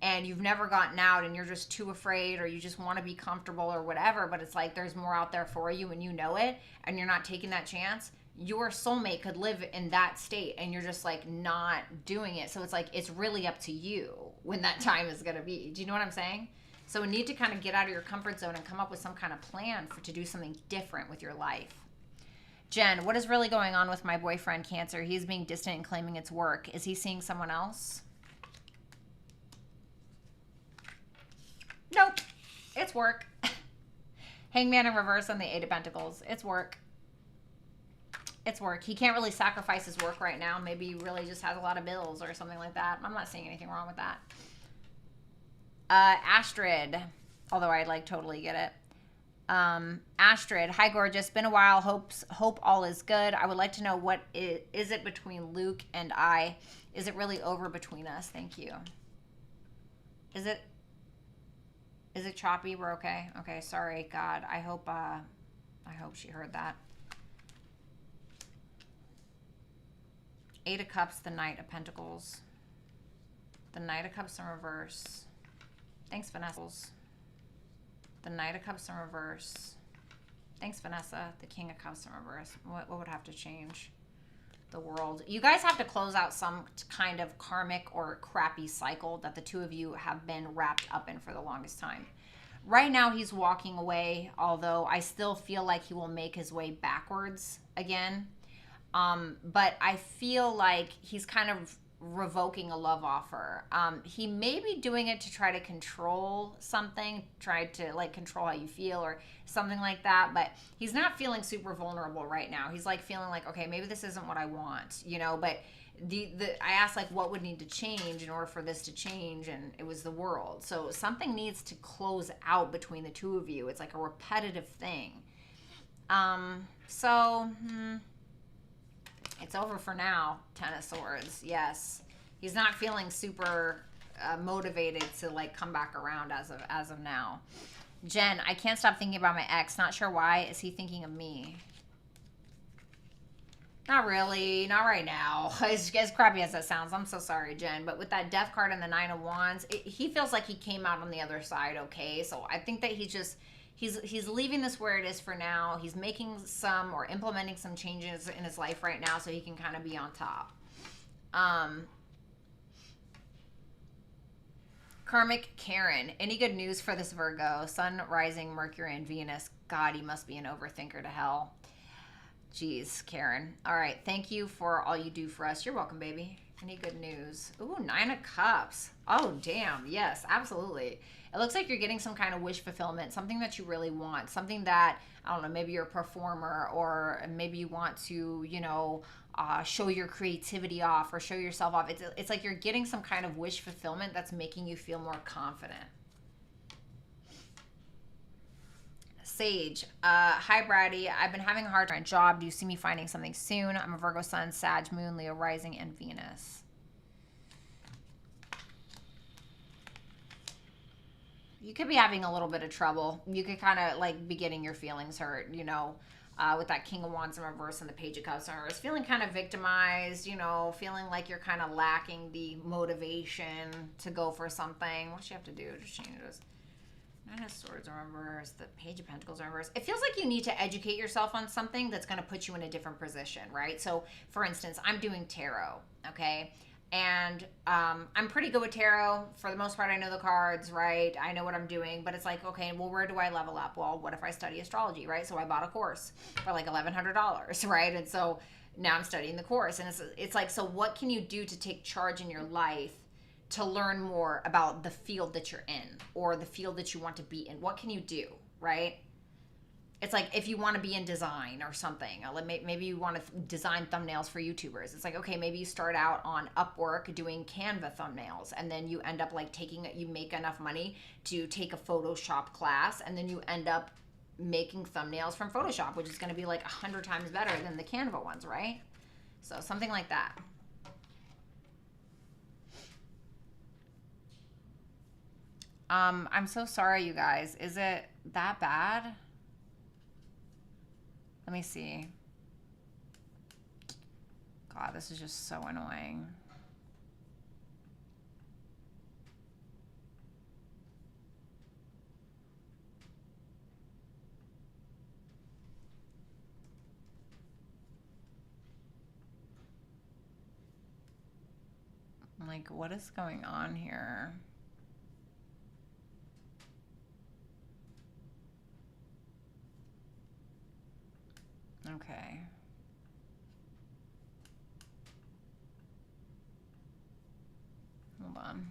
and you've never gotten out and you're just too afraid or you just want to be comfortable or whatever, but it's like there's more out there for you and you know it and you're not taking that chance, your soulmate could live in that state and you're just like not doing it. So it's like, it's really up to you when that time is going to be. Do you know what I'm saying? So we need to kind of get out of your comfort zone and come up with some kind of plan to do something different with your life. Jen, what is really going on with my boyfriend, Cancer? He's being distant and claiming it's work. Is he seeing someone else? Nope. It's work. Hangman in reverse on the Eight of Pentacles. It's work. It's work. He can't really sacrifice his work right now. Maybe he really just has a lot of bills or something like that. I'm not seeing anything wrong with that. Astrid, although I like totally get it. Astrid, hi gorgeous. Been a while. Hope all is good. I would like to know what is it between Luke and I? Is it really over between us? Thank you. Is it choppy? We're okay. Okay, sorry. God, I hope she heard that. Eight of Cups, the Knight of Pentacles. The Knight of Cups in reverse. Thanks, Vanessa. The Knight of Cups in reverse. Thanks, Vanessa. The King of Cups in reverse. What would have to change? The World. You guys have to close out some kind of karmic or crappy cycle that the two of you have been wrapped up in for the longest time. Right now, he's walking away, although I still feel like he will make his way backwards again. But I feel like he's kind of revoking a love offer. He may be doing it to try to control something, try to like control how you feel or something like that, but he's not feeling super vulnerable right now. He's like feeling like, okay, maybe this isn't what I want, you know, but I asked like what would need to change in order for this to change, and it was the World. So something needs to close out between the two of you. It's like a repetitive thing. It's over for now. Ten of Swords. Yes. He's not feeling super motivated to like come back around as of now. Jen, I can't stop thinking about my ex. Not sure why. Is he thinking of me? Not really. Not right now. As crappy as that sounds. I'm so sorry, Jen. But with that Death card and the Nine of Wands, he feels like he came out on the other side okay. So I think that he's leaving this where it is for now. He's making some or implementing some changes in his life right now so he can kind of be on top. Karmic Karen, any good news for this Virgo? Sun, rising, Mercury, and Venus. God, he must be an overthinker to hell. Jeez, Karen. All right, thank you for all you do for us. You're welcome, baby. Any good news? Ooh, Nine of Cups. Oh, damn. Yes, absolutely. It looks like you're getting some kind of wish fulfillment, something that you really want, something that, I don't know, maybe you're a performer or maybe you want to, you know, show your creativity off or show yourself off. It's like you're getting some kind of wish fulfillment that's making you feel more confident. Sage, hi Bratty. I've been having a hard time. Job. Do you see me finding something soon? I'm a Virgo Sun, Sag, Moon, Leo, Rising, and Venus. You could be having a little bit of trouble. You could kind of like be getting your feelings hurt, you know, with that King of Wands in reverse and the Page of Cups in reverse. Feeling kind of victimized, you know, feeling like you're kind of lacking the motivation to go for something. What do you have to do? Just change this. Nine of Swords in reverse, the Page of Pentacles in reverse. It feels like you need to educate yourself on something that's going to put you in a different position, right? So, for instance, I'm doing tarot, okay? And I'm pretty good with tarot. For the most part, I know the cards, right? I know what I'm doing. But it's like, okay, well, where do I level up? Well, what if I study astrology, right? So I bought a course for like $1,100, right? And so now I'm studying the course. And it's like, so what can you do to take charge in your life to learn more about the field that you're in or the field that you want to be in? What can you do, right? It's like if you want to be in design or something, maybe you want to design thumbnails for YouTubers. It's like, okay, maybe you start out on Upwork doing Canva thumbnails, and then you end up like you make enough money to take a Photoshop class, and then you end up making thumbnails from Photoshop, which is going to be like 100 times better than the Canva ones, right? So something like that. I'm so sorry, you guys. Is it that bad? Let me see. God, this is just so annoying. Like, what is going on here? Okay. Hold on.